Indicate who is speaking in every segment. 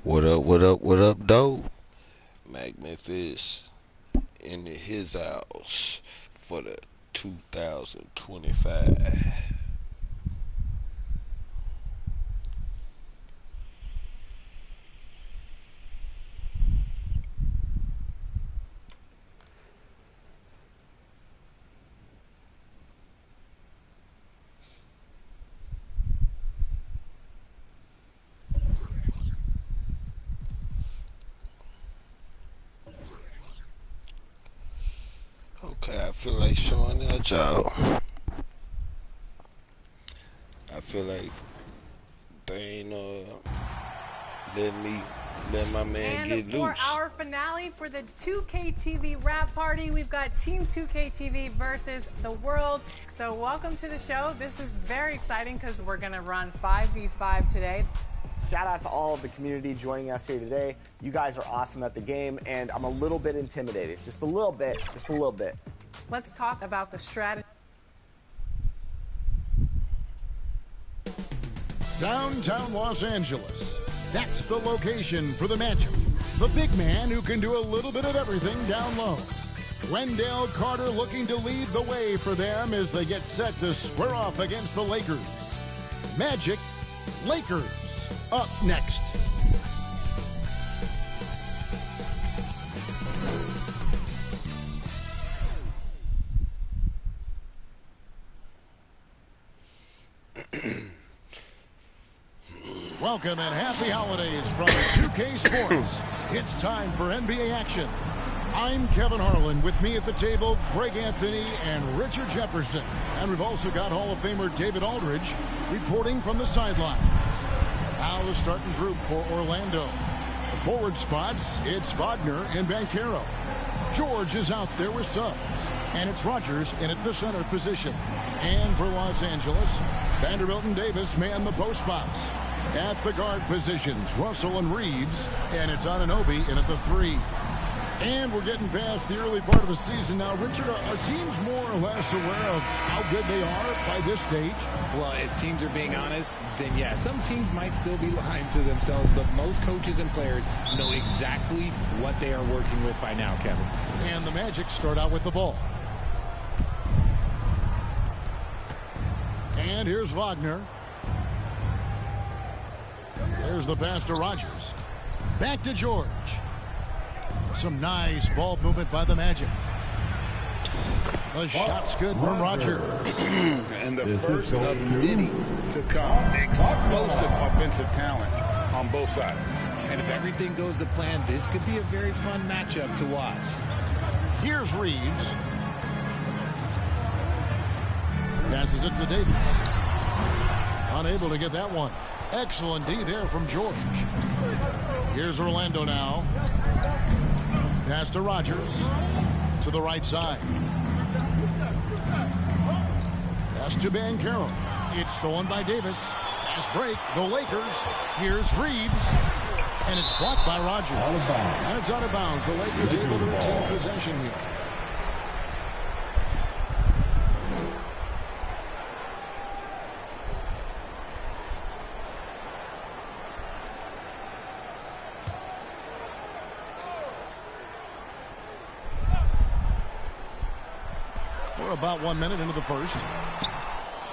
Speaker 1: What up, what up, what up, though? Mac Memphis in his house for the 2025. Okay, I feel like showing that y'all. I feel like they ain't let my man
Speaker 2: And
Speaker 1: get
Speaker 2: the
Speaker 1: loose.
Speaker 2: 4-hour finale for the 2K TV wrap party. We've got Team 2K TV versus the world. So welcome to the show. This is very exciting because we're going to run 5v5 today.
Speaker 3: Shout out to all of the community joining us here today. You guys are awesome at the game, and I'm a little bit intimidated. Just a little bit.
Speaker 2: Let's talk about the strategy.
Speaker 4: Downtown Los Angeles. That's the location for the Magic. The big man who can do a little bit of everything down low. Wendell Carter looking to lead the way for them as they get set to square off against the Lakers. Magic, Lakers, up next. Welcome and happy holidays from 2K Sports. It's time for NBA action. I'm Kevin Harlan. With me at the table, Greg Anthony and Richard Jefferson. And we've also got Hall of Famer David Aldridge reporting from the sideline. Now the starting group for Orlando. The forward spots, it's Wagner and Banchero. George is out there with subs. And it's Rogers in at the center position. And for Los Angeles, Vanderbilt and Davis man the post spots. At the guard positions, Russell and Reeves, and it's Anunoby in at the 3. And we're getting past the early part of the season now. Richard, are teams more or less aware of how good they are by this stage?
Speaker 5: Well, if teams are being honest, then yeah, some teams might still be lying to themselves, but most coaches and players know exactly what they are working with by now, Kevin.
Speaker 4: And the Magic start out with the ball. And here's Wagner. There's the pass to Rogers. Back to George. Some nice ball movement by the Magic. The shot's good from Roger.
Speaker 6: And the first of many to come. Explosive offensive talent on both sides.
Speaker 5: And if everything goes to plan, this could be a very fun matchup to watch.
Speaker 4: Here's Reeves. Passes it to Davis. Unable to get that one. Excellent D there from George. Here's Orlando now. Pass to Rogers. To the right side. Pass to Banchero. It's stolen by Davis. Pass break. The Lakers. Here's Reeves. And it's blocked by Rogers. And it's out of bounds. The Lakers able to retain possession here. We're about 1 minute into the first.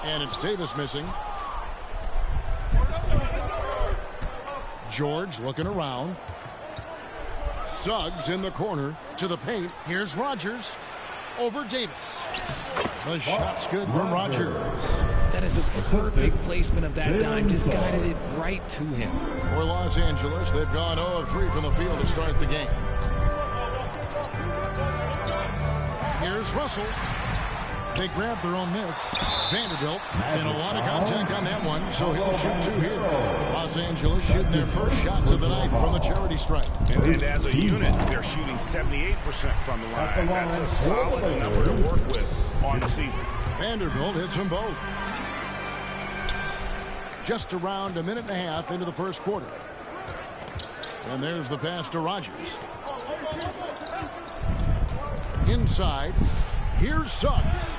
Speaker 4: And it's Davis missing. George looking around. Suggs in the corner to the paint. Here's Rogers over Davis. The shot's good from Rogers.
Speaker 5: That is a perfect placement of that dime. Just guided it right to him.
Speaker 4: For Los Angeles, they've gone 0 of 3 from the field to start the game. Here's Russell. They grab their own miss. Vanderbilt in a lot of contact on that one, so he'll shoot 2 here. Los Angeles shooting their first shots of the night from the charity stripe.
Speaker 6: And as a unit, they're shooting 78% from the line. That's a solid number to work with on the season.
Speaker 4: Vanderbilt hits them both. Just around a minute and a half into the first quarter. And there's the pass to Rogers. Inside. Here's Suggs.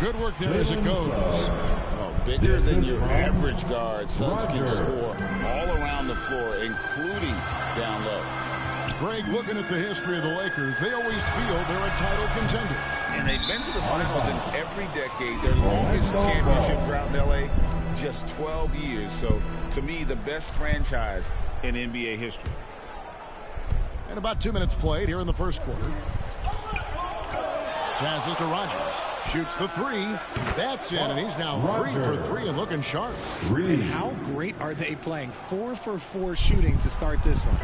Speaker 4: Good work there as it goes.
Speaker 6: Oh, bigger than your average guard. Suggs can score all around the floor including down low.
Speaker 4: Greg, looking at the history of the Lakers, they always feel they're a title contender.
Speaker 6: And they've been to the finals in every decade. Their longest championship drought in L.A., just 12 years. So, to me, the best franchise in NBA history.
Speaker 4: And about 2 minutes played here in the first quarter. Passes to Rogers. Shoots the three. That's in, and he's now 3 for 3 and looking sharp.
Speaker 5: And how great are they playing? 4 for 4 shooting to start this one.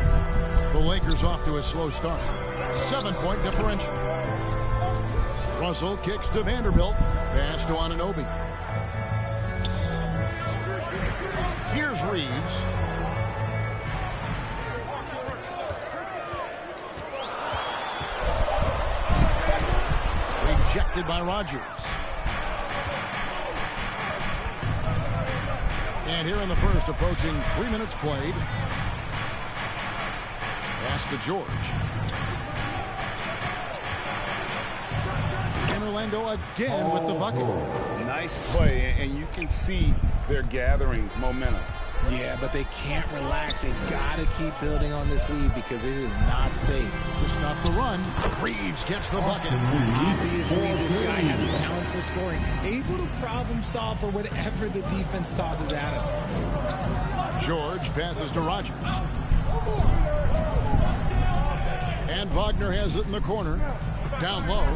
Speaker 4: The Lakers off to a slow start. 7-point differential. Russell kicks to Vanderbilt. Pass to Anunoby. Here's Reeves. Rejected by Rogers. And here in the first, approaching 3 minutes played. Pass to George. And Orlando again with the bucket.
Speaker 6: Nice play, and you can see they're gathering momentum.
Speaker 5: Yeah, but they can't relax. They've got to keep building on this lead because it is not safe.
Speaker 4: To stop the run, Reeves gets the bucket.
Speaker 5: Obviously, this guy has a talent for scoring. Able to problem solve for whatever the defense tosses at him.
Speaker 4: George passes to Rogers. And Wagner has it in the corner. Down low.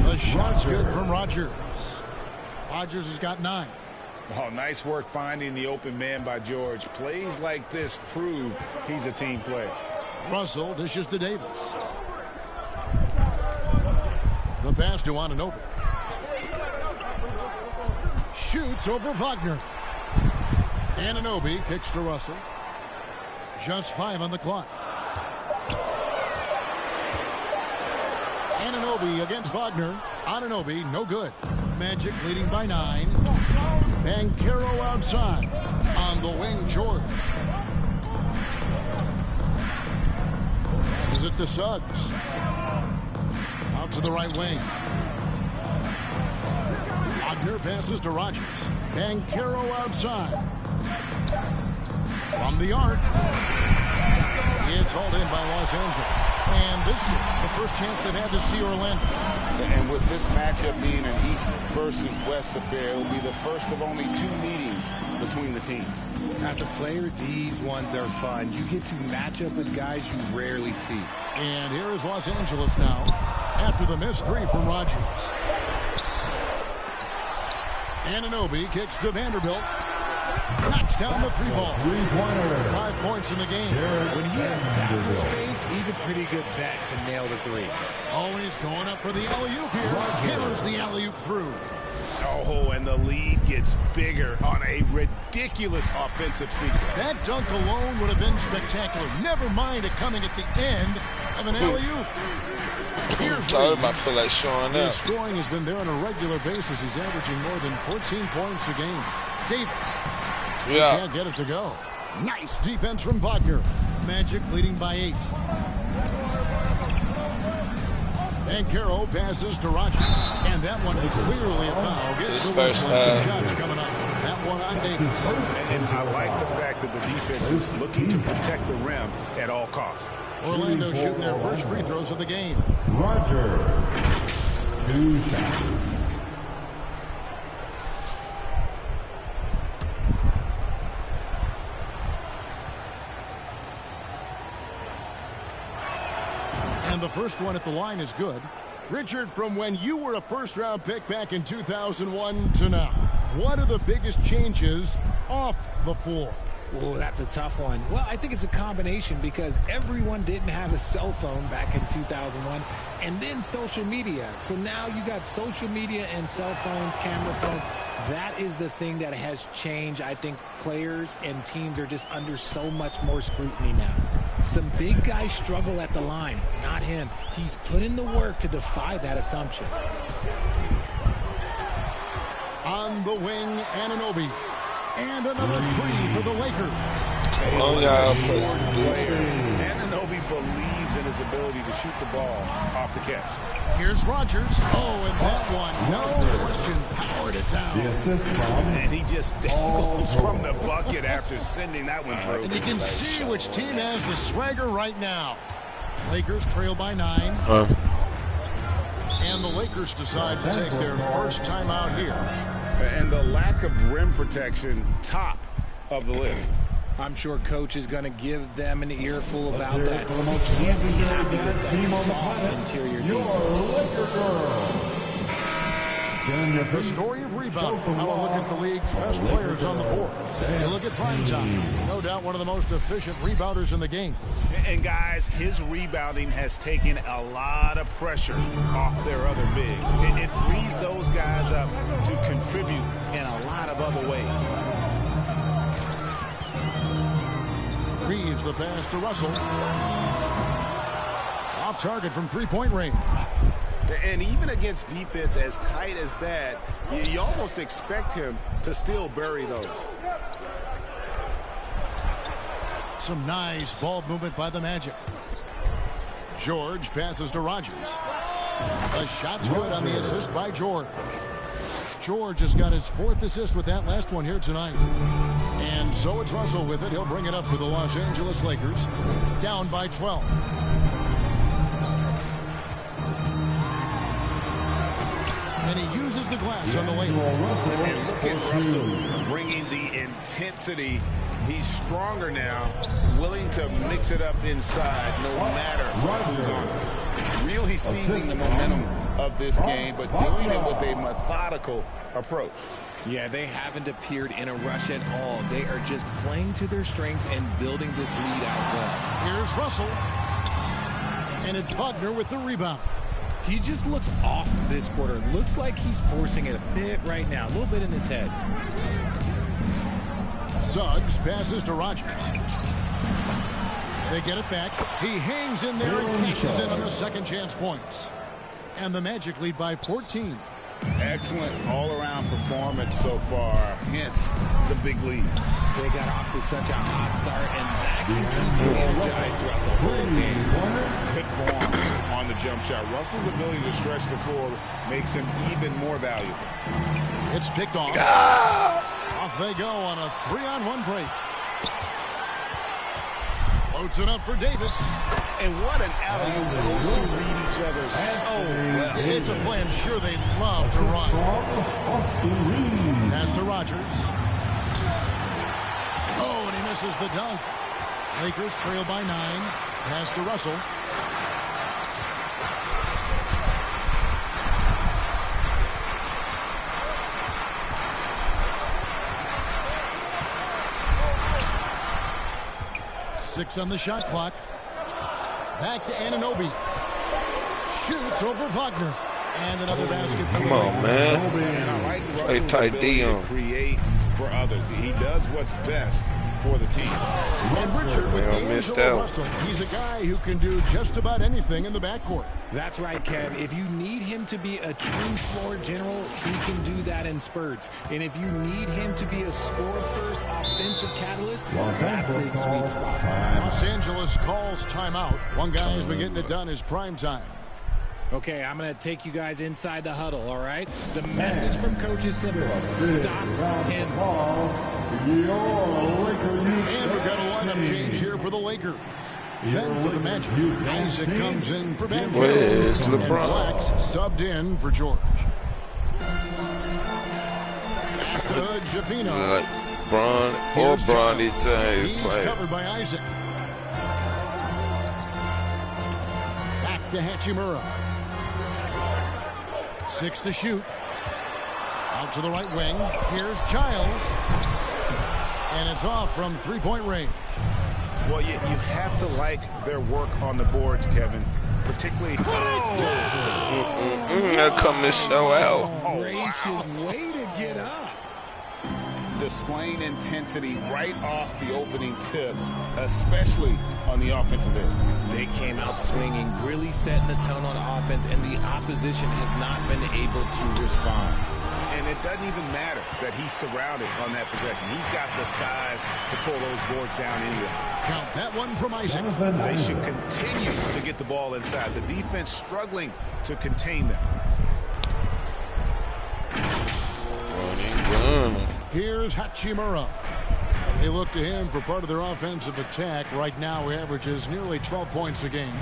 Speaker 4: The shot's good from Rogers. Rogers has got 9.
Speaker 6: Oh, nice work finding the open man by George. Plays like this prove he's a team player.
Speaker 4: Russell dishes to Davis. The pass to Anunoby. Shoots over Wagner. Anunoby kicks to Russell. Just 5 on the clock. Anunoby against Wagner. Anunoby, no good. Magic leading by 9. Banchero outside. On the wing, George. Passes it to Suggs. Out to the right wing. Wagner passes to Rogers. Banchero outside. From the arc. It's hauled in by Los Angeles. And this is the first chance they've had to see Orlando.
Speaker 6: And with this matchup being an East versus West affair, it will be the first of only 2 meetings between the teams.
Speaker 5: As a player, these ones are fun. You get to match up with guys you rarely see.
Speaker 4: And here is Los Angeles now after the missed 3 from Rogers. Anunoby kicks to Vanderbilt. Knocks down the 3 ball. 5 points in the game.
Speaker 5: When he has that much space, he's a pretty good bet to nail the 3.
Speaker 4: Always going up for the alley-oop here. Hammers the alley-oop through.
Speaker 6: Oh, and the lead gets bigger on a ridiculous offensive sequence.
Speaker 4: That dunk alone would have been spectacular. Never mind it coming at the end of an alley-oop.
Speaker 1: I feel like showing
Speaker 4: His
Speaker 1: up.
Speaker 4: scoring has been there on a regular basis. He's averaging more than 14 points a game. Davis.
Speaker 1: Yeah.
Speaker 4: Can't get it to go. Nice defense from Wagner. Magic leading by 8. Banchero passes to Rogers. And that one clearly a foul. Gets the first shots coming up. That one on Davis.
Speaker 6: And I like the fact that the defense is looking to protect the rim at all costs.
Speaker 4: Orlando shooting their first free throws of the game.
Speaker 7: Roger. 2 shots.
Speaker 4: And the first one at the line is good. Richard, from when you were a first-round pick back in 2001 to now, what are the biggest changes off the floor?
Speaker 5: Oh, that's a tough one. Well, I think it's a combination because everyone didn't have a cell phone back in 2001 and then social media. So now you got social media and cell phones, camera phones. That is the thing that has changed. I think players and teams are just under so much more scrutiny now. Some big guys struggle at the line. Not him. He's put in the work to defy that assumption.
Speaker 4: On the wing, Anunoby. And another 3 for the Lakers.
Speaker 1: Oh, yeah, plus
Speaker 6: Anunoby believes in his ability to shoot the ball off the catch.
Speaker 4: Here's Rogers. Oh, and that one, no question, powered it down.
Speaker 7: The assist from
Speaker 6: And he just dangles from the bucket after sending that one through.
Speaker 4: And you can see which team has the swagger right now. Lakers trail by 9. And the Lakers decide to take their first time out here.
Speaker 6: And the lack of rim protection, top of the list.
Speaker 5: I'm sure Coach is going to give them an earful about that. Can't be happy with that soft interior defense.
Speaker 4: The story of rebound. Now a look at the league's best players on the board. You look at Primetime. No doubt one of the most efficient rebounders in the game.
Speaker 6: And guys, his rebounding has taken a lot of pressure off their other bigs. It frees those guys up to contribute in a lot of other ways.
Speaker 4: Reeves the pass to Russell. Off target from three-point range.
Speaker 6: And even against defense as tight as that, you almost expect him to still bury those.
Speaker 4: Some nice ball movement by the Magic. George passes to Rogers. The shot's good on the assist by George. George has got his 4th assist with that last one here tonight. And so it's Russell with it. He'll bring it up for the Los Angeles Lakers. Down by 12. And he uses the glass on the way.
Speaker 6: And look at Russell bringing the intensity. He's stronger now, willing to mix it up inside no matter who's on. Really seizing the momentum of this game, but doing it with a methodical approach.
Speaker 5: Yeah, they haven't appeared in a rush at all. They are just playing to their strengths and building this lead out well.
Speaker 4: Here's Russell. And it's Wagner with the rebound.
Speaker 5: He just looks off this quarter. Looks like he's forcing it a bit right now. A little bit in his head.
Speaker 4: Suggs passes to Rogers. They get it back. He hangs in there and cashes in on the second chance points. And the Magic lead by 14.
Speaker 6: Excellent all-around performance so far, hence the big lead.
Speaker 5: They got off to such a hot start, and that can keep you energized throughout the whole game.
Speaker 6: Good form on the jump shot. Russell's ability to stretch the floor makes him even more valuable.
Speaker 4: It's picked off. Off they go on a 3-on-1 break. Floats it up for Davis.
Speaker 6: And what an alley-oop. Those two read each other so well.
Speaker 4: It's a play I'm sure they love to run. Pass to Rogers. Oh, and he misses the dunk. Lakers trail by 9. Pass to Russell. Six on the shot clock. Back to Anunoby. Shoots over Wagner. And another basket.
Speaker 1: Come on, man.
Speaker 6: And I like
Speaker 1: Play
Speaker 6: Russell's
Speaker 1: tight
Speaker 6: ability
Speaker 1: D
Speaker 6: to
Speaker 1: on.
Speaker 6: create for others. He does what's best for the team.
Speaker 4: And Richard with D'Angelo Russell. He's a guy who can do just about anything in the backcourt.
Speaker 5: That's right, Kev. If you need him to be a true floor general, he can do that in spurts. And if you need him to be a score-first offensive catalyst, that's his sweet spot.
Speaker 4: Los Angeles calls timeout. One guy has been getting it done is prime time.
Speaker 5: Okay, I'm going to take you guys inside the huddle, all right? The message from Coach is simple. Stop him.
Speaker 4: And we've got a lineup change here for the Lakers. Then for the Magic, Isaac comes in for Ben.
Speaker 1: Where's
Speaker 4: And
Speaker 1: LeBron?
Speaker 4: Black's subbed in for George. Pass to Javino.
Speaker 1: Like Bron or Bronny James
Speaker 4: He's
Speaker 1: playing.
Speaker 4: covered by Isaac. Back to Hachimura. 6 to shoot. Out to the right wing. Here's Giles. And it's off from three-point range.
Speaker 6: Well, you have to like their work on the boards, Kevin. Particularly...
Speaker 1: They'll come and show out.
Speaker 5: Gracious way to get up.
Speaker 6: Displaying intensity right off the opening tip, especially on the offensive end.
Speaker 5: They came out swinging, really setting the tone on offense, and the opposition has not been able to respond.
Speaker 6: And it doesn't even matter that he's surrounded on that possession. He's got the size to pull those boards down anyway.
Speaker 4: Count that one from Isaac.
Speaker 6: They should continue to get the ball inside. The defense struggling to contain them.
Speaker 4: Here's Hachimura. They look to him for part of their offensive attack. Right now, he averages nearly 12 points a game.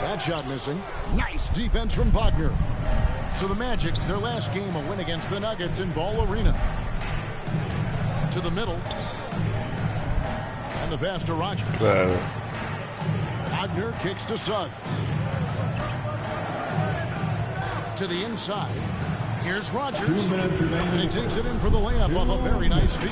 Speaker 4: That shot missing. Nice defense from Wagner. So the Magic, their last game, a win against the Nuggets in Ball Arena. To the middle. And the pass to Rogers. Wagner kicks to Suggs. To the inside. Here's Rogers. And he takes it in for the layup off a very nice feed.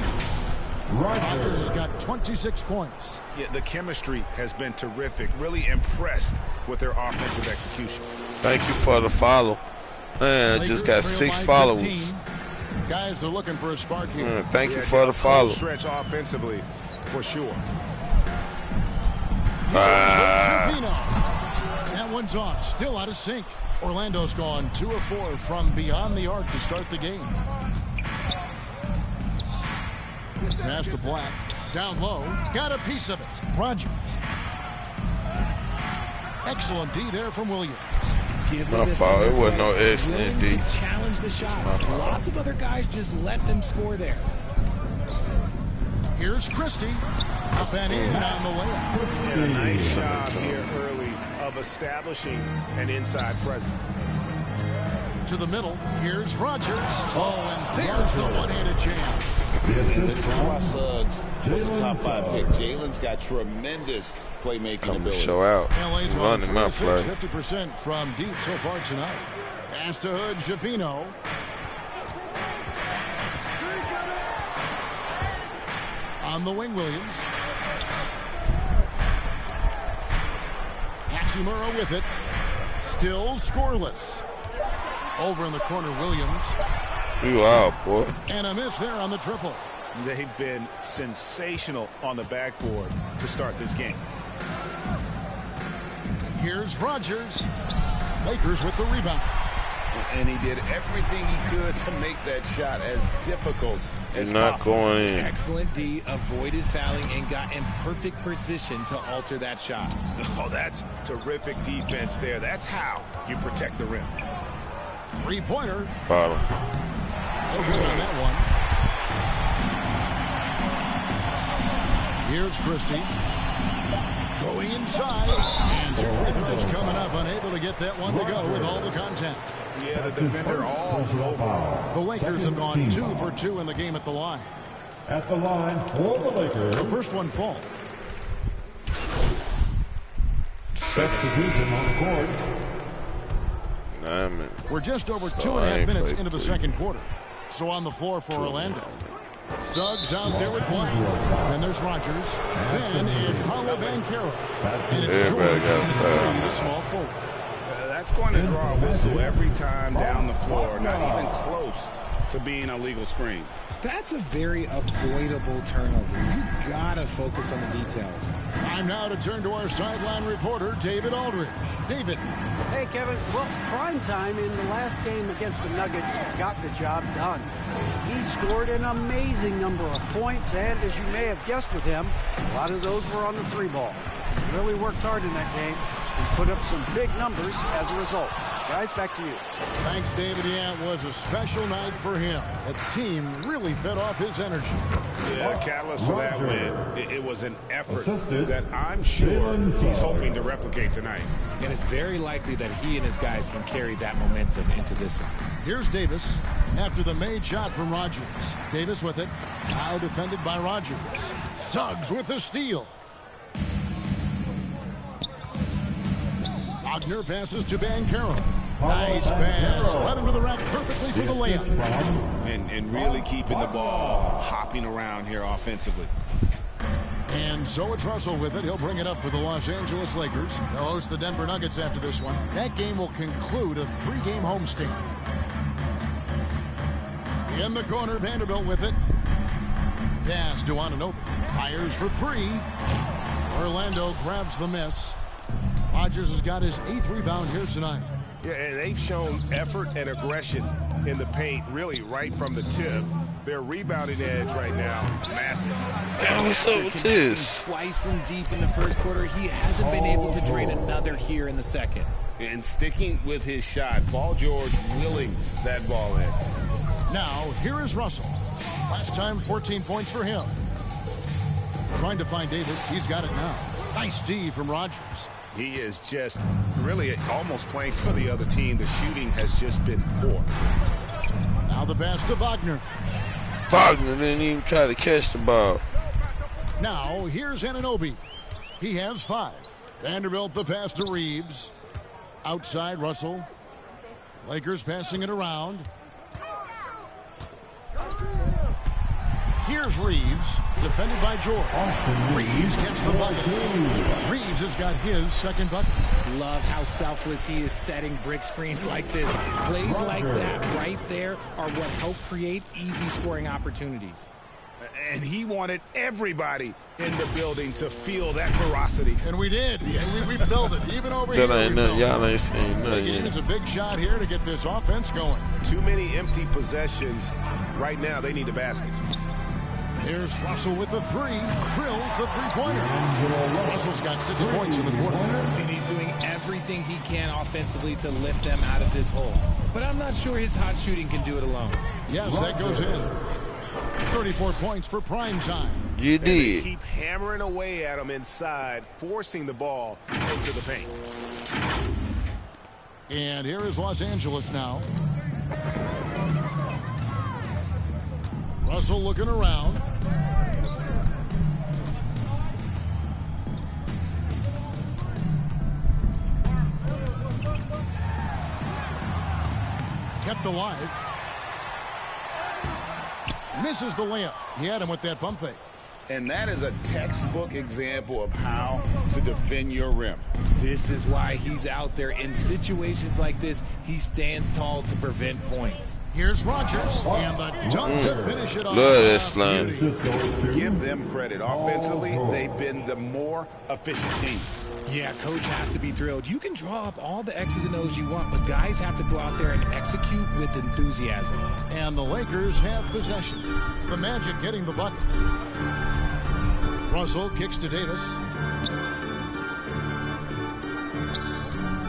Speaker 4: Rogers has got 26 points.
Speaker 6: Yeah, the chemistry has been terrific. Really impressed with their offensive execution.
Speaker 1: Thank you for the follow. Man, I just got 6 followers.
Speaker 4: 15. Guys are looking for a spark here.
Speaker 1: Thank you for the follow.
Speaker 6: Stretch offensively, for sure.
Speaker 4: That one's off. Still out of sync. Orlando's gone 2 of 4 from beyond the arc to start the game. Pass to Black. Down low. Got a piece of it. Rogers. Excellent D there from Williams.
Speaker 1: My fault. It wasn't no excellent D.
Speaker 5: Challenge the shot. Lots of other guys just let them score there.
Speaker 4: Here's Christie. Up and in on the layup.
Speaker 6: And a nice job here early of establishing an inside presence.
Speaker 4: To the middle. Here's Rogers. Oh, and there's the one-handed jam.
Speaker 6: This is why Suggs was a top 5 pick. Jalen's got tremendous playmaking ability.
Speaker 1: Show out.
Speaker 4: LA's
Speaker 1: running my play.
Speaker 4: 50% from deep so far tonight. Pass to Hood, Jafino. On the wing, Williams. Hachimura with it. Still scoreless. Over in the corner, Williams.
Speaker 1: You out, boy.
Speaker 4: And a miss there on the triple.
Speaker 6: They've been sensational on the backboard to start this game.
Speaker 4: Here's Rogers. Lakers with the rebound.
Speaker 6: And he did everything he could to make that shot as difficult as possible.
Speaker 1: Going in.
Speaker 5: Excellent D, avoided fouling, and got in perfect position to alter that shot.
Speaker 6: Oh, that's terrific defense there. That's how you protect the rim.
Speaker 4: Three-pointer.
Speaker 1: Bottom.
Speaker 4: No good on that one. Here's Christie. Going inside. And 2 free throws coming up. Unable to get that one to go with all the contact.
Speaker 6: Yeah, the defender all over.
Speaker 4: The Lakers have gone 2 for 2 in the game at the line.
Speaker 7: At the line for the Lakers.
Speaker 4: The first one fall.
Speaker 7: Substitution on the court.
Speaker 4: We're just over 2.5 minutes into the second quarter. So on the floor for Orlando. Suggs out there with Black. Then there's Rogers. Then it's Paolo Banchero. And it's George the small forward.
Speaker 6: That's going to draw a whistle every time down the floor. Not even close to being a legal screen.
Speaker 5: That's a very avoidable turnover. You gotta focus on the details.
Speaker 4: Time now to turn to our sideline reporter, David Aldridge. David.
Speaker 8: Hey, Kevin. Well, prime time in the last game against the Nuggets got the job done. He scored an amazing number of points, and as you may have guessed with him, a lot of those were on the 3-ball. He really worked hard in that game and put up some big numbers as a result. Guys, back to you.
Speaker 4: Thanks, David. Yeah, it was a special night for him. The team really fed off his energy.
Speaker 6: Yeah, the catalyst for that win. It was an effort that I'm sure he's hoping to replicate tonight.
Speaker 5: And it's very likely that he and his guys can carry that momentum into this one.
Speaker 4: Here's Davis after the made shot from Rogers. Davis with it. Now defended by Rogers. Suggs with the steal. Wagner passes to Banchero. Nice pass. Led him to the rack perfectly for the layup.
Speaker 6: And really keeping the ball hopping around here offensively.
Speaker 4: And so it's Russell with it. He'll bring it up for the Los Angeles Lakers. They'll host the Denver Nuggets after this one. That game will conclude a 3-game homestand. In the corner, Vanderbilt with it. Pass to Anunoby. Fires for 3. Orlando grabs the miss. Rogers has got his 8th rebound here tonight.
Speaker 6: Yeah, and they've shown effort and aggression in the paint, really right from the tip. Their rebounding edge right now, massive.
Speaker 1: What's up with this?
Speaker 5: Twice from deep in the first quarter. He hasn't been able to drain another here in the second.
Speaker 6: And sticking with his shot, Paul George willing that ball in.
Speaker 4: Now, here is Russell. Last time, 14 points for him. Trying to find Davis. He's got it now. Nice D from Rogers.
Speaker 6: He is just really almost playing for the other team. The shooting has just been poor.
Speaker 4: Now the pass to Wagner.
Speaker 1: Wagner didn't even try to catch the ball.
Speaker 4: Now, here's Anunoby. He has 5. Vanderbilt the pass to Reeves. Outside Russell. Lakers passing it around. Here's Reeves, defended by George. Reeves gets the bucket. Reeves has got his second bucket.
Speaker 5: Love how selfless he is setting brick screens like this. Plays like that right there are what help create easy scoring opportunities.
Speaker 6: And he wanted everybody in the building to feel that ferocity.
Speaker 4: And we did. And we felt it. Even over here.
Speaker 1: Y'all ain't seen nothing yet.
Speaker 4: It's a big shot here to get this offense going.
Speaker 6: Too many empty possessions. Right now, they need a basket.
Speaker 4: Here's Russell with the 3. Drills the three-pointer. Russell's got 6 points in the quarter.
Speaker 5: And he's doing everything he can offensively to lift them out of this hole. But I'm not sure his hot shooting can do it alone.
Speaker 4: Yes, that goes in. 34 points for prime time.
Speaker 1: You did.
Speaker 6: And they keep hammering away at him inside, forcing the ball into the paint.
Speaker 4: And here is Los Angeles now. Russell looking around. Kept alive. Misses the layup. He had him with that pump fake.
Speaker 6: And that is a textbook example of how to defend your rim.
Speaker 5: This is why he's out there. In situations like this, he stands tall to prevent points.
Speaker 4: Here's Rogers, and the dunk to finish it off.
Speaker 1: Love that slam.
Speaker 6: Give them credit. Offensively, they've been the more efficient team.
Speaker 5: Yeah, coach has to be thrilled. You can draw up all the X's and O's you want, but guys have to go out there and execute with enthusiasm.
Speaker 4: And the Lakers have possession. The Magic getting the bucket. Russell kicks to Davis.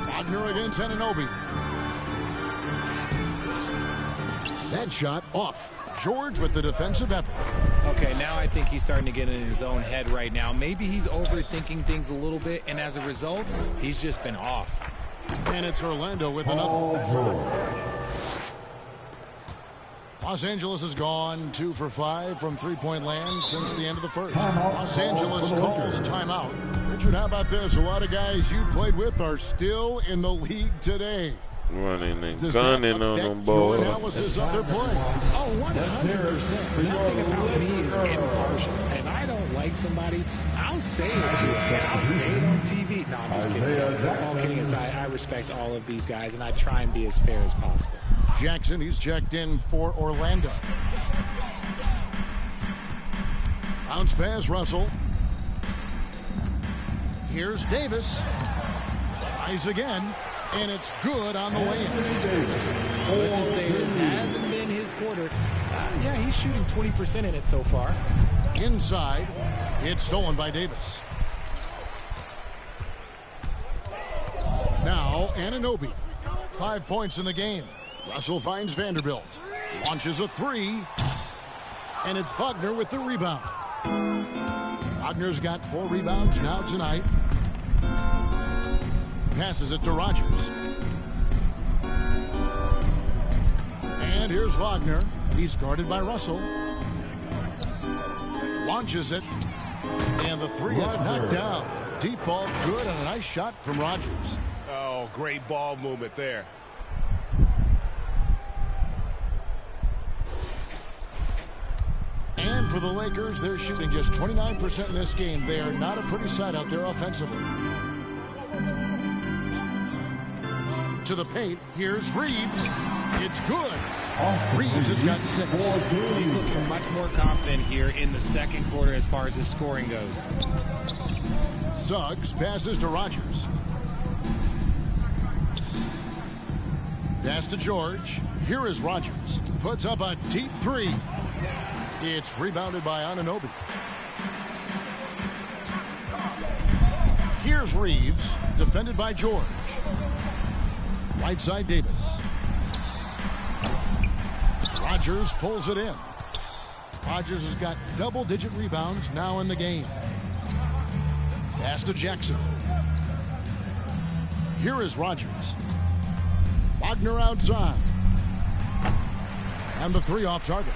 Speaker 4: Wagner against Anunoby. That shot off. George with the defensive effort.
Speaker 5: Okay, now I think he's starting to get in his own head right now. Maybe he's overthinking things a little bit, and as a result, he's just been off.
Speaker 4: And it's Orlando with another. Los Angeles has gone 2 for 5 from three-point land since the end of the first. Los Angeles calls timeout. Richard, how about this? A lot of guys you played with are still in the league today.
Speaker 1: Running and gunning on them boys.
Speaker 4: Analysis of their play.
Speaker 5: Oh, 100%. Nothing about me is impartial. If I don't like somebody, I'll say it to them. I'll say it on TV. No, I'm just kidding. All kidding aside, I respect all of these guys, and I try and be as fair as possible.
Speaker 4: Jackson, he's checked in for Orlando. Bounce pass, Russell. Here's Davis. Tries again. And it's good on the way in.
Speaker 5: Let's just say this hasn't been his quarter. Yeah, he's shooting 20% in it so far.
Speaker 4: Inside, it's stolen by Davis. Now, Anunoby. 5 points in the game. Russell finds Vanderbilt. Launches a 3. And it's Wagner with the rebound. Wagner's got 4 rebounds now tonight. Passes it to Rogers. And here's Wagner. He's guarded by Russell. Launches it. And the 3 is knocked down. Deep ball good and a nice shot from Rogers.
Speaker 6: Oh, great ball movement there.
Speaker 4: And for the Lakers, they're shooting just 29% in this game. They are not a pretty sight out there offensively. To the paint. Here's Reeves. It's good. Reeves has got 6.
Speaker 5: He's looking much more confident here in the second quarter as far as his scoring goes.
Speaker 4: Suggs passes to Rogers. Pass to George. Here is Rogers. Puts up a deep three. It's rebounded by Anunoby. Here's Reeves. Defended by George. Right side Davis. Rogers pulls it in. Rogers has got double-digit rebounds now in the game. Pass to Jackson. Here is Rogers. Wagner outside. And the three off target.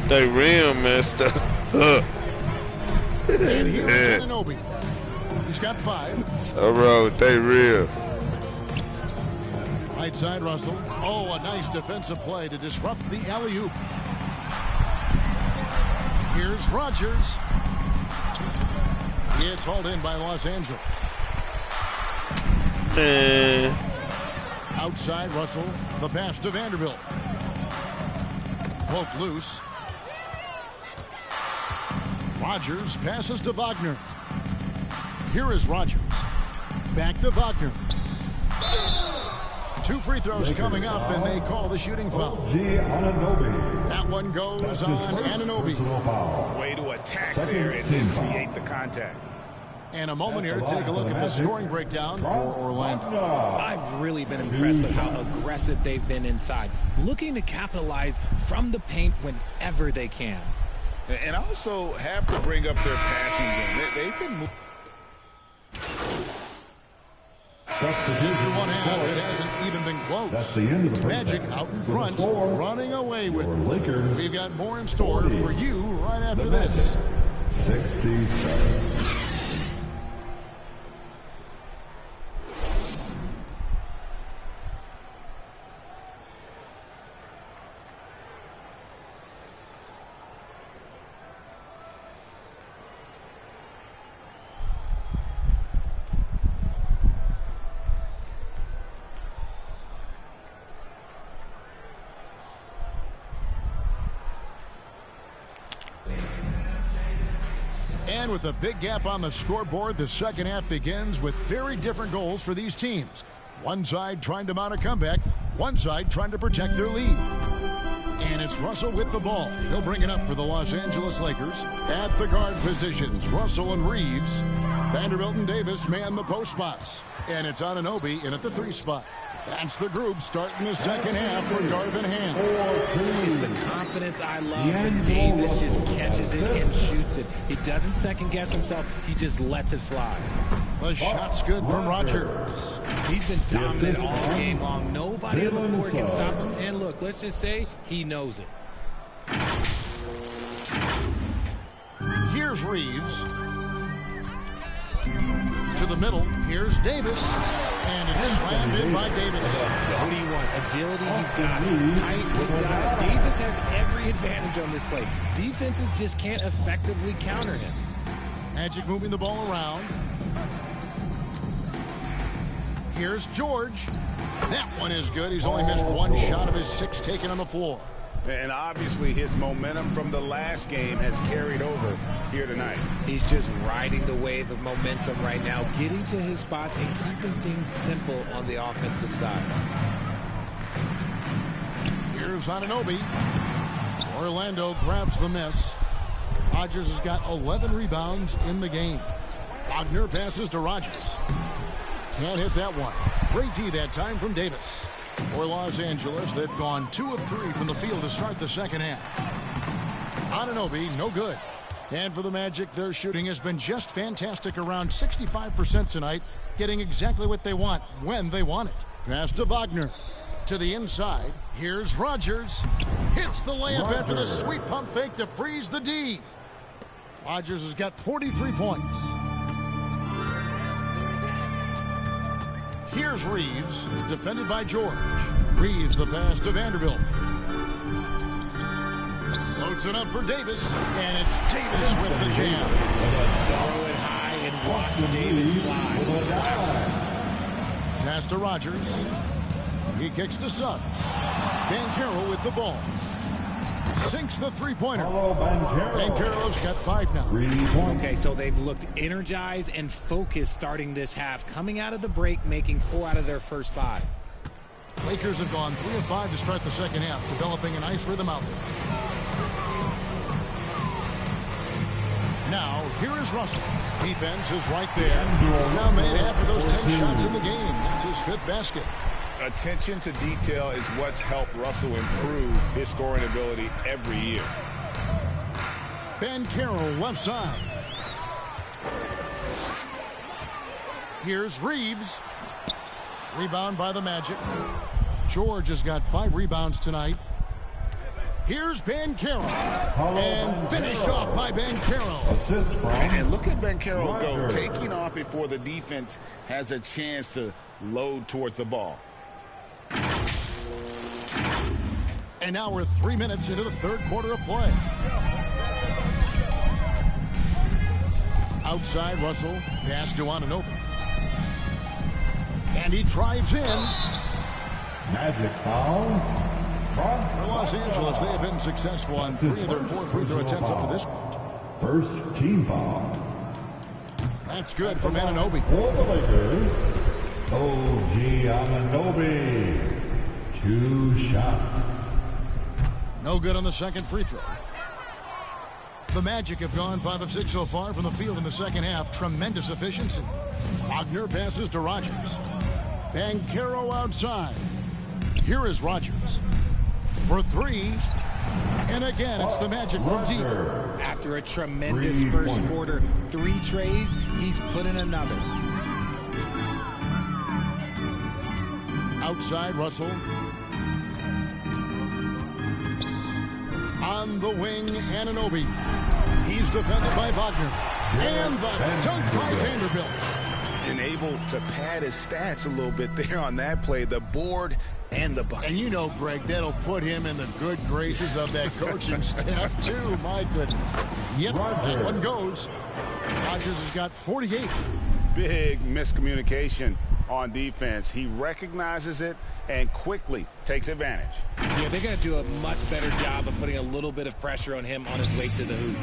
Speaker 1: They real messed up.
Speaker 4: And here's Anunoby. He's got 5.
Speaker 1: So road, they real.
Speaker 4: Right side Russell. Oh, a nice defensive play to disrupt the alley-oop. Here's Rogers. It's hauled in by Los Angeles. Outside Russell. The pass to Vanderbilt. Poke loose. Rogers passes to Wagner. Here is Rogers. Back to Wagner. 2 free throws coming up, and they call the shooting foul. That one goes on Anunoby.
Speaker 6: Way to attack there and then create the contact.
Speaker 4: And a moment here to take a look at the scoring breakdown for Orlando.
Speaker 5: I've really been impressed with how aggressive they've been inside, looking to capitalize from the paint whenever they can.
Speaker 6: And also have to bring up their passing game. They've been moving.
Speaker 4: Through one half, it hasn't even been close.
Speaker 7: That's the end of the
Speaker 4: Magic out in front, running away with it.
Speaker 7: Lakers.
Speaker 4: We've got more in store for you right after this.
Speaker 7: 67.
Speaker 4: And with a big gap on the scoreboard, the second half begins with very different goals for these teams. One side trying to mount a comeback, one side trying to protect their lead. And it's Russell with the ball. He'll bring it up for the Los Angeles Lakers. At the guard positions, Russell and Reeves. Vanderbilt and Davis man the post spots. And it's Anunoby in at the 3 spot. That's the group starting the second half for Darvin Ham.
Speaker 5: It's the confidence I love when Davis just catches it and shoots it. He doesn't second guess himself. He just lets it fly.
Speaker 4: The shot's good from Rogers.
Speaker 5: He's been dominant all game long. Nobody on the floor can stop him. And look, let's just say he knows it.
Speaker 4: Here's Reeves. To the middle. Here's Davis. And it's slammed in by Davis.
Speaker 5: What do you want? Agility? He's got it. Height? He's got it. Davis has every advantage on this play. Defenses just can't effectively counter him.
Speaker 4: Magic moving the ball around. Here's George. That one is good. He's only missed 1 shot of his 6 taken on the floor.
Speaker 6: And obviously his momentum from the last game has carried over here tonight.
Speaker 5: He's just riding the wave of momentum right now, getting to his spots and keeping things simple on the offensive side.
Speaker 4: Here's Anunoby. Orlando grabs the miss. Rogers has got 11 rebounds in the game. Wagner passes to Rogers. Can't hit that one. Great D that time from Davis. For Los Angeles, they've gone 2 of 3 from the field to start the second half. Anunoby, no good. And for the Magic, their shooting has been just fantastic, around 65% tonight, getting exactly what they want when they want it. Pass to Wagner. To the inside, here's Rogers. Hits the layup after the sweet pump fake to freeze the D. Rogers has got 43 points. Here's Reeves, defended by George. Reeves the pass to Vanderbilt. Loads it up for Davis, and it's Davis with the jam.
Speaker 5: Throw it high and watch Davis fly.
Speaker 4: Pass to Rogers. He kicks to Suggs. Banchero with the ball. Sinks the three-pointer. Banchero's got 5 now.
Speaker 5: Okay, so they've looked energized and focused starting this half, coming out of the break, making 4 out of their first 5.
Speaker 4: Lakers have gone 3 of 5 to start the second half, developing a nice rhythm out there. Now, here is Russell. Defense is right there. He's now made half of those 10 shots in the game. That's his 5th basket.
Speaker 6: Attention to detail is what's helped Russell improve his scoring ability every year.
Speaker 4: Banchero left side. Here's Reeves. Rebound by the Magic. George has got 5 rebounds tonight. Here's Banchero. And finished off by Banchero.
Speaker 6: And look at Banchero go, taking off before the defense has a chance to load towards the ball.
Speaker 4: And now we're 3 minutes into the third quarter of play. Outside, Russell. Pass to Anunoby. And he drives in.
Speaker 7: Magic foul.
Speaker 4: For Los Angeles, they have been successful on 3 of their 4 free throw attempts up to this point.
Speaker 7: First team foul.
Speaker 4: That's good from Anunoby.
Speaker 7: For the Lakers, OG Anunoby. 2 shots.
Speaker 4: No good on the second free throw. The Magic have gone 5 of 6 so far from the field in the second half. Tremendous efficiency. Wagner passes to Rogers. Banchero outside. Here is Rogers. For 3. And again, it's the Magic from deep.
Speaker 5: After a tremendous first quarter, 3 trays, he's put in another.
Speaker 4: Outside, Russell. On the wing, Anunoby. He's defended by Wagner. And the dunk by Vanderbilt.
Speaker 6: And able to pad his stats a little bit there on that play. The board and the bucket.
Speaker 4: And you know, Greg, that'll put him in the good graces of that coaching staff, too. My goodness. Yep, that one goes. Rogers has got 48.
Speaker 6: Big miscommunication on defense. He recognizes it and quickly takes advantage.
Speaker 5: Yeah, they're going to do a much better job of putting a little bit of pressure on him on his way to the hoop.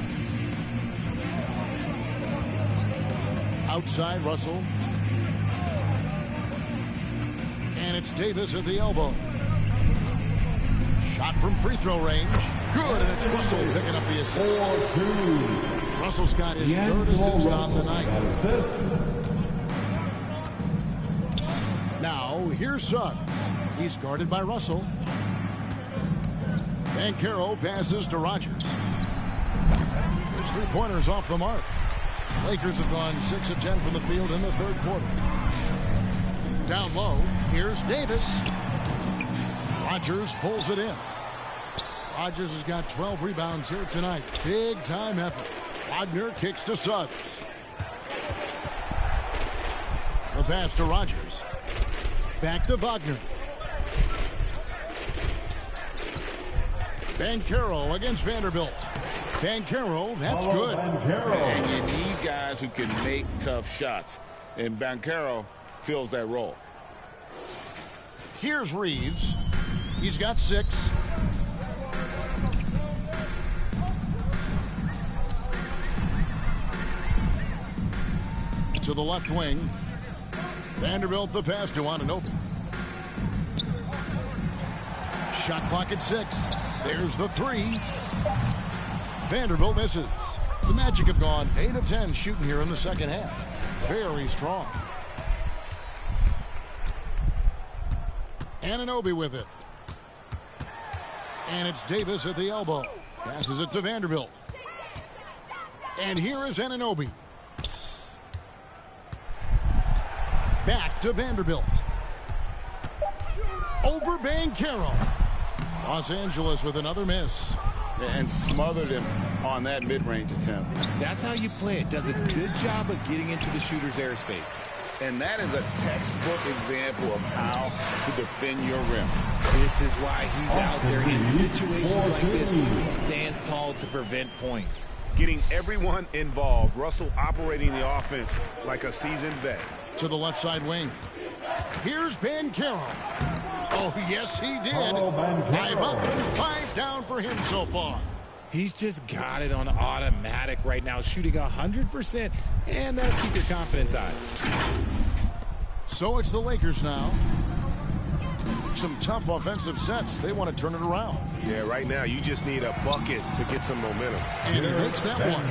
Speaker 4: Outside, Russell. And it's Davis at the elbow. Shot from free throw range. Good, and it's Russell picking up the assist. Russell's got his 3rd assist on the night. Now, here's Suggs. He's guarded by Russell. Banchero passes to Rogers. His 3-pointers off the mark. Lakers have gone 6 of 10 from the field in the third quarter. Down low, here's Davis. Rogers pulls it in. Rogers has got 12 rebounds here tonight. Big time effort. Wagner kicks to Suggs. The pass to Rogers. Back to Wagner. Banchero against Vanderbilt. Banchero, that's good.
Speaker 6: And you need guys who can make tough shots. And Banchero fills that role.
Speaker 4: Here's Reeves. He's got 6. To the left wing. Vanderbilt the pass to Anunoby. Shot clock at 6. There's the 3. Vanderbilt misses. The Magic have gone 8 of 10 shooting here in the second half. Very strong. Anunoby with it. And it's Davis at the elbow. Passes it to Vanderbilt. And here is Anunoby. Back to Vanderbilt. Over Banchero. Los Angeles with another miss.
Speaker 6: And smothered him on that mid-range attempt.
Speaker 5: That's how you play it. Does a good job of getting into the shooter's airspace.
Speaker 6: And that is a textbook example of how to defend your rim.
Speaker 5: This is why he's out there in situations like this. He stands tall to prevent points.
Speaker 6: Getting everyone involved. Russell operating the offense like a seasoned vet.
Speaker 4: To the left side wing. Here's Banchero. Oh, yes, he did. 5 up and 5 down for him so far.
Speaker 5: He's just got it on automatic right now, shooting 100%, and that'll keep your confidence high.
Speaker 4: So it's the Lakers now. some tough offensive sets. They want to turn it around.
Speaker 6: Yeah, right now you just need a bucket to get some momentum.
Speaker 4: And he makes that one.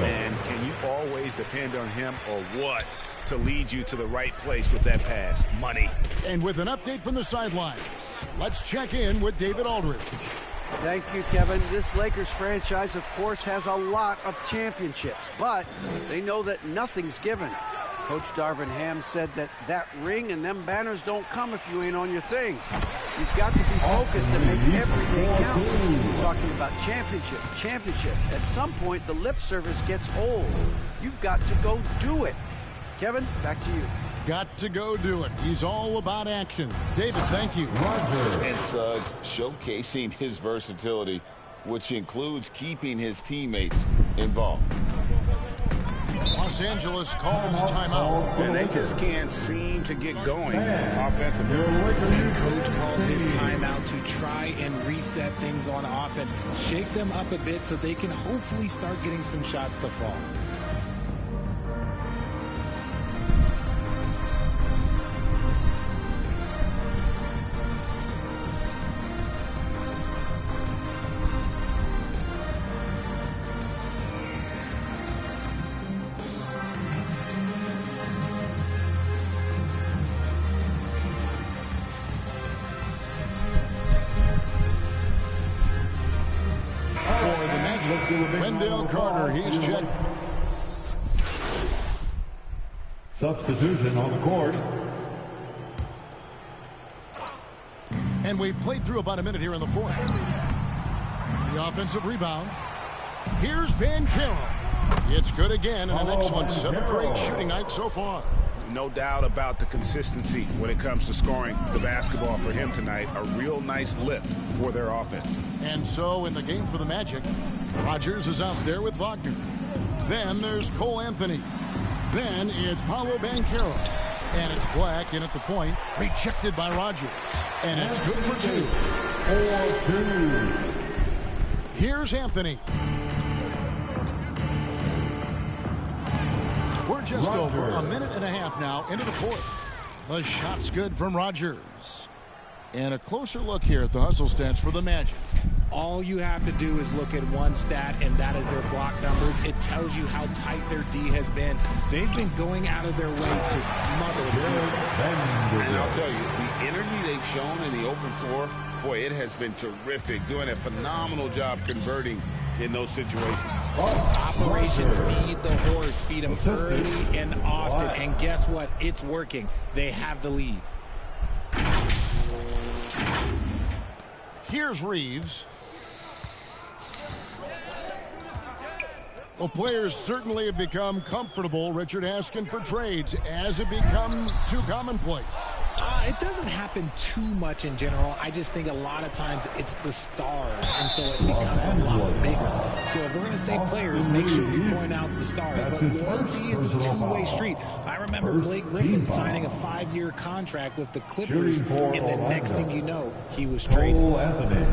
Speaker 6: And can you always depend on him or what to lead you to the right place with that pass? Money.
Speaker 4: And with an update from the sidelines, let's check in with David Aldridge.
Speaker 8: Thank you, Kevin. This Lakers franchise, of course, has a lot of championships, but they know that nothing's given. Coach Darvin Ham said that ring and them banners don't come if you ain't on your thing. You've got to be focused and make every day count. We're talking about championship. At some point, the lip service gets old. You've got to go do it. Kevin, back to you.
Speaker 4: Got to go do it. He's all about action. David, thank you.
Speaker 6: And Suggs showcasing his versatility, which includes keeping his teammates involved.
Speaker 4: Los Angeles calls timeout.
Speaker 6: And they just can't seem to get going offensively.
Speaker 5: And coach called his timeout to try and reset things on offense, shake them up a bit so they can hopefully start getting some shots to fall.
Speaker 4: Wendell Carter, he's checked.
Speaker 7: Substitution on the court.
Speaker 4: And we've played through about a minute here in the fourth. The offensive rebound. Here's Banchero. It's good again, and an excellent 7 for 8 shooting night so far.
Speaker 6: No doubt about the consistency when it comes to scoring the basketball for him tonight. A real nice lift for their offense.
Speaker 4: And so in the game for the Magic, Rodgers is out there with Wagner. Then there's Cole Anthony. Then it's Paolo Banchero. And it's Black in at the point, rejected by Rodgers. And it's good for 2.
Speaker 7: 4-2.
Speaker 4: Here's Anthony. We're just over a minute and a half now into the fourth. The shot's good from Rodgers. And a closer look here at the hustle stats for the Magic.
Speaker 5: All you have to do is look at one stat, and that is their block numbers. It tells you how tight their D has been. They've been going out of their way to smother the defense.
Speaker 6: And I'll tell you, the energy they've shown in the open floor, boy, it has been terrific. Doing a phenomenal job converting in those situations.
Speaker 5: Operation Feed the Horse. Feed them early and often. And guess what? It's working. They have the lead.
Speaker 4: Here's Reeves. Well, players certainly have become comfortable, Richard, asking for trades. Has it become too commonplace?
Speaker 5: It doesn't happen too much in general. I just think a lot of times it's the stars, and so it becomes a lot bigger. So if we're going to say players, make sure we point out the stars. But loyalty is a two-way street. I remember Blake Griffin signing a 5-year contract with the Clippers, and the next thing you know, he was traded.
Speaker 7: Cole Anthony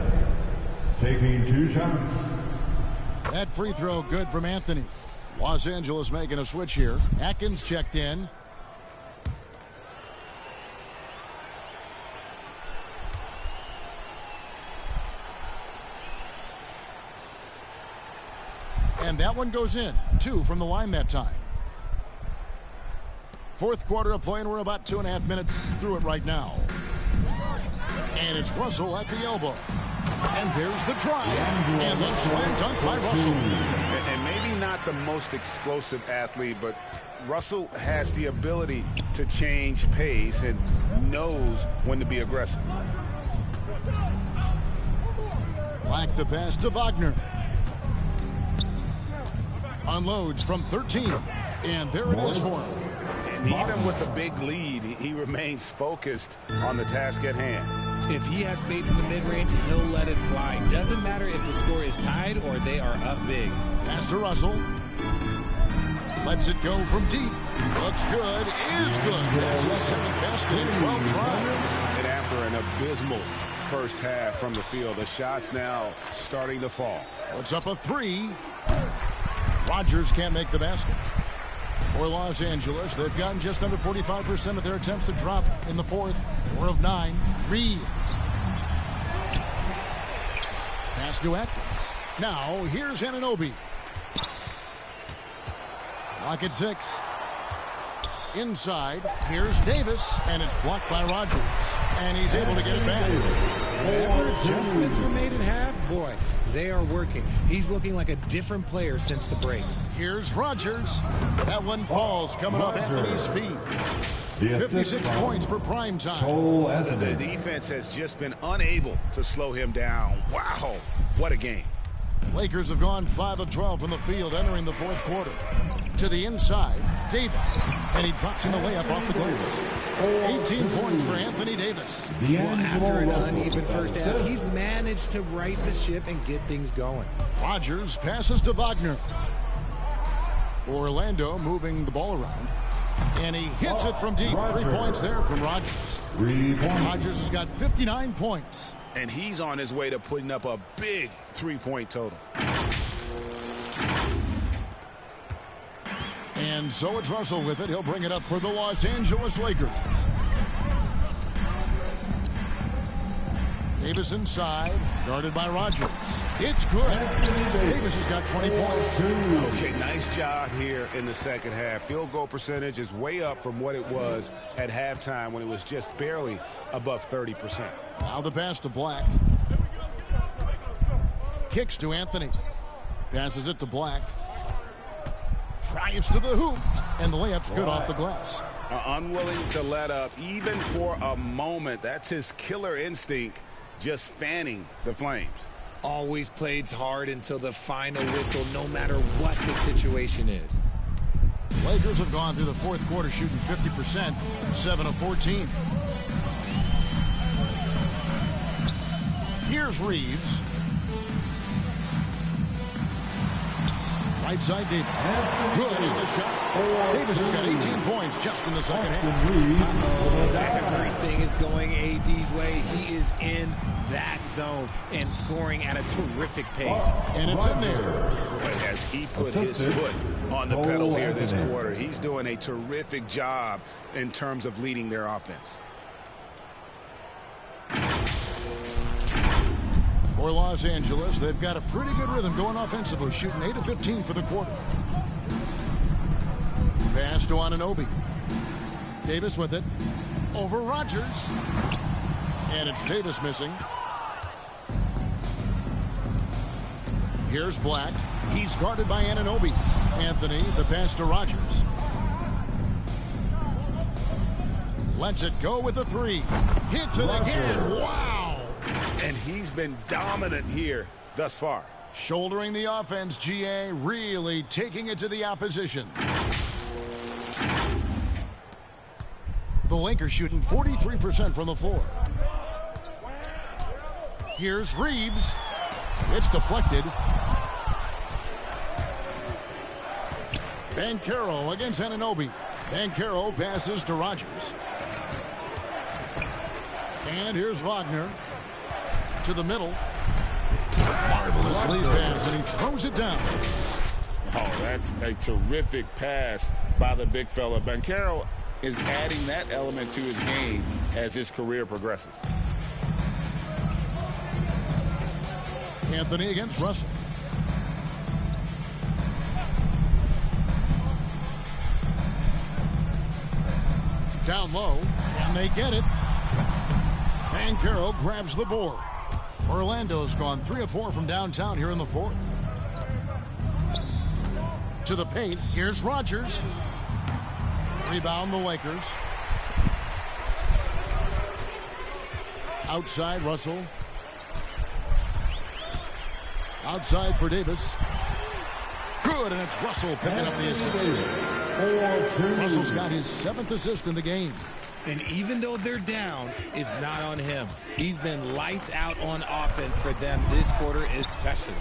Speaker 7: taking 2 shots.
Speaker 4: That free throw good from Anthony. Los Angeles making a switch here. Atkins checked in. And that one goes in. 2 from the line that time. Fourth quarter of play, and we're about 2.5 minutes through it right now. And it's Russell at the elbow. And there's the try. And the slam dunk by Russell.
Speaker 6: And maybe not the most explosive athlete, but Russell has the ability to change pace and knows when to be aggressive.
Speaker 4: Black the pass to Wagner. Unloads from 13. And there it is for him.
Speaker 6: And even with a big lead, he remains focused on the task at hand.
Speaker 5: If he has space in the mid-range, he'll let it fly. Doesn't matter if the score is tied or they are up big.
Speaker 4: Pass to Russell. Lets it go from deep. Looks good. Is good. That's his 7th basket in 12 tries.
Speaker 6: And after an abysmal first half from the field, the shots now starting to fall.
Speaker 4: Puts up a 3. Rodgers can't make the basket. For Los Angeles, they've gotten just under 45% of their attempts to drop in the fourth. 4 of 9. Reeves. Pass to Atkins. Now, here's Anunoby. Lock at 6. Inside, here's Davis, and it's blocked by Rogers. And he's able to get it back.
Speaker 5: Whatever adjustments were made at half, boy, they are working. He's looking like a different player since the break.
Speaker 4: Here's Rogers. That one falls, coming off Anthony's feet. 56 points for prime time.
Speaker 6: The defense has just been unable to slow him down. Wow, what a game.
Speaker 4: Lakers have gone 5 of 12 from the field entering the fourth quarter. To the inside, Davis. And he drops in the layup off the glass. 18 points for Anthony Davis.
Speaker 5: Well, after an uneven first half, he's managed to right the ship and get things going.
Speaker 4: Rogers passes to Wagner. Orlando moving the ball around. And he hits it from deep. 3 points there from Rogers. Rogers has got 59 points.
Speaker 6: And he's on his way to putting up a big 3-point total.
Speaker 4: And so it's Russell with it. He'll bring it up for the Los Angeles Lakers. Davis inside, guarded by Rogers. It's good. Davis has got 20 points.
Speaker 6: Okay, nice job here in the second half. Field goal percentage is way up from what it was at halftime when it was just barely above 30%.
Speaker 4: Now the pass to Black. Kicks to Anthony. Passes it to Black. Drives to the hoop. And the layup's good off the glass.
Speaker 6: Unwilling to let up even for a moment. That's his killer instinct, just fanning the flames.
Speaker 5: Always plays hard until the final whistle, no matter what the situation is.
Speaker 4: Lakers have gone through the fourth quarter shooting 50%, 7 of 14. Here's Reeves. Right side Davis. Good in the shot. Davis has got 18 points just in the second half.
Speaker 5: Everything is going AD's way. He is in that zone and scoring at a terrific pace.
Speaker 4: And it's in there.
Speaker 6: Boy, has he put his foot on the pedal here this quarter. He's doing a terrific job in terms of leading their offense.
Speaker 4: For Los Angeles, they've got a pretty good rhythm going offensively, shooting 8 of 15 for the quarter. Pass to Anunoby. Davis with it. Over Rogers. And it's Davis missing. Here's Black. He's guarded by Anunoby. Anthony, the pass to Rogers. Lets it go with the 3. Hits it again. Wow.
Speaker 6: And he's been dominant here thus far.
Speaker 4: Shouldering the offense, GA really taking it to the opposition. The Lakers shooting 43% from the floor. Here's Reeves. It's deflected. Banchero against Anunoby. Banchero passes to Rogers. And here's Wagner. To the middle. Marvelous lead pass, and he throws it down.
Speaker 6: Oh, that's a terrific pass by the big fella. Banchero is adding that element to his game as his career progresses.
Speaker 4: Anthony against Russell. Down low, and they get it. Banchero grabs the board. Orlando's gone 3 of 4 from downtown here in the fourth. To the paint, here's Rogers. Rebound the Lakers. Outside, Russell. Outside for Davis. Good, and it's Russell picking up the assist. Russell's got his 7th assist in the game.
Speaker 5: And even though they're down, it's not on him. He's been lights out on offense for them this quarter especially.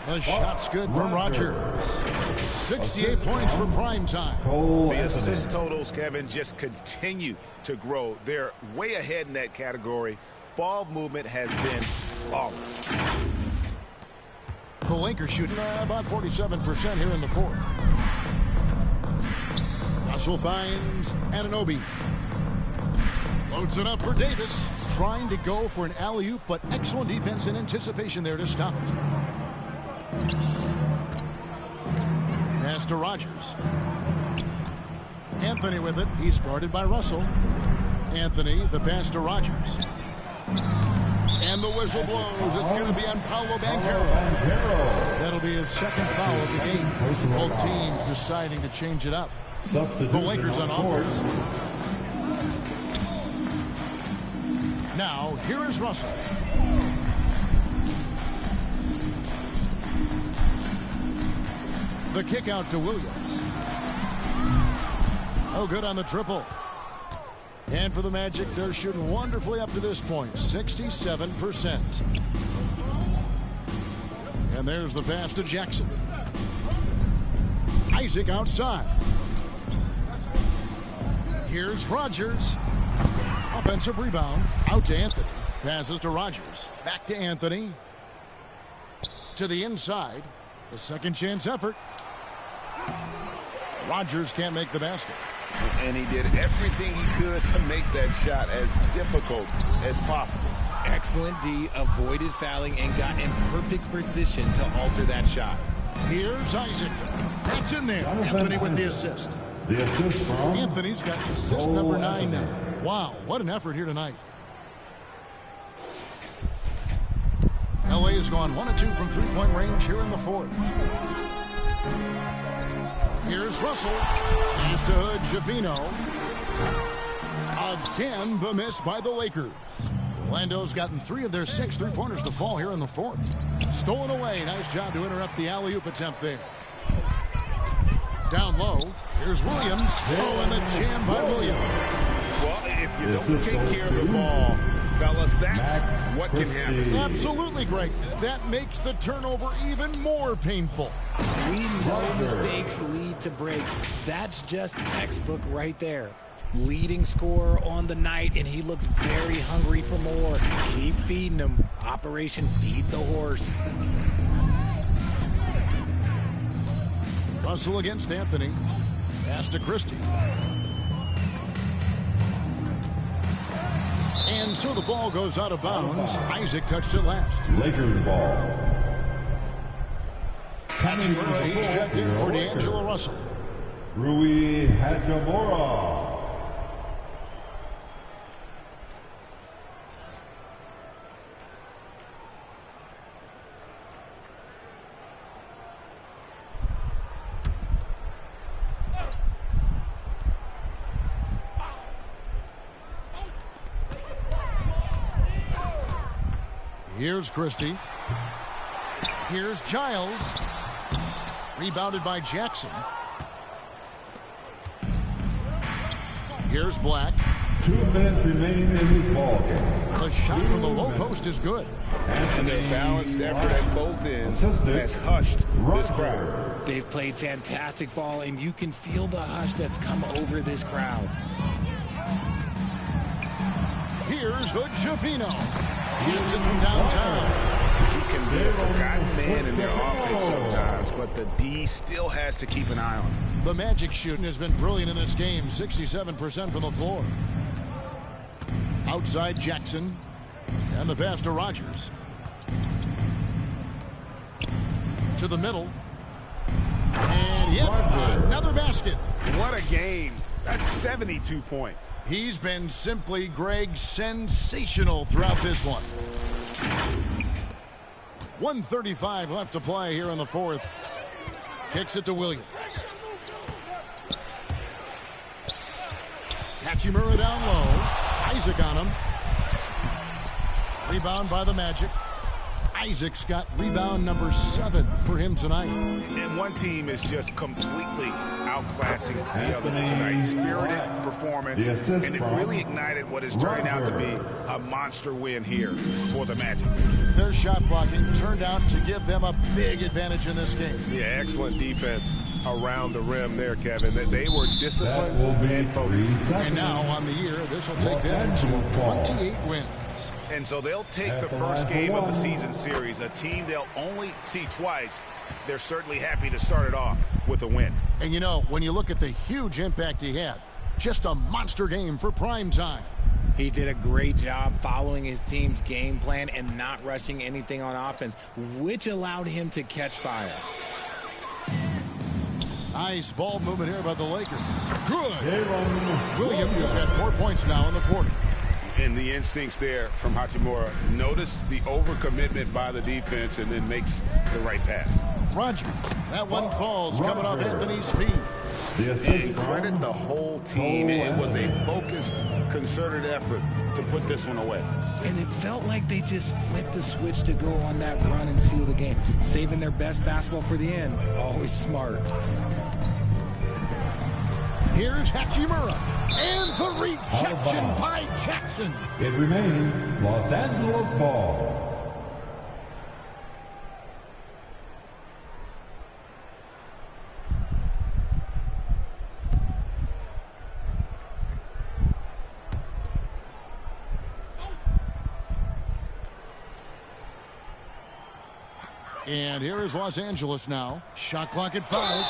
Speaker 4: The shot's good from Rogers. 68 points for prime time.
Speaker 6: The assist totals, Kevin, just continue to grow. They're way ahead in that category. Ball movement has been flawless.
Speaker 4: The Lakers shooting about 47% here in the fourth. Russell finds Anunoby. Loads it up for Davis. Trying to go for an alley-oop, but excellent defense and anticipation there to stop it. Pass to Rogers. Anthony with it. He's guarded by Russell. Anthony, the pass to Rogers. And the whistle blows. It's going to be on Paolo Banchero. That'll be his second foul of the game. Both teams deciding to change it up. The Lakers on offense. Now, here is Russell. The kick out to Williams. Oh, good on the triple. And for the Magic, they're shooting wonderfully up to this point, 67%. And there's the pass to Jackson. Isaac outside. Here's Rogers. Offensive rebound. Out to Anthony. Passes to Rogers. Back to Anthony. To the inside. The second chance effort. Rogers can't make the basket.
Speaker 6: And he did everything he could to make that shot as difficult as possible.
Speaker 5: Excellent D, avoided fouling and got in perfect position to alter that shot.
Speaker 4: Here's Isaac. That's in there. Anthony with the assist.
Speaker 7: The assist from
Speaker 4: Anthony's got assist number 9 now. Wow, what an effort here tonight. LA has gone 1 of 2 from three-point range here in the fourth. Here's Russell. Pass to Javino. Again, the miss by the Lakers. Orlando's gotten 3 of their 6 three-pointers to fall here in the fourth. Stolen away. Nice job to interrupt the alley-oop attempt there. Down low. Here's Williams. Oh, and the jam by Williams.
Speaker 6: Well, if you don't take care of the ball, fellas, that's what can happen.
Speaker 4: Absolutely, Greg. That makes the turnover even more painful.
Speaker 5: We know mistakes lead to breaks. That's just textbook right there. Leading scorer on the night, and he looks very hungry for more. Keep feeding him. Operation Feed the Horse.
Speaker 4: Russell against Anthony. Pass to Christie. And so the ball goes out of bounds. Isaac touched it last.
Speaker 7: Lakers ball.
Speaker 4: Hachimura, he's checked in for D'Angelo Russell.
Speaker 7: Rui Hachimura.
Speaker 4: Here's Christie. Here's Giles. Rebounded by Jackson. Here's Black.
Speaker 7: 2 minutes remaining in this ball game.
Speaker 4: The shot from the low post is good.
Speaker 6: And their balanced effort at both ends has hushed this crowd.
Speaker 5: They've played fantastic ball, and you can feel the hush that's come over this crowd.
Speaker 4: Here's Javino. He hits it from downtown.
Speaker 6: He can be a forgotten man in their offense sometimes, but the D still has to keep an eye on him.
Speaker 4: The Magic shooting has been brilliant in this game, 67% from the floor. Outside Jackson. And the pass to Rogers. To the middle. And yet another basket.
Speaker 6: What a game. That's 72 points.
Speaker 4: He's been simply, Greg, sensational throughout this one. 1:35 left to play here in the fourth. Kicks it to Williams. Hachimura down low. Isaac on him. Rebound by the Magic. Isaac's got rebound number 7 for him tonight.
Speaker 6: And one team is just completely outclassing the other tonight. Spirited performance, and it really ignited what is turning out to be a monster win here for the Magic.
Speaker 4: Their shot blocking turned out to give them a big advantage in this game.
Speaker 9: Yeah, excellent defense around the rim there, Kevin. They were disciplined and focused.
Speaker 4: And now on the year, this will take them to 28 wins.
Speaker 6: Lakers. And so they'll take the first game of the season series, a team they'll only see twice. They're certainly happy to start it off with a win.
Speaker 4: And you know, when you look at the huge impact he had, just a monster game for prime time.
Speaker 5: He did a great job following his team's game plan and not rushing anything on offense, which allowed him to catch fire.
Speaker 4: Nice ball movement here by the Lakers. Good. Williams has got 4 points now in the quarter.
Speaker 6: And the instincts there from Hachimura. Notice the overcommitment by the defense and then makes the right pass.
Speaker 4: Rogers. That one falls coming off Anthony's feet.
Speaker 6: And credit the whole team. It was a focused, concerted effort to put this one away.
Speaker 5: And it felt like they just flipped the switch to go on that run and seal the game. Saving their best basketball for the end. Always smart.
Speaker 4: Here's Hachimura. And the rejection by Jackson.
Speaker 7: It remains Los Angeles ball.
Speaker 4: And here is Los Angeles now. Shot clock at 5.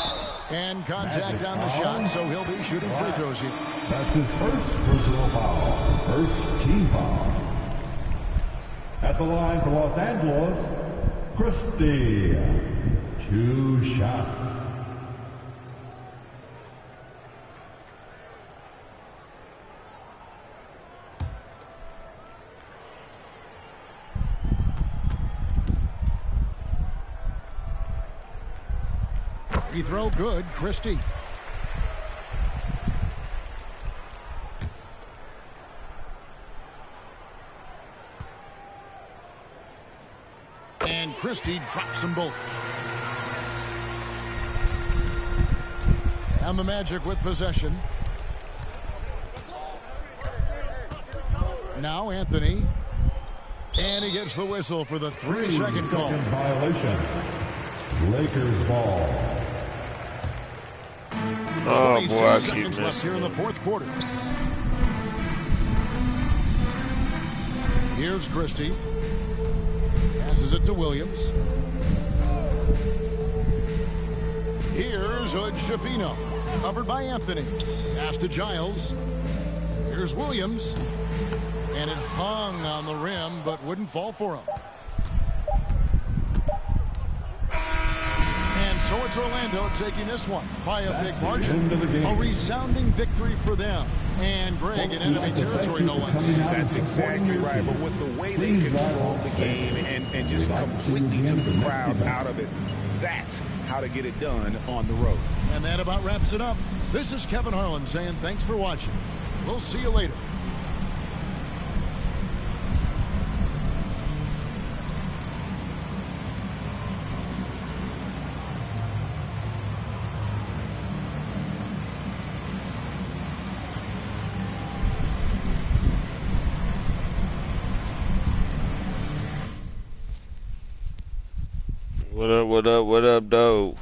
Speaker 4: And contact on the shot, so he'll be shooting free throws here.
Speaker 7: That's his first personal foul. First team foul. At the line for Los Angeles, Christie. 2 shots.
Speaker 4: Free throw good, Christie. And Christie drops them both. And the Magic with possession. Now Anthony. And he gets the whistle for the 3-second call.
Speaker 7: Violation. Lakers ball.
Speaker 1: Oh, boy, I keep
Speaker 4: seconds left here in the fourth quarter. Here's Christie. Passes it to Williams. Here's Hood-Schifino. Covered by Anthony. Pass to Giles. Here's Williams. And it hung on the rim, but wouldn't fall for him. And so it's Orlando taking this one by a big margin. A resounding victory for them. And Greg in enemy territory, no less.
Speaker 6: That's exactly right. But with the way they controlled the game and just completely took the crowd out of it, that's how to get it done on the road.
Speaker 4: And that about wraps it up. This is Kevin Harlan saying thanks for watching. We'll see you later.
Speaker 1: What up, though?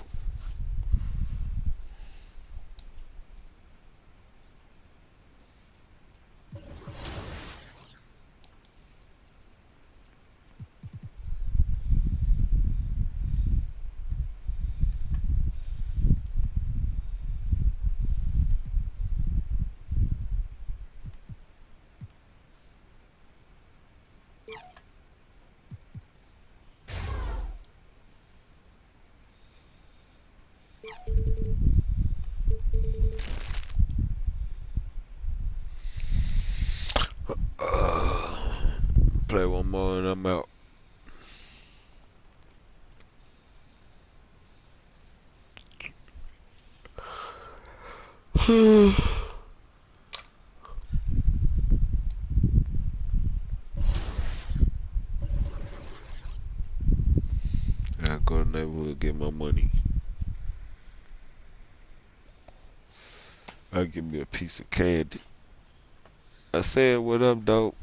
Speaker 1: Play one more and I'm out. I go to the neighborhood, get my money. I give me a piece of candy. I said, what up, dope?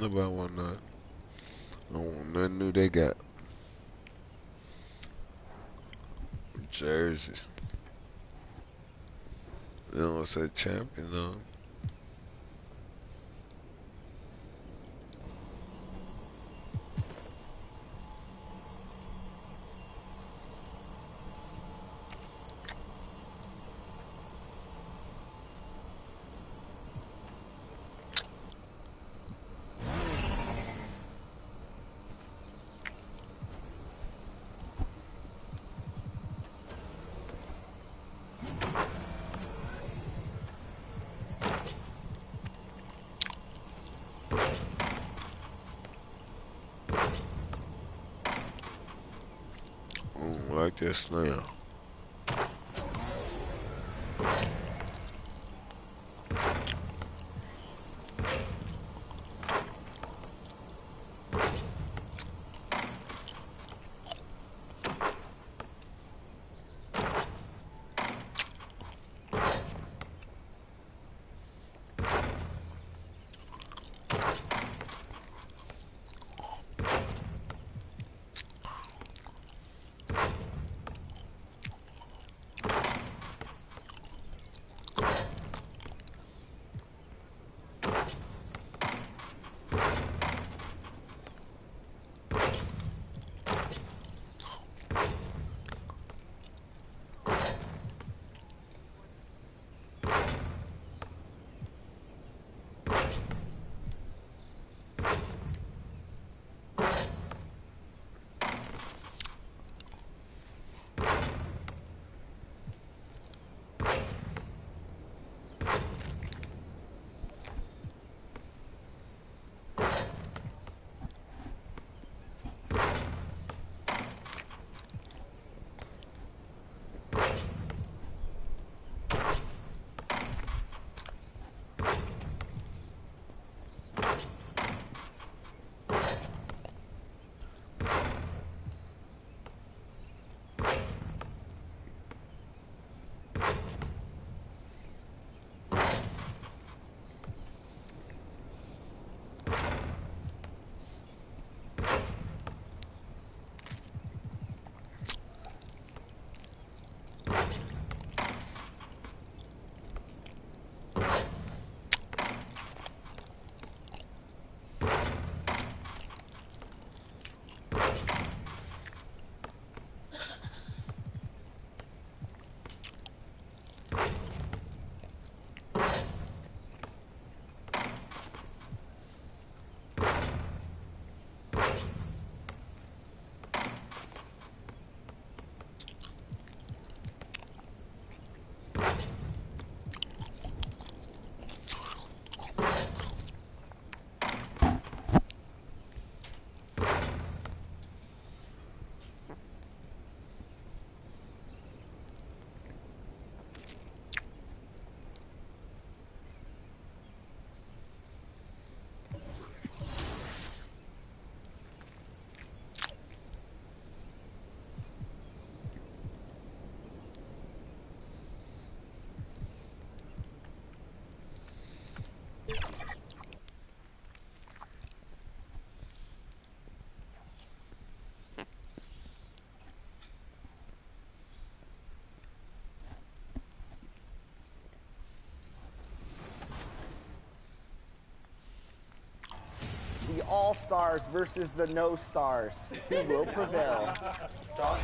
Speaker 1: Nobody want nothing. I don't want nothing new they got. Jerseys. They don't say champion on them. Like this now.
Speaker 3: The all-stars versus the no-stars. Who will prevail?
Speaker 10: John?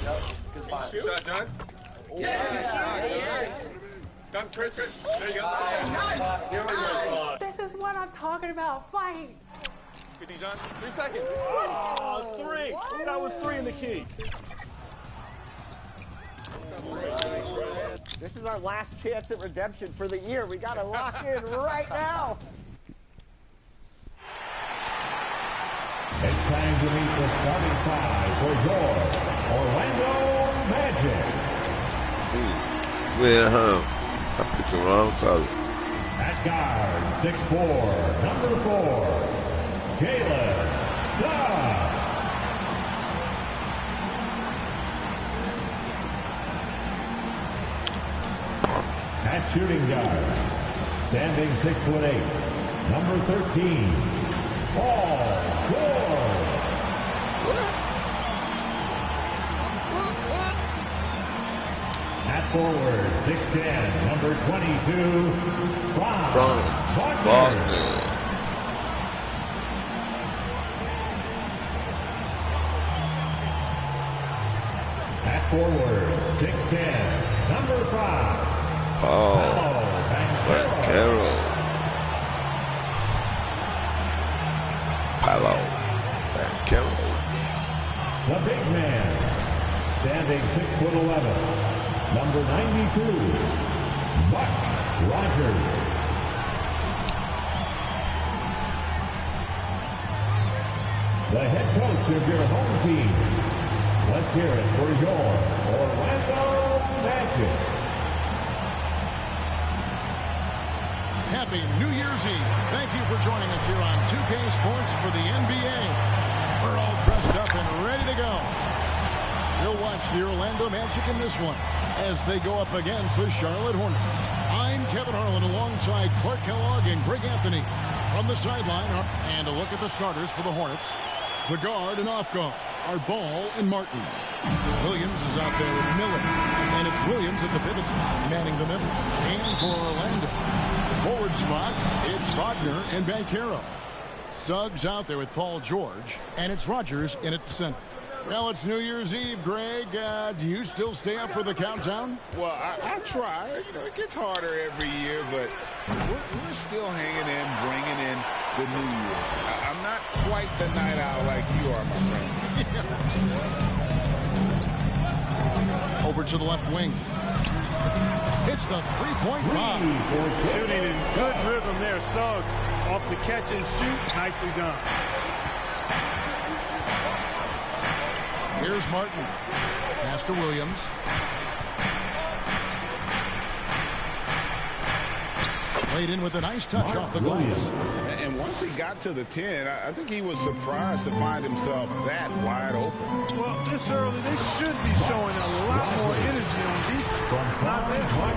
Speaker 10: Yep. Good find.
Speaker 11: Shot, John?
Speaker 10: Yes.
Speaker 11: Done, Chris. There you go.
Speaker 2: This is what I'm talking about. Fight.
Speaker 11: Good thing, John. 3 seconds.
Speaker 10: Oh, 3. That was 3 in the key.
Speaker 3: This is our last chance at redemption for the year. We got to lock in right now.
Speaker 7: It's time to meet the starting five for your Orlando Magic.
Speaker 1: Well, I picked the wrong color.
Speaker 7: At guard, 6'4", number 4, Jalen Suggs. At shooting guard, standing 6'8", number 13, Paul George. At forward, 6'10", number 22, Franz Wagner. At forward, 6'10", number 5,
Speaker 1: Paul Banchero. Paolo Banchero.
Speaker 7: The big man, standing 6'11", number 92, Buck Rogers. The head coach of your home team. Let's hear it for your Orlando Magic.
Speaker 4: Happy New Year's Eve. Thank you for joining us here on 2K Sports for the NBA. We're all dressed up and ready to go. You'll watch the Orlando Magic in this one as they go up against the Charlotte Hornets. I'm Kevin Harlan alongside Clark Kellogg and Greg Anthony from the sideline. And a look at the starters for the Hornets. The guard and off guard are Ball and Martin. Williams is out there with Miller. And it's Williams at the pivot spot, manning the middle. And for Orlando, forward spots, it's Wagner and Banchero. Suggs out there with Paul George. And it's Rogers in at center. Well, it's New Year's Eve, Greg. Do you still stay up for the countdown?
Speaker 6: Well, I try. You know, it gets harder every year, but we're still hanging in, bringing in the new year. I'm not quite the night owl like you are, my friend.
Speaker 4: Over to the left wing. It's the three-point bomb.
Speaker 10: Shooting in good rhythm there. Suggs off the catch and shoot. Nicely done.
Speaker 4: Here's Martin. Pass to Williams. Played in with a nice touch off the glass.
Speaker 6: And once he got to the 10, I think he was surprised to find himself that wide open.
Speaker 10: Well, this early, they should be showing a lot more energy on defense. Not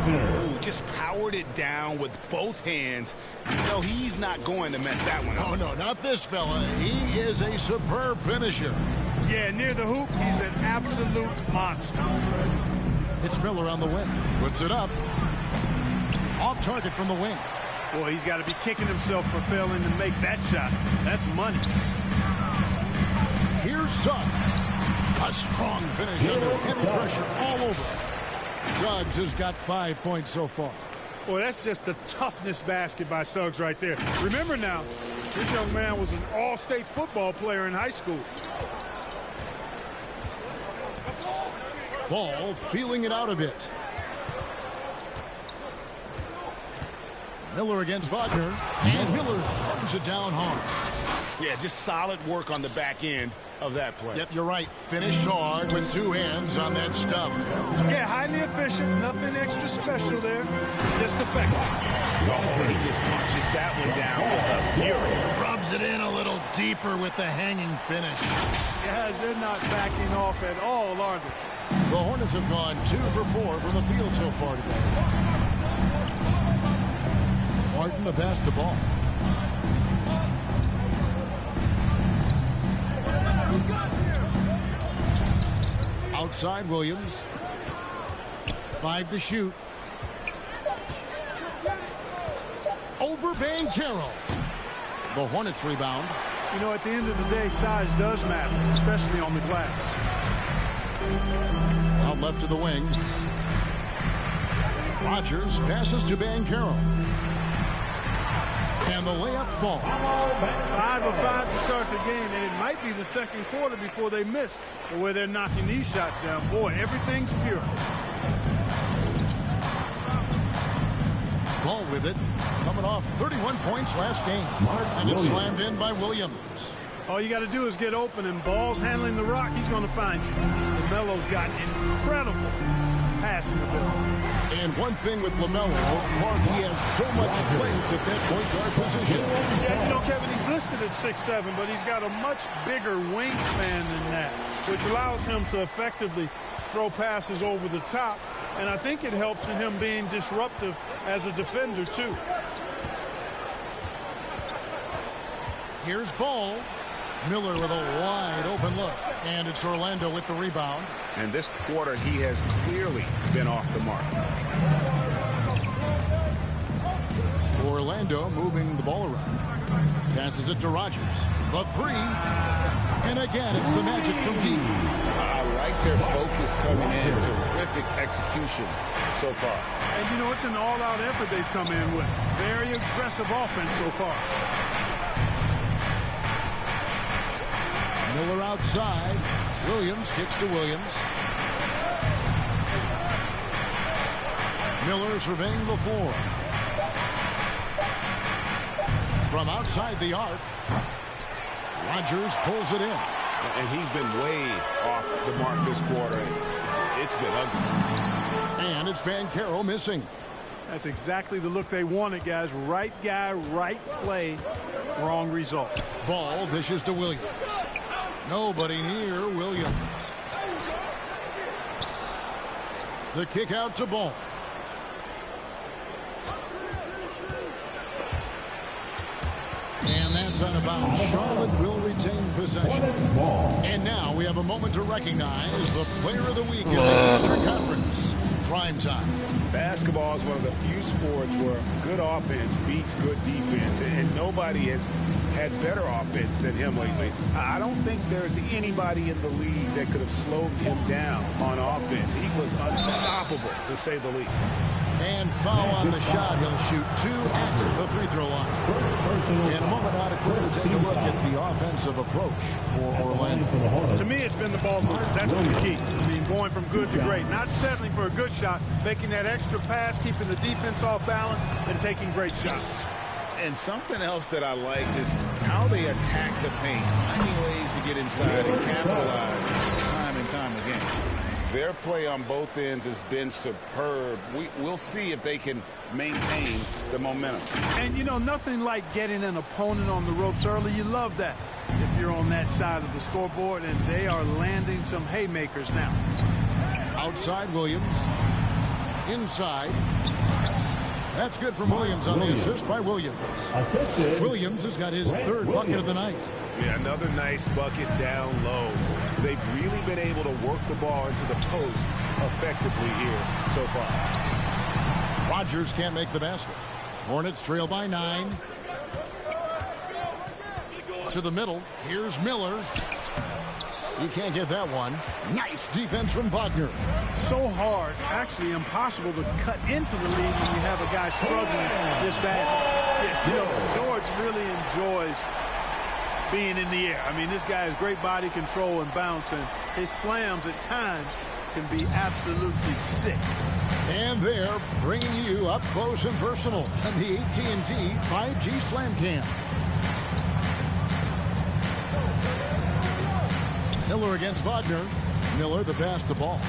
Speaker 10: there.
Speaker 6: Ooh, just powered it down with both hands. You know, he's not going to mess that one up.
Speaker 4: Oh, no, not this fella. He is a superb finisher.
Speaker 10: Yeah, near the hoop, he's an absolute monster.
Speaker 4: It's Miller on the wing. Puts it up. Off target from the wing.
Speaker 10: Boy, he's got to be kicking himself for failing to make that shot. That's money.
Speaker 4: Here's Suggs. A strong finish under heavy pressure all over. Suggs has got 5 points so far.
Speaker 10: Boy, that's just the toughness basket by Suggs right there. Remember now, this young man was an all-state football player in high school.
Speaker 4: Ball feeling it out a bit. Miller against Wagner, and Miller throws it down hard.
Speaker 6: Yeah, just solid work on the back end of that play.
Speaker 4: Yep, you're right. Finish hard with two hands on that stuff.
Speaker 10: Yeah, highly efficient. Nothing extra special there. Just effective.
Speaker 6: He just punches that one down with a fury.
Speaker 4: Rubs it in a little deeper with the hanging finish.
Speaker 10: Yes, they're not backing off at all, are they?
Speaker 4: The Hornets have gone 2 for 4 from the field so far today. Martin the pass the ball. Outside Williams. 5 to shoot. Over Banchero. The Hornets rebound.
Speaker 10: You know, at the end of the day, size does matter, especially on the glass.
Speaker 4: Out left to the wing. Rogers passes to Banchero. And the layup falls.
Speaker 10: 5 of 5 to start the game, and it might be the second quarter before they miss. The way they're knocking these shots down, boy, everything's pure.
Speaker 4: Ball with it, coming off 31 points last game. And it's slammed in by Williams.
Speaker 10: All you got to do is get open, and Ball's handling the rock, he's going to find you. LaMelo's got incredible passing ability.
Speaker 4: And one thing with LaMelo, Clark, he has so much length at that point guard position.
Speaker 10: Yeah, you know, Kevin, he's listed at 6'7", but he's got a much bigger wingspan than that, which allows him to effectively throw passes over the top. And I think it helps in him being disruptive as a defender, too.
Speaker 4: Here's Ball. Miller with a wide open look. And it's Orlando with the rebound.
Speaker 6: And this quarter, he has clearly been off the mark.
Speaker 4: Orlando moving the ball around. Passes it to Rogers. The three. And again, it's the Magic from deep.
Speaker 6: I like their focus coming in. Terrific execution so far.
Speaker 10: And, you know, it's an all-out effort they've come in with. Very aggressive offense so far.
Speaker 4: Miller outside. Williams kicks to Williams. Miller surveying the floor. From outside the arc, Rogers pulls it in.
Speaker 6: And he's been way off the mark this quarter. It's been ugly.
Speaker 4: And it's Banchero missing.
Speaker 10: That's exactly the look they wanted, guys. Right guy, right play, wrong result.
Speaker 4: Ball dishes to Williams. Nobody near Williams. The kick out to Ball. And that's out of bounds. Charlotte will retain possession. And now we have a moment to recognize the player of the week in the Eastern Conference. Prime time.
Speaker 6: Basketball is one of the few sports where good offense beats good defense, and nobody has had better offense than him lately. I don't think there's anybody in the league that could have slowed him down on offense. He was unstoppable, to say the least.
Speaker 4: And foul on the shot. He'll shoot 2 at the free throw line. In a moment, out of court to take a look at the offensive approach for Orlando.
Speaker 10: To me, it's been the ball movement. That's been the key. I mean, going from good to great. Not settling for a good shot, making that extra pass, keeping the defense off balance, and taking great shots.
Speaker 6: And something else that I liked is how they attack the paint, finding ways to get inside and capitalize time and time again. Their play on both ends has been superb. We'll see if they can maintain the momentum.
Speaker 10: And, you know, nothing like getting an opponent on the ropes early. You love that if you're on that side of the scoreboard, and they are landing some haymakers now.
Speaker 4: Outside Williams. Inside. That's good from Williams on the assist by Williams.
Speaker 7: Assisted.
Speaker 4: Williams has got his third bucket of the night.
Speaker 6: Yeah, another nice bucket down low. They've really been able to work the ball into the post effectively here so far.
Speaker 4: Rogers can't make the basket. Hornets trail by 9. To the middle. Here's Miller. He can't get that one. Nice defense from Wagner.
Speaker 10: So hard, actually impossible to cut into the lead when you have a guy struggling this bad. Yeah, you know, George really enjoys being in the air. I mean, this guy has great body control and bounce, and his slams at times can be absolutely sick.
Speaker 4: And they're bringing you up close and personal on the AT&T 5G Slam Cam. Miller against Wagner. Miller the pass to Ball.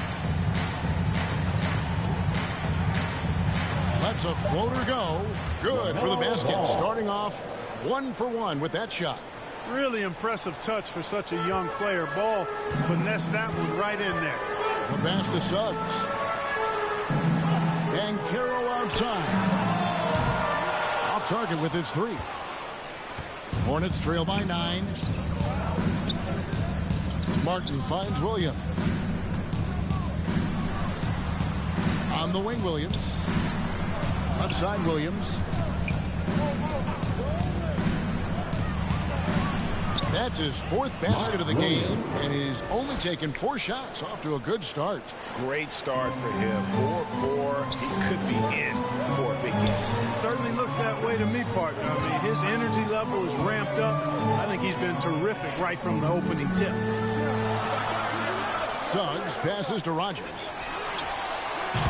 Speaker 4: Lets a floater go. Good for the basket. Starting off 1 for 1 with that shot.
Speaker 10: Really impressive touch for such a young player. Ball finessed that one right in there.
Speaker 4: The pass to Suggs. And Banchero outside. Off target with his 3. Hornets trail by 9. Martin finds Williams. On the wing, Williams. Left side, Williams. That's his 4th basket of the game, and he's only taken 4 shots. Off to a good start.
Speaker 6: Great start for him. 4-4. He could be in for a big game.
Speaker 10: Certainly looks that way to me, partner. I mean, his energy level is ramped up. I think he's been terrific right from the opening tip.
Speaker 4: Suggs passes to Rogers.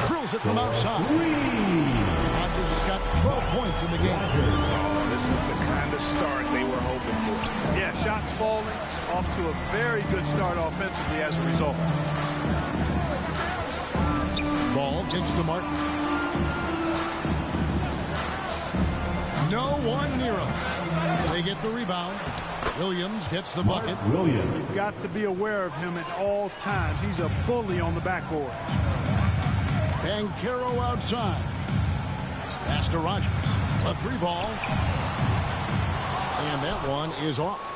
Speaker 4: Drills it from outside. Rogers has got 12 points in the game.
Speaker 6: Oh, this is the kind of start they were hoping for.
Speaker 10: Yeah, shots falling, off to a very good start offensively as a result.
Speaker 4: Ball kicks to Martin. No one near him. They get the rebound. Williams gets the bucket.
Speaker 10: You've got to be aware of him at all times. He's a bully on the backboard.
Speaker 4: Banchero outside. Pass to Rogers. A 3 ball. And that one is off.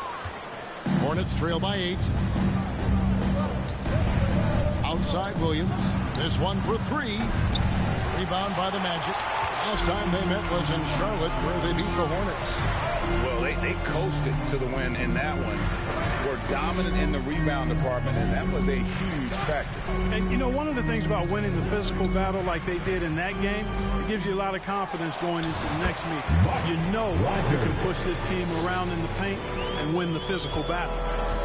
Speaker 4: Hornets trail by 8. Outside Williams. This one for 3. Rebound by the Magic. Last time they met was in Charlotte, where they beat the Hornets.
Speaker 6: Well, they coasted to the win in that one. Were dominant in the rebound department, and that was a huge factor.
Speaker 10: And, you know, one of the things about winning the physical battle like they did in that game, it gives you a lot of confidence going into the next meeting. You know you can push this team around in the paint and win the physical battle.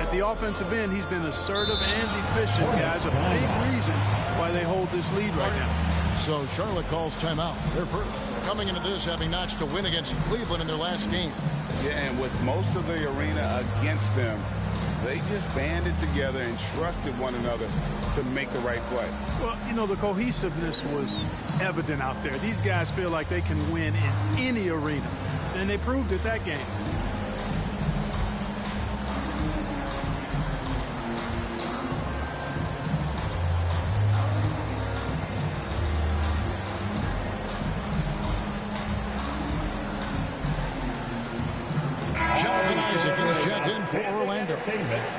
Speaker 10: At the offensive end, he's been assertive and efficient, guys. A big reason why they hold this lead right now.
Speaker 4: So Charlotte calls timeout. They're first. Coming into this having notched a win against Cleveland in their last game.
Speaker 6: Yeah, and with most of the arena against them, they just banded together and trusted one another to make the right play.
Speaker 10: Well, you know, the cohesiveness was evident out there. These guys feel like they can win in any arena, and they proved it that game.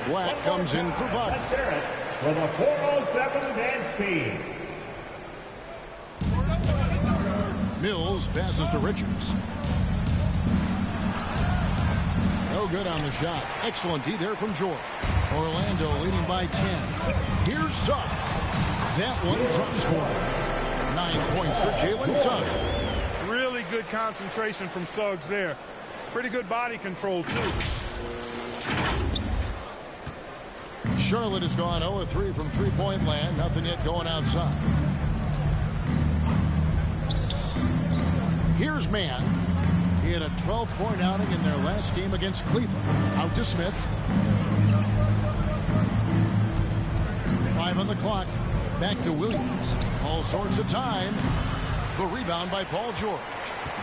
Speaker 4: Black comes in for Buck.
Speaker 7: For the 407 advance team.
Speaker 4: Mills passes to Richards. No good on the shot. Excellent D there from George. Orlando leading by 10. Here's Suggs. That one drops for him. 9 points for Jalen Suggs.
Speaker 10: Really good concentration from Suggs there. Pretty good body control, too.
Speaker 4: Charlotte has gone 0-3 from three-point land. Nothing yet going outside. Here's Mann. He had a 12-point outing in their last game against Cleveland. Out to Smith. 5 on the clock. Back to Williams. All sorts of time. The rebound by Paul George.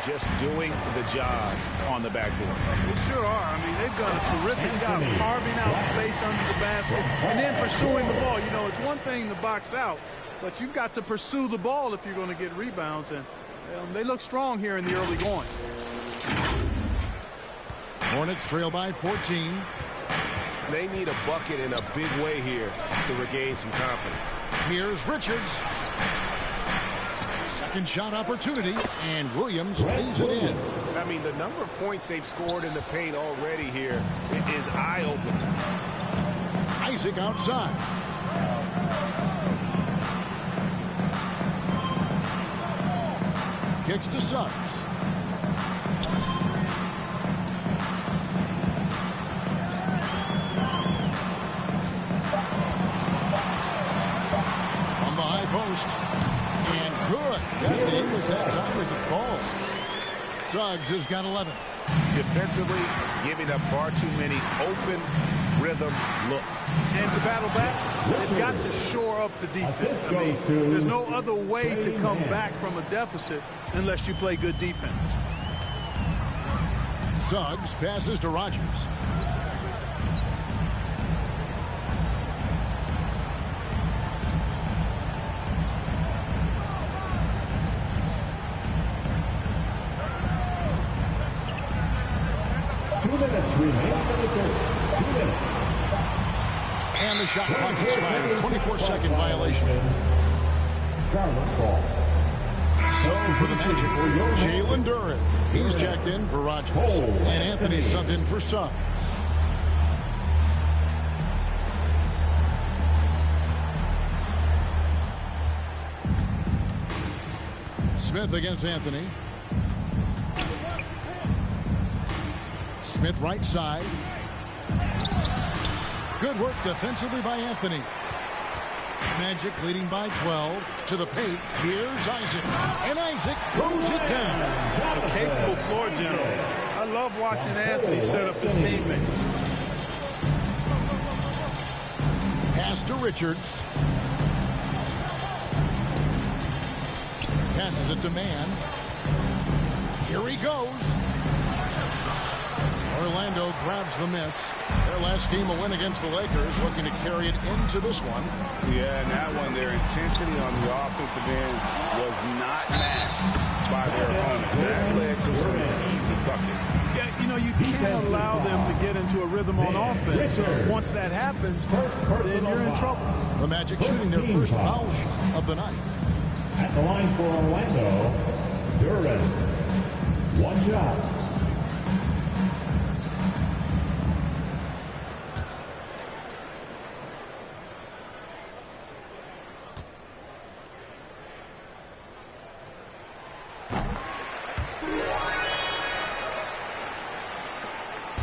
Speaker 6: Just doing the job on the backboard.
Speaker 10: They sure are. I mean, they've done a terrific job carving out space under the basket and then pursuing the ball. You know, it's one thing to box out, but you've got to pursue the ball if you're going to get rebounds, and they look strong here in the early going.
Speaker 4: Hornets trail by 14.
Speaker 9: They need a bucket in a big way here to regain some confidence.
Speaker 4: Here's Richards. Second shot opportunity, and Williams lays it in.
Speaker 9: I mean, the number of points they've scored in the paint already here is eye-opening.
Speaker 4: Isaac outside. Kicks to Suggs. From the high post. And good. That thing was that time as it falls. Suggs has got 11.
Speaker 6: Defensively, giving up far too many open rhythm looks.
Speaker 10: And to battle back, they've got to shore up the defense. I mean, there's no other way to come back from a deficit unless you play good defense.
Speaker 4: Suggs passes to Rogers. And the shot clock expires. 24-second violation. So for the Magic, Jalen Duren. He's checked in for Rogers. And Anthony subbed in for Suggs. Smith against Anthony. Smith right side. Good work defensively by Anthony. Magic leading by 12 to the paint. Here's Isaac. And Isaac throws it down.
Speaker 10: A capable floor general. I love watching Anthony set up his teammates.
Speaker 4: Pass to Richards. Passes it to Mann. Here he goes. Orlando grabs the miss. Their last game a win against the Lakers, looking to carry it into this one.
Speaker 6: Yeah, and that one, their intensity on the offensive end was not matched by their opponent. That led to some easy buckets.
Speaker 10: Yeah, you know, you can't allow them to get into a rhythm on offense. So once that happens, then you're in trouble.
Speaker 4: The Magic shooting their first foul of the night.
Speaker 7: At the line for Orlando, Duran. One shot.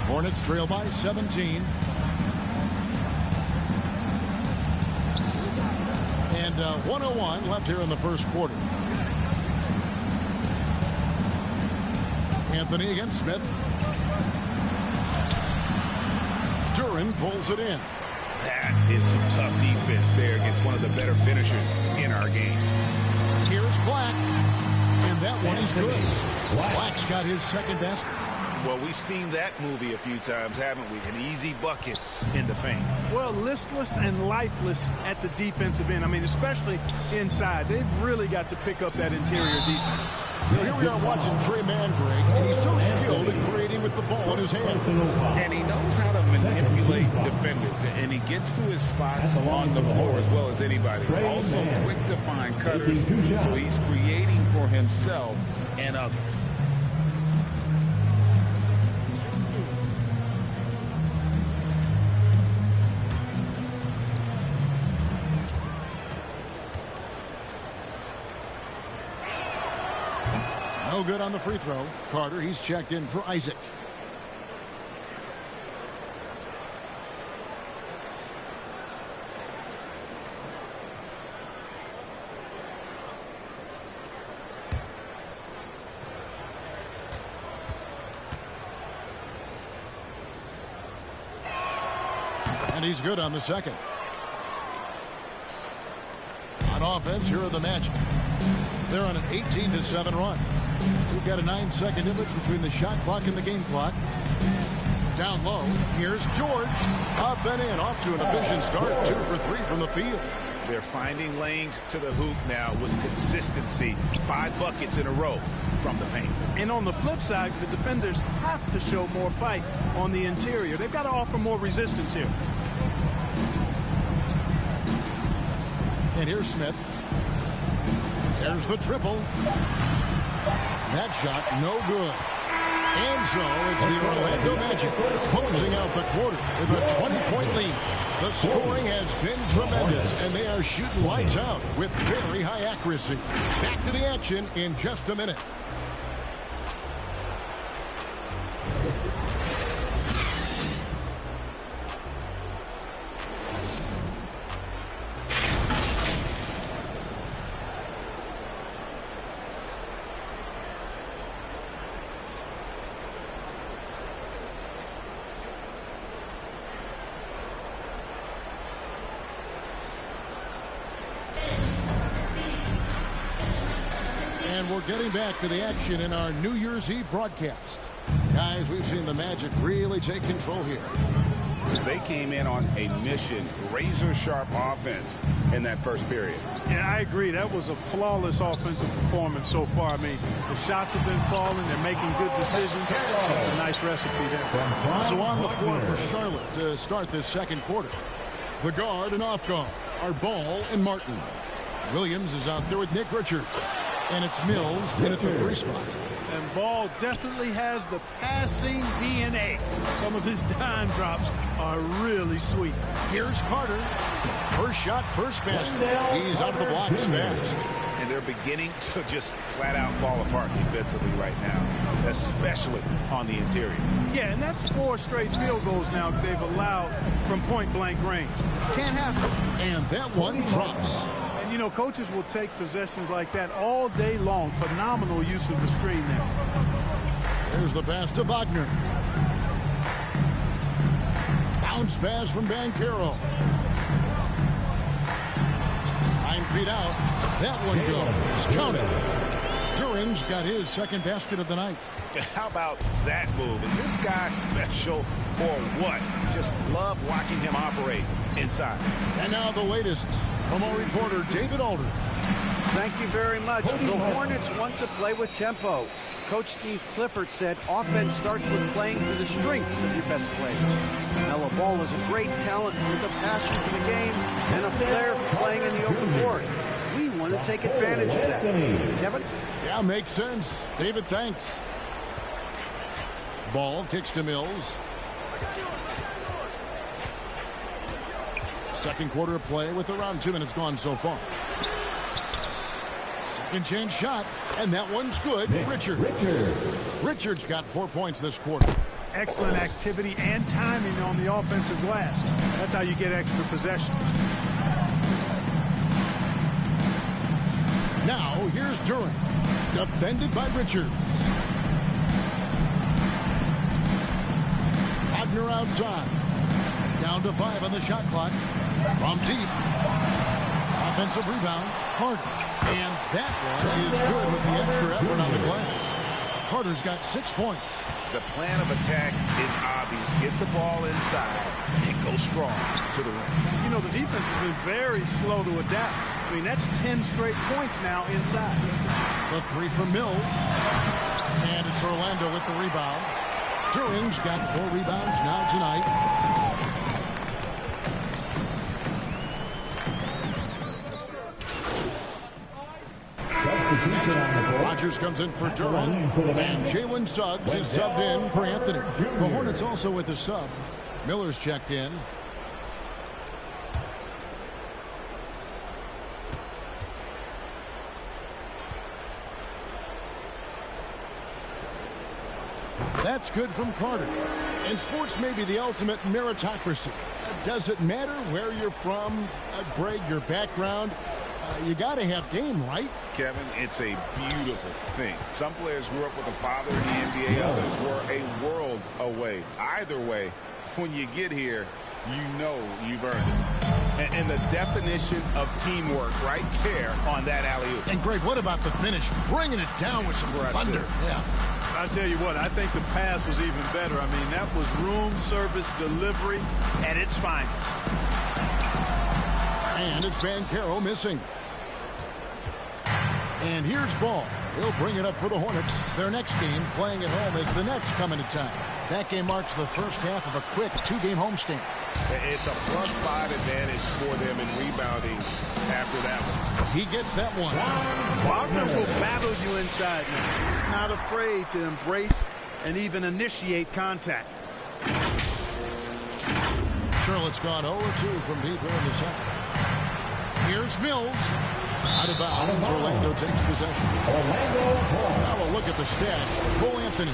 Speaker 4: Hornets trail by 17. And 1:01 left here in the first quarter. Anthony against Smith. Duran pulls it in.
Speaker 6: That is some tough defense there against one of the better finishers in our game.
Speaker 4: Here's Black. And that one is good. Black's got his second best.
Speaker 6: Well, we've seen that movie a few times, haven't we? An easy bucket in the paint.
Speaker 10: Well, listless and lifeless at the defensive end. I mean, especially inside. They've really got to pick up that interior defense.
Speaker 4: Here we are watching Trey Mann, Greg, and he's so skilled at creating with the ball in his hands.
Speaker 6: And he knows how to manipulate defenders, and he gets to his spots on the floor as well as anybody. Also quick to find cutters, so he's creating for himself and others.
Speaker 4: No good on the free throw. Carter, he's checked in for Isaac. And he's good on the second. On offense, here are the Magic. They're on an 18-7 run. We've got a 9-second difference between the shot clock and the game clock. Down low, here's George. Up and in, off to an efficient start. 2 for 3 from the field.
Speaker 6: They're finding lanes to the hoop now with consistency. 5 buckets in a row from the paint.
Speaker 10: And on the flip side, the defenders have to show more fight on the interior. They've got to offer more resistance here.
Speaker 4: And here's Smith. There's the triple. That shot, no good. And so it's the Orlando Magic closing out the quarter with a 20-point lead. The scoring has been tremendous, and they are shooting lights out with very high accuracy. Back to the action in just a minute. We're getting back to the action in our New Year's Eve broadcast. Guys, we've seen the Magic really take control here.
Speaker 6: They came in on a mission, razor-sharp offense in that first period.
Speaker 10: Yeah, I agree. That was a flawless offensive performance so far. I mean, the shots have been falling. They're making good decisions. That's a nice recipe there.
Speaker 4: So on the floor for Charlotte to start this second quarter. The guard and off guard are Ball and Martin. Williams is out there with Nick Richards. And it's Mills in at the 3 spot.
Speaker 10: And Ball definitely has the passing DNA. Some of his dime drops are really sweet.
Speaker 4: Here's Carter. First shot, first basket. He's out of the blocks fast.
Speaker 6: And they're beginning to just flat out fall apart defensively right now, especially on the interior.
Speaker 10: Yeah, and that's 4 straight field goals now they've allowed from point-blank range. Can't happen.
Speaker 4: And that one drops.
Speaker 10: You know, coaches will take possessions like that all day long. Phenomenal use of the screen there.
Speaker 4: There's the pass to Wagner. Bounce pass from Banchero. 9 feet out. That one goes. Count it. Duran's got his second basket of the night.
Speaker 6: How about that move? Is this guy special or what? Just love watching him operate inside.
Speaker 4: And now the latest from our reporter, David Alder.
Speaker 8: Thank you very much. The Hornets want to play with tempo. Coach Steve Clifford said offense starts with playing to the strengths of your best players. Melo Ball is a great talent with a passion for the game and a flair for playing in the open court. We want to take advantage of that. Kevin?
Speaker 4: Yeah, makes sense. David, thanks. Ball kicks to Mills. Second quarter of play with around 2 minutes gone so far. Second chance shot, and that one's good. Richards got 4 points this quarter.
Speaker 10: Excellent activity and timing on the offensive glass. That's how you get extra possession.
Speaker 4: Now here's Durant, defended by Richards. Wagner outside. Down to 5 on the shot clock. From deep. Offensive rebound. Carter. And that one is good with the extra effort on the glass. Carter's got 6 points.
Speaker 6: The plan of attack is obvious. Get the ball inside and go strong to the rim.
Speaker 10: You know, the defense has been very slow to adapt. I mean, that's 10 straight points now inside.
Speaker 4: The 3 from Mills. And it's Orlando with the rebound. Turing's got 4 rebounds now tonight. Rodgers comes in for Durant, and Jalen Suggs is subbed in for Anthony. The Hornets also with a sub. Miller's checked in. That's good from Carter. And sports may be the ultimate meritocracy. Does it matter where you're from, Greg, your background? You got to have game, right?
Speaker 6: Kevin, it's a beautiful thing. Some players grew up with a father in the NBA. Others were a world away. Either way, when you get here, you know you've earned it. And the definition of teamwork right there on that alley-oop.
Speaker 4: And, Greg, what about the finish? Bringing it down with some thunder. Yeah.
Speaker 10: I'll tell you what, I think the pass was even better. I mean, that was room service delivery at its finest.
Speaker 4: And it's Banchero missing. And here's Ball. He'll bring it up for the Hornets. Their next game playing at home as the Nets come into town. That game marks the first half of a quick 2-game homestand.
Speaker 6: It's a +5 advantage for them in rebounding after that one.
Speaker 4: He gets that one.
Speaker 10: Wagner will battle you inside now. He's not afraid to embrace and even initiate contact.
Speaker 4: Charlotte's gone 0-2 from deep here in the second. Here's Mills. Out of bounds. Orlando takes possession. Now a look at the stats. Cole Anthony.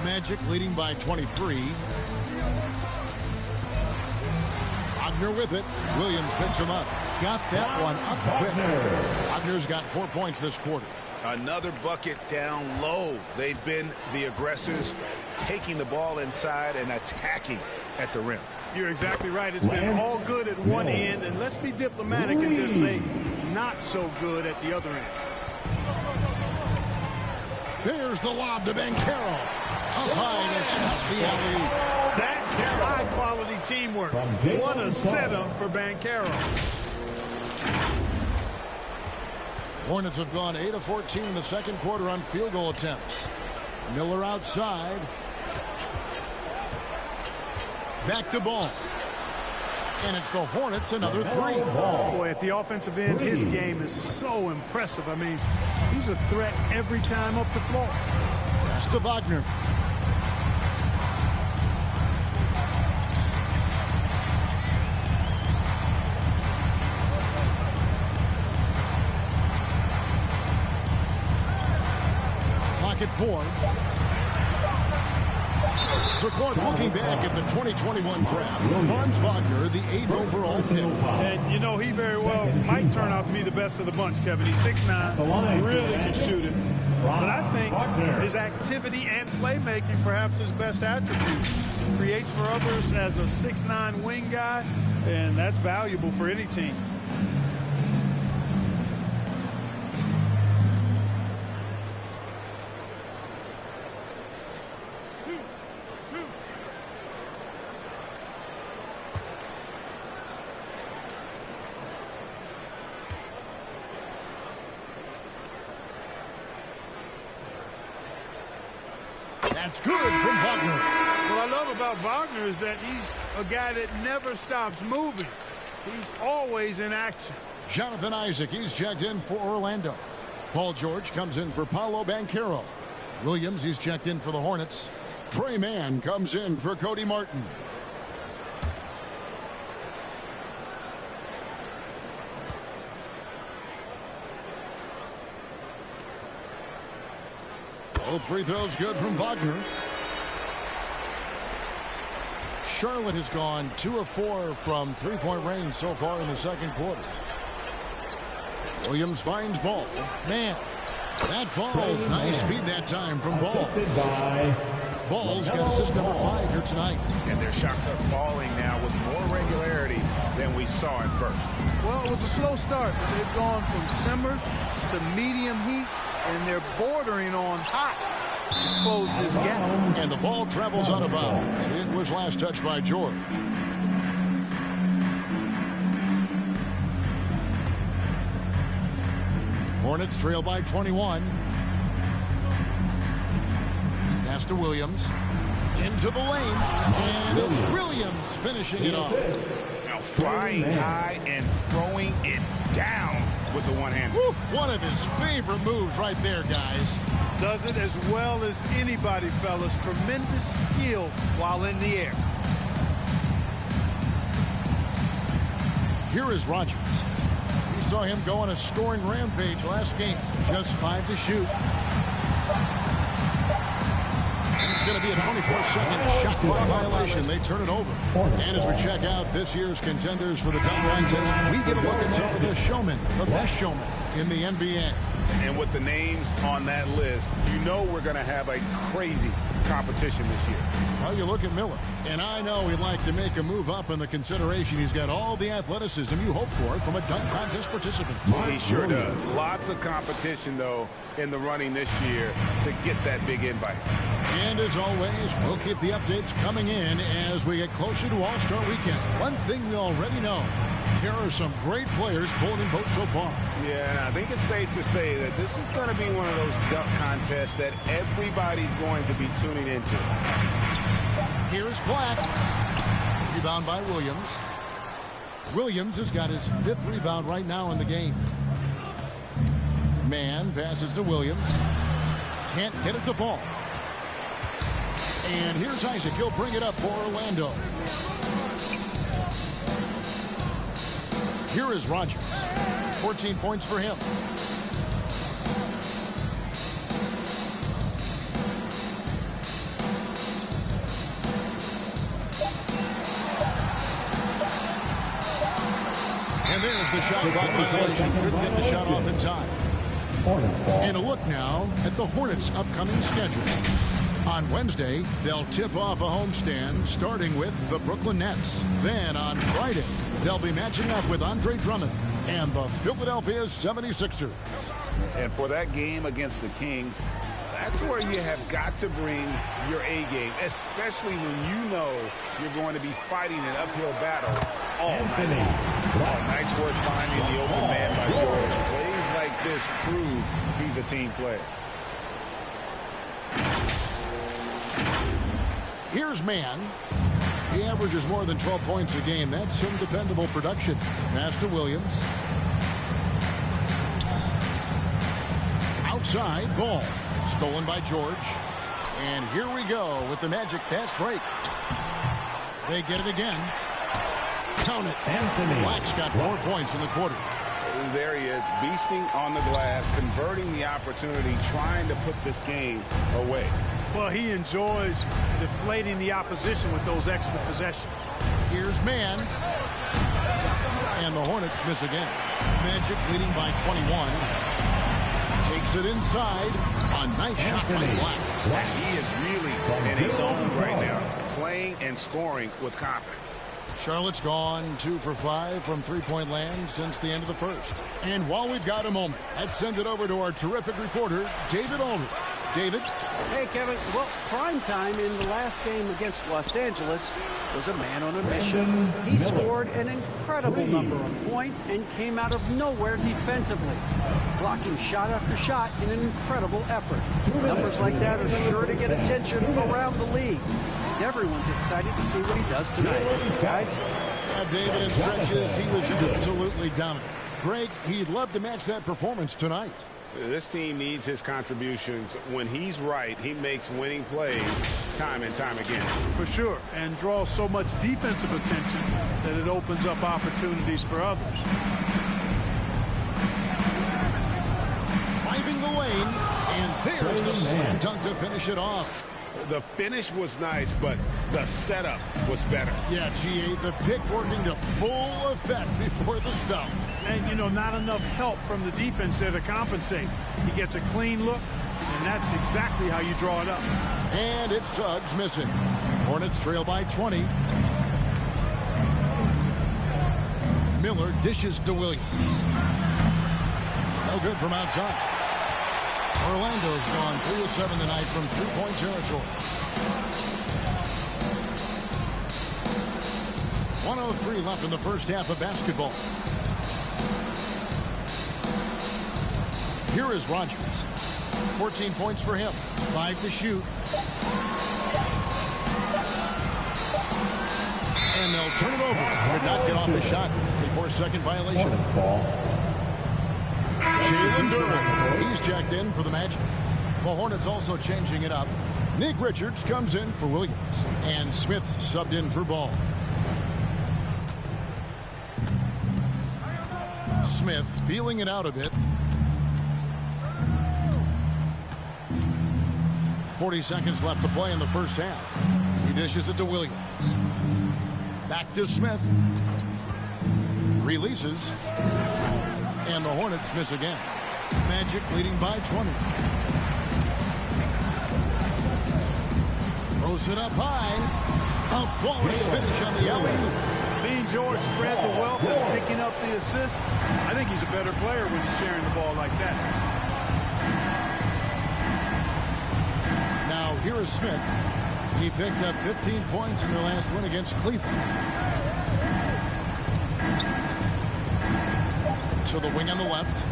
Speaker 4: Magic leading by 23. Wagner with it. Williams picks him up. Got that one up quick. Wagner's got 4 points this quarter.
Speaker 6: Another bucket down low. They've been the aggressors, taking the ball inside and attacking at the rim.
Speaker 10: You're exactly right. It's been all good at one end, and let's be diplomatic and just say not so good at the other end.
Speaker 4: There's the lob to Banchero. Up high to stuff the alley.
Speaker 10: That's high-quality teamwork. What a setup for Banchero.
Speaker 4: Hornets have gone 8 of 14 in the second quarter on field goal attempts. Miller outside. Back to Ball. And it's the Hornets another 3.
Speaker 10: Boy, at the offensive end, his game is so impressive. I mean, he's a threat every time up the floor.
Speaker 4: Pass to Wagner. At 4. So Clark looking back at the 2021 draft. Franz Wagner, the 8th overall pick.
Speaker 10: And you know, he very well might turn out to be the best of the bunch, Kevin. He's 6'9", really can shoot it. But I think his activity and playmaking perhaps his best attribute. Creates for others as a 6'9" wing guy, and that's valuable for any team.
Speaker 4: That's good from Wagner.
Speaker 10: What I love about Wagner is that he's a guy that never stops moving. He's always in action.
Speaker 4: Jonathan Isaac, he's checked in for Orlando. Paul George comes in for Paolo Banchero. Williams, he's checked in for the Hornets. Trey Mann comes in for Cody Martin. Both free throws good from Wagner. Charlotte has gone 2 of 4 from three-point range so far in the second quarter. Williams finds Ball. Man, that falls. Nice feed that time from Ball. Ball's got assist number 5 here tonight.
Speaker 6: And their shots are falling now with more regularity than we saw at first.
Speaker 10: Well, it was a slow start, but they've gone from simmer to medium heat, and they're bordering on hot to close this gap.
Speaker 4: And the ball travels out of bounds. It was last touched by George. Hornets trail by 21. Pass to Williams. Into the lane. And it's Williams finishing it off.
Speaker 6: Now flying high and throwing it down with the one-hander.
Speaker 4: One of his favorite moves right there, guys.
Speaker 10: Does it as well as anybody, fellas. Tremendous skill while in the air.
Speaker 4: Here is Rogers. We saw him go on a scoring rampage last game. Just 5 to shoot. And it's going to be a 24-second shot clock violation. They turn it over. And as we check out this year's contenders for the dunk contest, we get a look at some of the showmen, the best showmen in the NBA.
Speaker 6: And with the names on that list, you know we're going to have a crazy competition this year.
Speaker 4: Well, you look at Miller, and I know he'd like to make a move up in the consideration. He's got all the athleticism you hope for from a dunk contest participant.
Speaker 6: He sure does. Lots of competition, though, in the running this year to get that big invite.
Speaker 4: And as always, we'll keep the updates coming in as we get closer to All-Star Weekend. One thing we already know, there are some great players pulling in votes so far.
Speaker 6: Yeah, I think it's safe to say that this is going to be one of those dunk contests that everybody's going to be tuning into.
Speaker 4: Here's Black. Rebound by Williams. Williams has got his 5th rebound right now in the game. Mann passes to Williams. Can't get it to fall. And here's Isaac. He'll bring it up for Orlando. Here is Rogers. 14 points for him. And there's the shot clock violation. Couldn't get the shot off in time. And a look now at the Hornets' upcoming schedule. On Wednesday, they'll tip off a homestand starting with the Brooklyn Nets. Then on Friday, they'll be matching up with Andre Drummond and the Philadelphia 76ers.
Speaker 6: And for that game against the Kings, that's where you have got to bring your A game, especially when you know you're going to be fighting an uphill battle all night long. Oh, nice work finding the open man by George. Plays like this prove he's a team player.
Speaker 4: Here's Mann. He averages more than 12 points a game. That's some dependable production. Pass to Williams. Outside, Ball. Stolen by George. And here we go with the Magic fast break. They get it again. Count it. Black's got 4 points in the quarter.
Speaker 6: There he is, beasting on the glass, converting the opportunity, trying to put this game away.
Speaker 10: Well, he enjoys deflating the opposition with those extra possessions.
Speaker 4: Here's Mann. And the Hornets miss again. Magic leading by 21. Takes it inside. A nice shot by Black.
Speaker 6: He is really in his zone right now, playing and scoring with confidence.
Speaker 4: Charlotte's gone 2 for 5 from three-point land since the end of the first. And while we've got a moment, let's send it over to our terrific reporter, David Aldridge. David?
Speaker 8: Hey, Kevin. Well, prime time in the last game against Los Angeles was a man on a mission. He scored an incredible number of points and came out of nowhere defensively. blocking shot after shot in an incredible effort. Numbers like that are sure to get attention around the league. And everyone's excited to see what he does tonight. Guys?
Speaker 4: David, in stretches, he was absolutely dominant. Greg, he'd love to match that performance tonight.
Speaker 9: This team needs his contributions. When he's right, he makes winning plays time and time again.
Speaker 10: For sure, and draws so much defensive attention that it opens up opportunities for others.
Speaker 4: Driving the lane, and there's the slam dunk to finish it off.
Speaker 9: The finish was nice, but the setup was better.
Speaker 4: Yeah, G.A., the pick working to full effect before the stuff.
Speaker 10: And, you know, not enough help from the defense there to compensate. He gets a clean look, and that's exactly how you draw it up.
Speaker 4: And it's Suggs missing. Hornets trail by 20. Miller dishes to Williams. No good from outside. Orlando's gone 3 of 7 tonight from three-point territory. 1:03 left in the first half of basketball. Here is Rogers. 14 points for him. 5 to shoot. And they'll turn it over. Did not get off the shot. 24-second violation. Jalen Durham. He's checked in for the Magic. The Hornets also changing it up. Nick Richards comes in for Williams. And Smith subbed in for Ball. Smith feeling it out a bit. 40 seconds left to play in the first half. He dishes it to Williams. Back to Smith. Releases. And the Hornets miss again. Magic leading by 20. Throws it up high. A flawless finish on the alley.
Speaker 10: Seeing George spread the wealth and picking up the assist, I think he's a better player when he's sharing the ball like that.
Speaker 4: Now here is Smith. He picked up 15 points in their last win against Cleveland. To the wing on the left.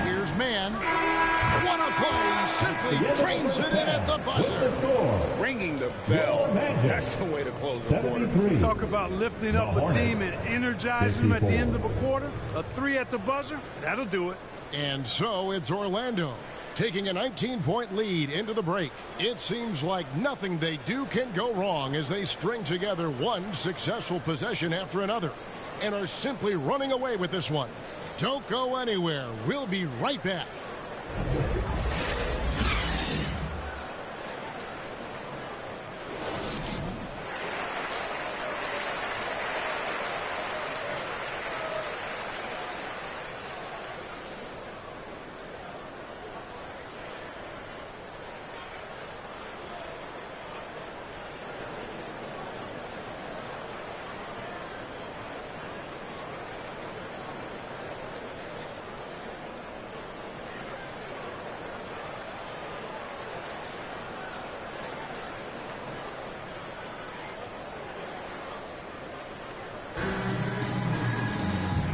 Speaker 4: Here's Mann. What a play. Simply trains it in at the buzzer.
Speaker 9: Ringing the bell. That's the way to close the quarter.
Speaker 10: Talk about lifting up a team and energizing them at the end of a quarter. A 3 at the buzzer, that'll do it.
Speaker 4: And so it's Orlando taking a 19-point lead into the break. It seems like nothing they do can go wrong as they string together one successful possession after another and are simply running away with this one. Don't go anywhere. We'll be right back.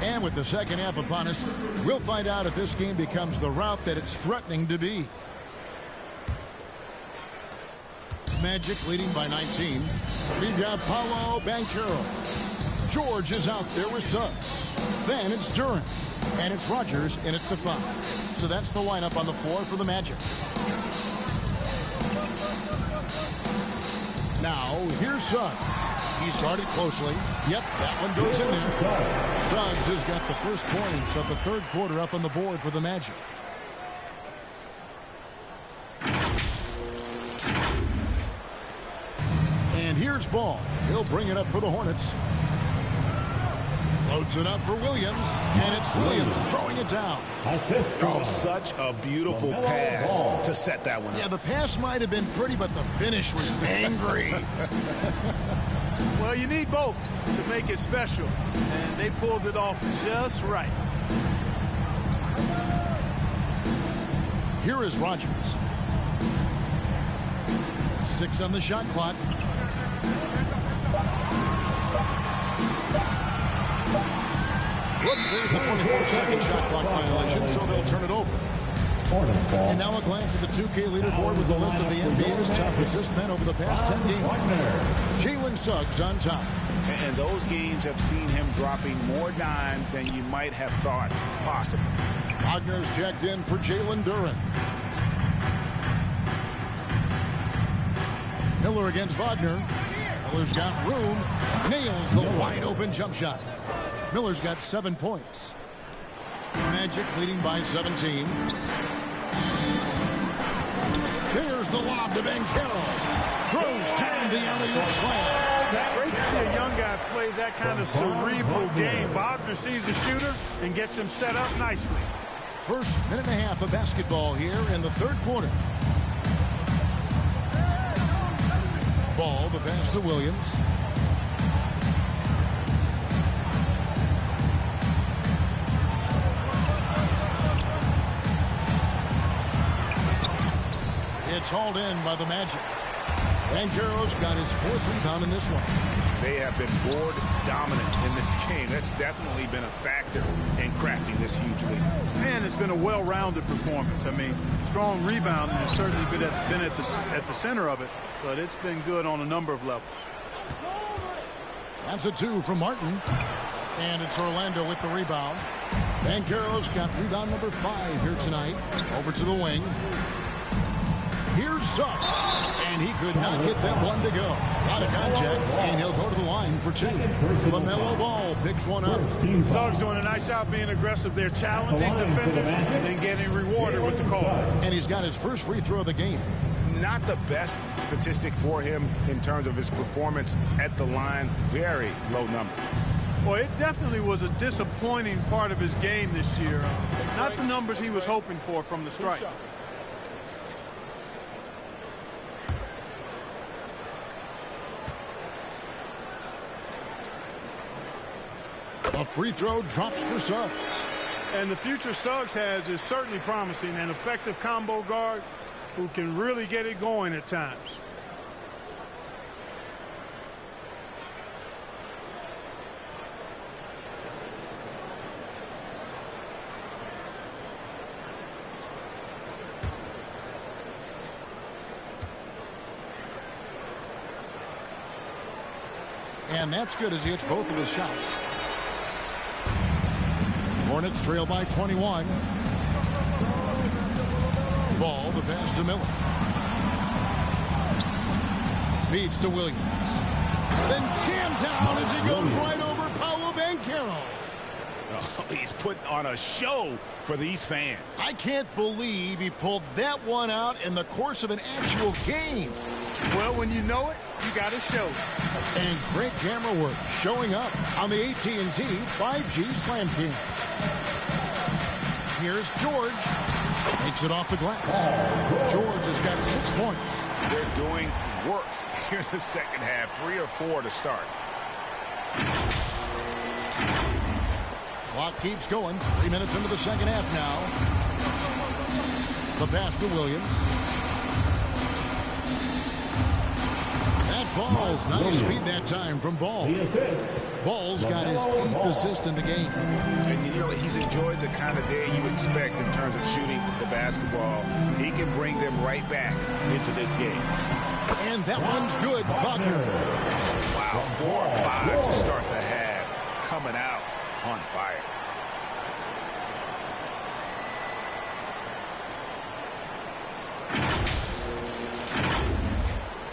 Speaker 4: And with the second half upon us, we'll find out if this game becomes the route that it's threatening to be. Magic leading by 19. We've got Paolo Banchero. George is out there with Suggs. Then it's Durant. And it's Rogers in at the 5. So that's the lineup on the floor for the Magic. Now, here's Suggs. He's guarded closely. Yep, that one goes in there. Suggs has got the first points of the third quarter up on the board for the Magic. And here's Ball. He'll bring it up for the Hornets. Floats it up for Williams. And it's Williams throwing it down.
Speaker 9: Oh, such a beautiful pass to set that one up.
Speaker 4: Yeah, the pass might have been pretty, but the finish was angry.
Speaker 10: Well, you need both to make it special, and they pulled it off just right.
Speaker 4: Here is Rogers. 6 on the shot clock. Whoops, there's the 24-second shot clock violation, so they'll turn it over. And now a glance at the 2K leaderboard with the list of the NBA's top assist men over the past 10 games. Jalen Suggs on top.
Speaker 6: And those games have seen him dropping more dimes than you might have thought possible.
Speaker 4: Wagner's checked in for Jalen Duren. Miller against Wagner. Miller's got room. Nails the wide-open jump shot. Miller's got 7 points. Magic leading by 17. There's the lob to Banchero. Throws down the alley-oop slam.
Speaker 10: Great to see a young guy play that kind of cerebral game. Wagner sees a shooter and gets him set up nicely.
Speaker 4: First minute and a half of basketball here in the third quarter. Ball, the pass to Williams. It's hauled in by the Magic. Banchero's got his 4th rebound in this one.
Speaker 6: They have been board dominant in this game. That's definitely been a factor in crafting this huge lead.
Speaker 10: Man, it's been a well-rounded performance. I mean, strong rebounding has certainly been at the center of it, but it's been good on a number of levels.
Speaker 4: That's a 2 from Martin. And it's Orlando with the rebound. Banchero's got rebound number 5 here tonight. Over to the wing. Here's Suggs. And he could not get that one to go. A lot of contact, and he'll go to the line for 2. LaMelo Ball picks one up.
Speaker 10: Suggs doing a nice job being aggressive there, challenging defenders and getting rewarded with the call.
Speaker 4: And he's got his first free throw of the game.
Speaker 6: Not the best statistic for him in terms of his performance at the line. Very low number.
Speaker 10: Well, it definitely was a disappointing part of his game this year. Not the numbers he was hoping for from the stripe.
Speaker 4: A free throw drops for Suggs.
Speaker 10: And the future Suggs has is certainly promising. An effective combo guard who can really get it going at times.
Speaker 4: And that's good as he hits both of his shots. Hornets trail by 21. Ball, the pass to Miller. Feeds to Williams. Then jammed down as he goes right over Paolo Banchero.
Speaker 6: Oh, he's putting on a show for these fans.
Speaker 4: I can't believe he pulled that one out in the course of an actual game.
Speaker 10: Well, when you know it, you got to show it.
Speaker 4: And great camera work showing up on the AT&T 5G Slam King. Here's George. Takes it off the glass. George has got 6 points.
Speaker 6: They're doing work here in the second half. 3 or 4 to start.
Speaker 4: Clock keeps going. 3 minutes into the second half now. The pass to Williams. That falls. Nice feed that time from Ball. Ball's got his 8th assist in the game.
Speaker 6: And you know, he's enjoyed the kind of day you expect in terms of shooting the basketball. He can bring them right back into this game.
Speaker 4: And that one's good. Wagner.
Speaker 6: Wow, 4 or 5 to start the half. Coming out on fire.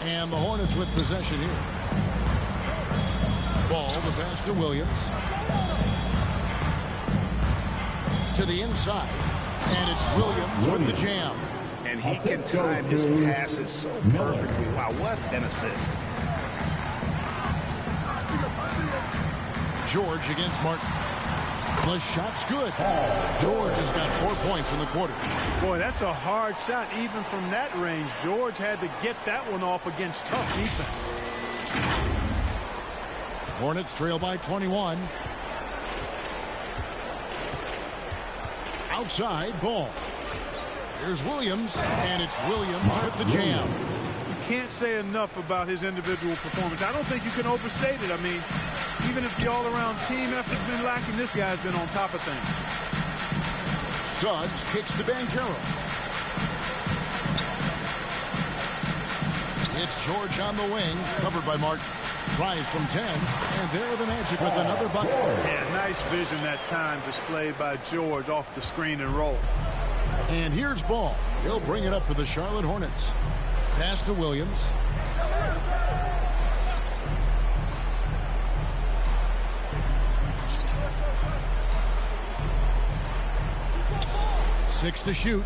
Speaker 4: And the Hornets with possession here. Ball, the pass to Williams. To the inside. And it's Williams with the jam.
Speaker 6: And he can time his passes so perfectly. Wow, what an assist.
Speaker 4: George against Martin. The shot's good. George has got 4 points in the quarter.
Speaker 10: Boy, that's a hard shot even from that range. George had to get that one off against tough defense.
Speaker 4: Hornets trail by 21. Outside, Ball. Here's Williams, and it's Williams with the jam.
Speaker 10: You can't say enough about his individual performance. I don't think you can overstate it. I mean, Even if the all-around team effort's been lacking, this guy's been on top of things.
Speaker 4: Suggs kicks to Banchero. It's George on the wing, covered by Martin. Tries from 10, and there are the Magic with another bucket.
Speaker 10: Yeah, nice vision that time displayed by George off the screen and roll.
Speaker 4: And here's Ball. He'll bring it up for the Charlotte Hornets. Pass to Williams. Six to shoot.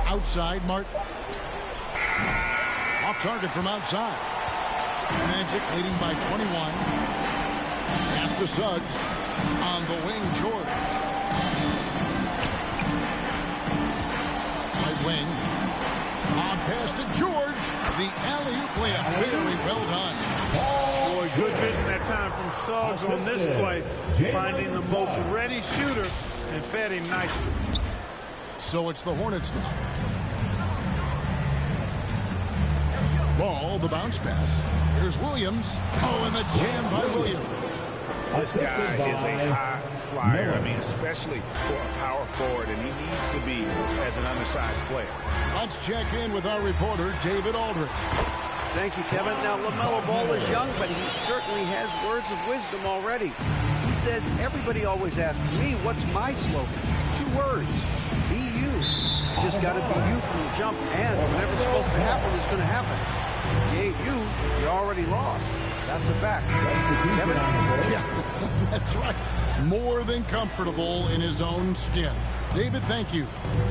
Speaker 4: Outside, Martin. Off target from outside. Magic leading by 21. Pass to Suggs. On the wing, George. Right wing. On pass to George. The alley-oop layup. Very well done.
Speaker 10: Boy, good vision that time from Suggs on this play. Finding the most ready shooter and fed him nicely.
Speaker 4: So it's the Hornets now. Ball, the bounce pass. Here's Williams. Oh, and the jam by Williams.
Speaker 6: This guy is a high flyer. I mean, especially for a power forward, and he needs to be as an undersized player.
Speaker 4: Let's check in with our reporter, David Aldridge.
Speaker 8: Thank you, Kevin. Now, LaMelo Ball is young, but he certainly has words of wisdom already. He says, everybody always asks me, what's my slogan? 2 words. Be you. You just got to be you from the jump, and whatever's supposed to happen is going to happen. If you ain't you, you're already lost. That's a fact. Kevin?
Speaker 4: Yeah, that's right. More than comfortable in his own skin. David, thank you.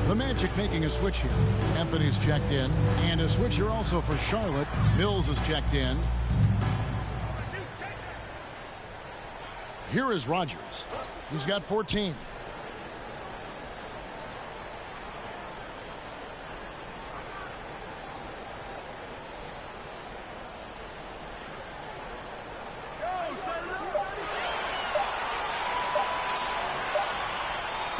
Speaker 4: The Magic making a switch here. Anthony's checked in. And a switcher also for Charlotte. Mills is checked in. Here is Rogers. He's got 14.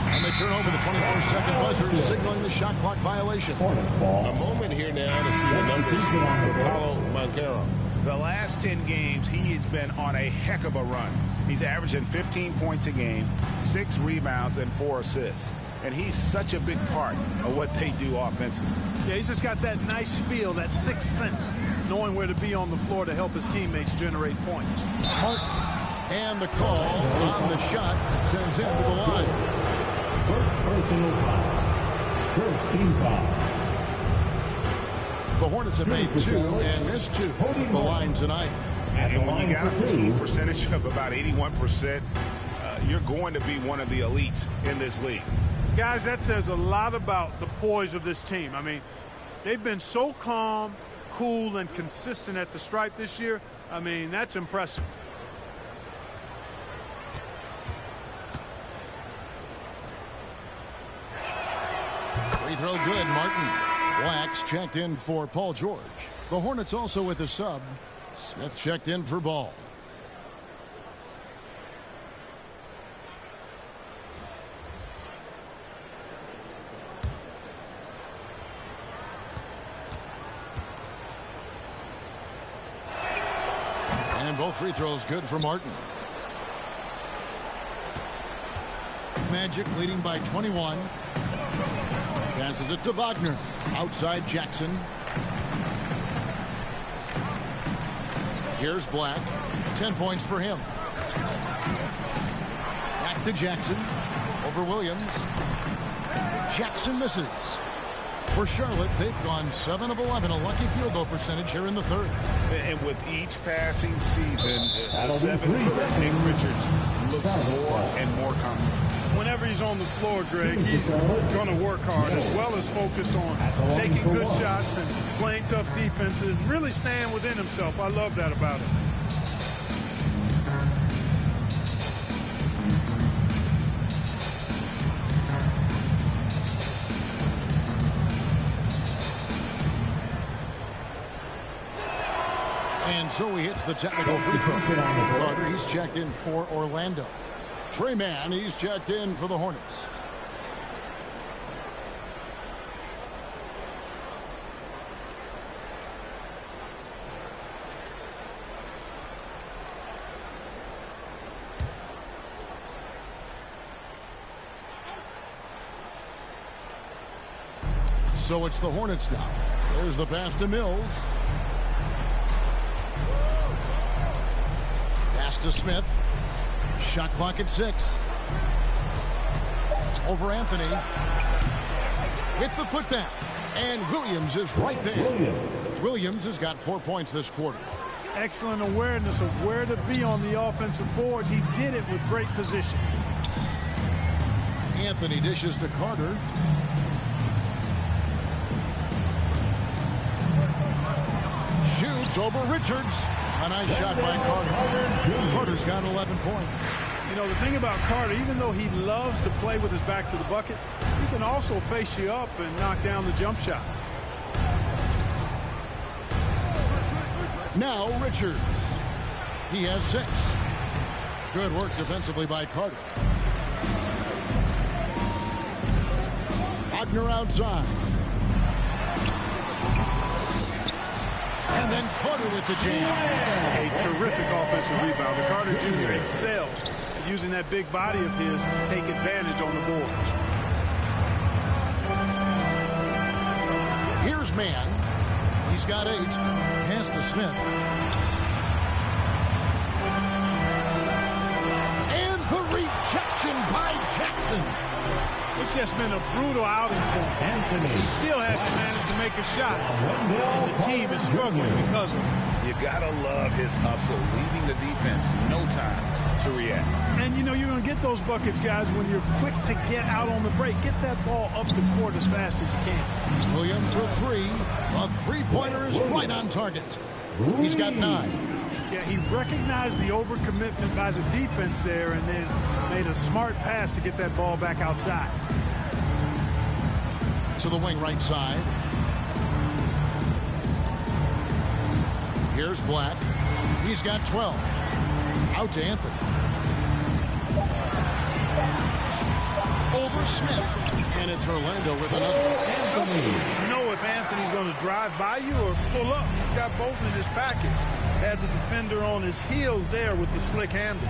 Speaker 4: And they turn over the 24-second buzzer, signaling the shot clock violation.
Speaker 9: A moment here now to see the numbers for Paulo Banchero.
Speaker 6: The last 10 games, he has been on a heck of a run. He's averaging 15 points a game, 6 rebounds, and 4 assists. And he's such a big part of what they do offensively.
Speaker 10: Yeah, he's just got that nice feel, that sixth sense, knowing where to be on the floor to help his teammates generate points.
Speaker 4: And the call on the shot sends him to the line.
Speaker 7: First personal foul. First team foul.
Speaker 4: The Hornets have made 2 and missed 2 at the line tonight.
Speaker 6: And when you got a team percentage of about 81%, you're going to be one of the elites in this league.
Speaker 10: Guys, that says a lot about the poise of this team. I mean, they've been so calm, cool, and consistent at the stripe this year. I mean, that's impressive.
Speaker 4: Free throw good, Martin. Wax checked in for Paul George. The Hornets also with a sub. Smith checked in for Ball. And both free throws good for Martin. Magic leading by 21. Passes it to Wagner. Outside Jackson. Here's Black. 10 points for him. Back to Jackson. Over Williams. Jackson misses. For Charlotte, they've gone 7 of 11, a lucky field goal percentage here in the third.
Speaker 6: And with each passing season, the 7 for Nick Richards looks more and more confident.
Speaker 10: Whenever he's on the floor, Greg, he's going to work hard as well as focus on taking good shots and playing tough defense and really staying within himself. I love that about him.
Speaker 4: And so he hits the technical free throw. Carter, he's checked in for Orlando. Trey Mann, he's checked in for the Hornets. So it's the Hornets now. There's the pass to Mills. Pass to Smith. Shot clock at 6. Over Anthony. With the putback. And Williams is right there. Williams has got 4 points this quarter.
Speaker 10: Excellent awareness of where to be on the offensive boards. He did it with great position.
Speaker 4: Anthony dishes to Carter. Shoots over Richards. A nice shot by Carter. Carter's got 11 points.
Speaker 10: You know, the thing about Carter, even though he loves to play with his back to the bucket, he can also face you up and knock down the jump shot.
Speaker 4: Now Richards. He has 6. Good work defensively by Carter. Wagner outside. And then Carter with the jam.
Speaker 10: A terrific offensive rebound. Carter Jr. excels at using that big body of his to take advantage on the boards.
Speaker 4: Here's Mann. He's got 8. Pass to Smith. And the rejection by Jackson.
Speaker 10: It's just been a brutal outing for him. He still hasn't managed to make a shot. And the team is struggling because of it.
Speaker 6: You gotta love his hustle, leaving the defense no time to react.
Speaker 10: And you know you're going to get those buckets, guys, when you're quick to get out on the break. Get that ball up the court as fast as you can.
Speaker 4: Williams for 3. A three-pointer is right on target. He's got 9.
Speaker 10: Yeah, he recognized the overcommitment by the defense there and then made a smart pass to get that ball back outside.
Speaker 4: To the wing right side. Here's Black. He's got 12. Out to Anthony. Over Smith. And it's Orlando with another.
Speaker 10: Anthony. You know if Anthony's going to drive by you or pull up. He's got both in his package. Had the defender on his heels there with the slick handle.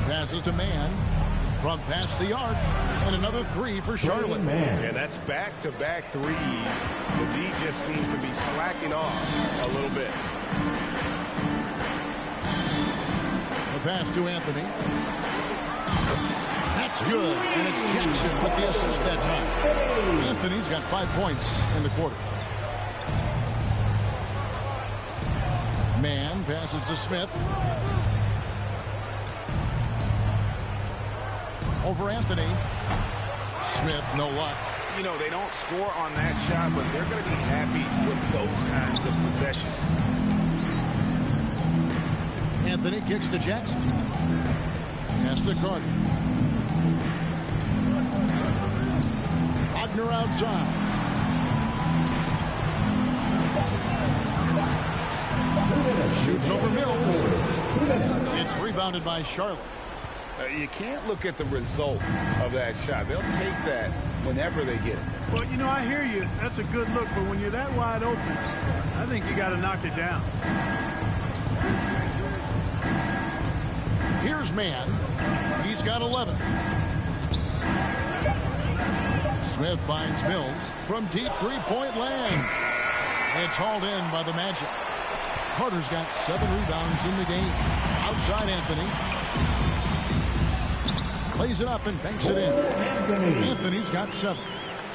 Speaker 4: Passes to Mann. From past the arc. And another 3 for Charlotte.
Speaker 6: Yeah, that's back-to-back threes. The D just seems to be slacking off a little bit.
Speaker 4: The pass to Anthony. That's good. And it's Jackson with the assist that time. Anthony's got 5 points in the quarter. Mann passes to Smith. Over Anthony. Smith, no luck.
Speaker 6: You know, they don't score on that shot, but they're going to be happy with those kinds of possessions.
Speaker 4: Anthony kicks to Jackson. Pass to Carter. Wagner outside. Shoots over Mills. It's rebounded by Charlotte.
Speaker 6: You can't look at the result of that shot. They'll take that whenever they get it.
Speaker 10: Well, you know, I hear you. That's a good look, but when you're that wide open, I think you got to knock it down.
Speaker 4: Here's Mann. He's got 11. Smith finds Mills from deep three-point land. It's hauled in by the Magic. Carter's got 7 rebounds in the game. Outside Anthony. Plays it up and banks it in. Anthony's got 7.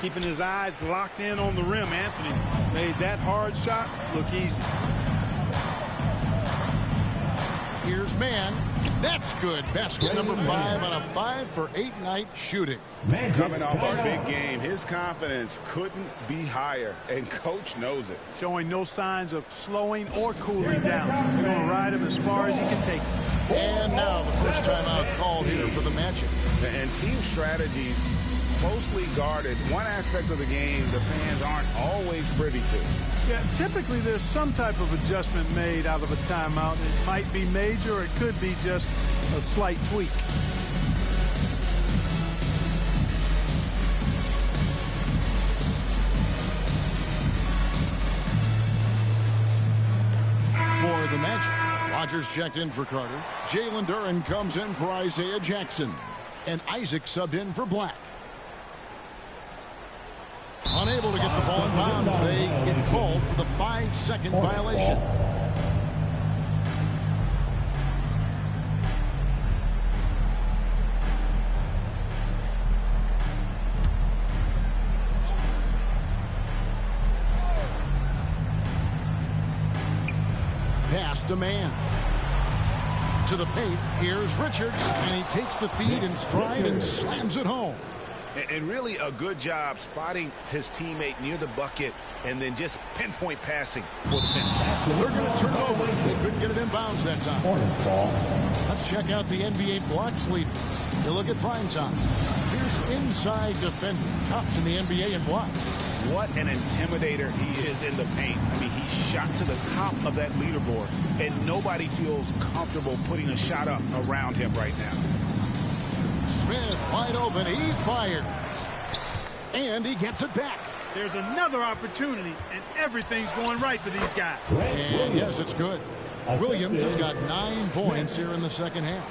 Speaker 10: Keeping his eyes locked in on the rim. Anthony made that hard shot look easy.
Speaker 4: Here's Mann. That's good. Basket number 5 on a 5-for-8 night shooting.
Speaker 6: Coming off our big game, his confidence couldn't be higher, and coach knows it.
Speaker 10: Showing no signs of slowing or cooling down. They're going to ride him as far as he can take him.
Speaker 4: And now the first timeout called here for the Magic.
Speaker 6: And team strategies closely guarded. One aspect of the game the fans aren't always privy to.
Speaker 10: Yeah, typically there's some type of adjustment made out of a timeout. It might be major, or it could be just a slight tweak.
Speaker 4: For the Magic, Rodgers checked in for Carter. Jalen Duren comes in for Isaiah Jackson. And Isaac subbed in for Black. Ball in bounds. They get called for the 5-second violation. Pass to man. To the paint. Here's Richards, and he takes the feed in stride and slams it home.
Speaker 6: And really a good job spotting his teammate near the bucket and then just pinpoint passing for the finish.
Speaker 4: They're going to turn it over. They couldn't get it in bounds that time. Let's check out the NBA blocks leader. You look at prime time. Here's inside defender. Tops in the NBA in blocks.
Speaker 6: What an intimidator he is in the paint. I mean, he shot to the top of that leaderboard, and nobody feels comfortable putting a shot up around him right now.
Speaker 4: Smith wide open. He fires. And he gets it back.
Speaker 10: There's another opportunity, and everything's going right for these guys.
Speaker 4: And yes, it's good. Williams has got 9 points here in the second half.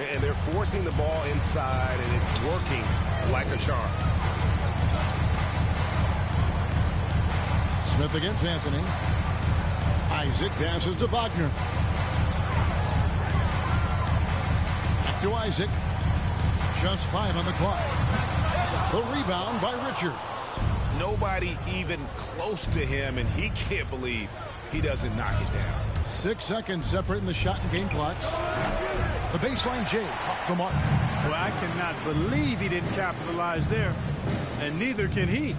Speaker 6: And they're forcing the ball inside, and it's working like a charm.
Speaker 4: Smith against Anthony. Isaac passes to Wagner. Back to Isaac. Just 5 on the clock. The rebound by Richards.
Speaker 6: Nobody even close to him, and he can't believe he doesn't knock it down.
Speaker 4: 6 seconds separating the shot and game clocks. The baseline J off the mark.
Speaker 10: Well, I cannot believe he didn't capitalize there, and neither can he.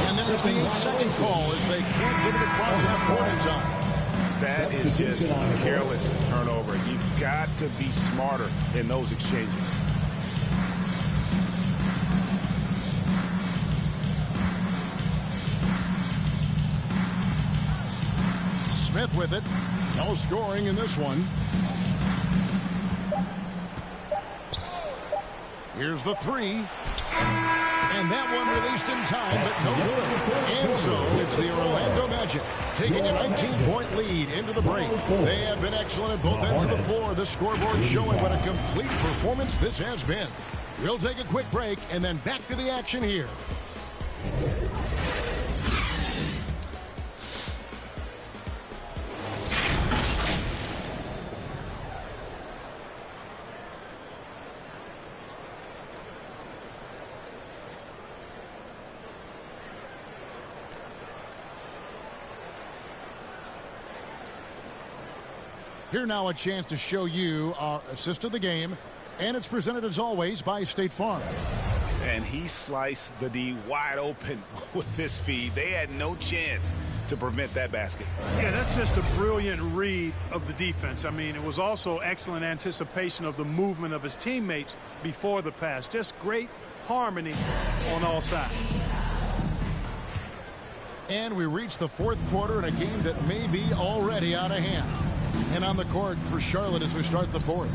Speaker 4: And there's the 8-second call as they can't get it across half court in time.
Speaker 6: That is just a careless turnover. You've got to be smarter in those exchanges.
Speaker 4: Smith with it. No scoring in this one. Here's the 3. And that one released in time, but no good. And so it's the Orlando Magic taking a 19-point lead into the break. They have been excellent at both ends of the floor. The scoreboard showing what a complete performance this has been. We'll take a quick break and then back to the action here. Here now a chance to show you our assist of the game, and it's presented as always by State Farm.
Speaker 6: And he sliced the D wide open with this feed. They had no chance to prevent that basket.
Speaker 10: Yeah, that's just a brilliant read of the defense. I mean, it was also excellent anticipation of the movement of his teammates before the pass. Just great harmony on all sides.
Speaker 4: And we reach the 4th quarter in a game that may be already out of hand. And on the court for Charlotte as we start the 4th.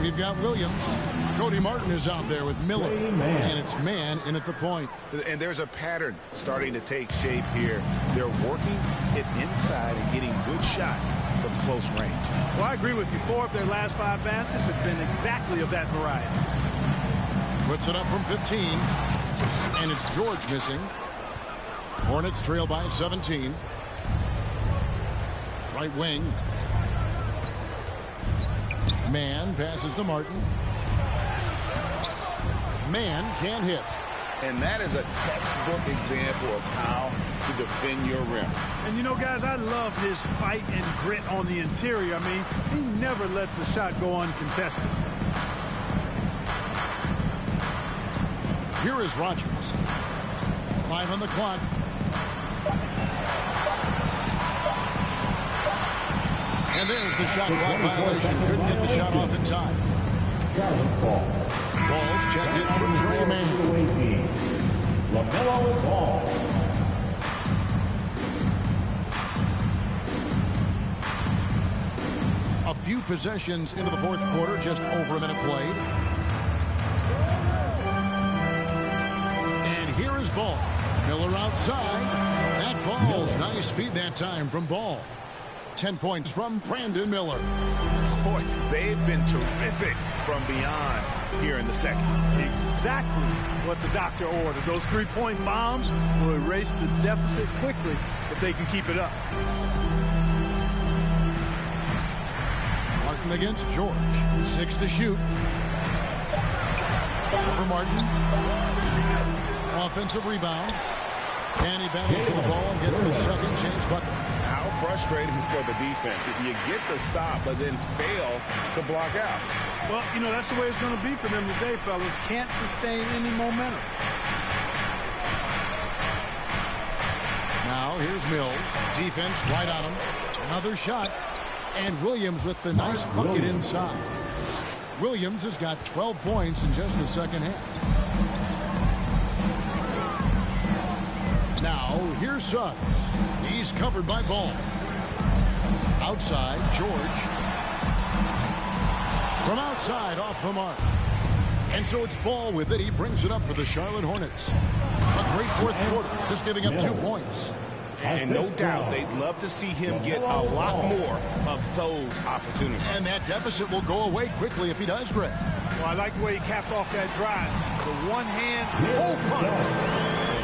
Speaker 4: We've got Williams. Cody Martin is out there with Miller. And it's man in at the point.
Speaker 6: And there's a pattern starting to take shape here. They're working it inside and getting good shots from close range.
Speaker 10: Well, I agree with you. 4 of their last 5 baskets have been exactly of that variety.
Speaker 4: Puts it up from 15. And it's George missing. Hornets trail by 17. Right wing. Man passes to Martin. Man can't hit.
Speaker 6: And that is a textbook example of how to defend your rim.
Speaker 10: And you know, guys, I love his fight and grit on the interior. I mean, he never lets a shot go uncontested.
Speaker 4: Here is Rodgers. 5 on the clock. And there's the shot clock violation. Couldn't get the shot off in time. Ball's checked in for Trey Mann.
Speaker 7: LaMelo Ball.
Speaker 4: A few possessions into the 4th quarter, just over a minute played. And here is Ball. Miller outside. That falls. Nice feed that time from Ball. 10 points from Brandon Miller.
Speaker 6: Boy, they've been terrific from beyond. here in the second.
Speaker 10: Exactly what the doctor ordered. Those three-point bombs will erase the deficit quickly if they can keep it up.
Speaker 4: Martin against George. 6 to shoot. For Martin. Offensive rebound. And he battles for the ball and gets the second chance bucket.
Speaker 6: How frustrating for the defense if you get the stop but then fail to block out.
Speaker 10: Well, you know, that's the way it's going to be for them today, fellas. Can't sustain any momentum.
Speaker 4: Now here's Mills. Defense right on him. Another shot. And Williams with the nice bucket inside. Williams has got 12 points in just the second half. Now, here's Suggs. He's covered by Ball. Outside, George. From outside, off the mark. And so it's Ball with it. He brings it up for the Charlotte Hornets. A great fourth quarter, just giving up 2 points.
Speaker 6: And no doubt they'd love to see him get a lot more of those opportunities.
Speaker 4: And that deficit will go away quickly if he does, Greg.
Speaker 10: Well, I like the way he capped off that drive. The one-hand hole punch.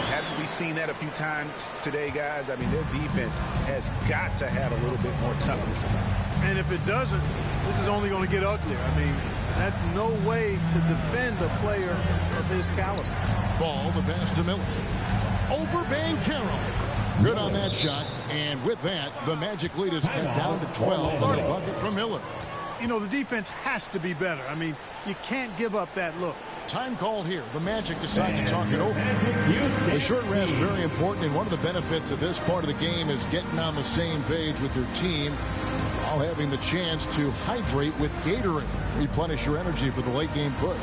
Speaker 6: Haven't we seen that a few times today, guys? I mean, their defense has got to have a little bit more toughness about it.
Speaker 10: And if it doesn't, this is only going to get uglier. I mean, that's no way to defend a player of his caliber.
Speaker 4: Ball, the pass to Miller. Over Banchero. Good on that shot. And with that, the Magic lead is cut down to 12 on the bucket from Miller.
Speaker 10: You know, the defense has to be better. I mean, you can't give up that look.
Speaker 4: Time called here. The Magic decide to talk it over. The short rest is very important, and one of the benefits of this part of the game is getting on the same page with your team while having the chance to hydrate with Gatorade. Replenish your energy for the late game push.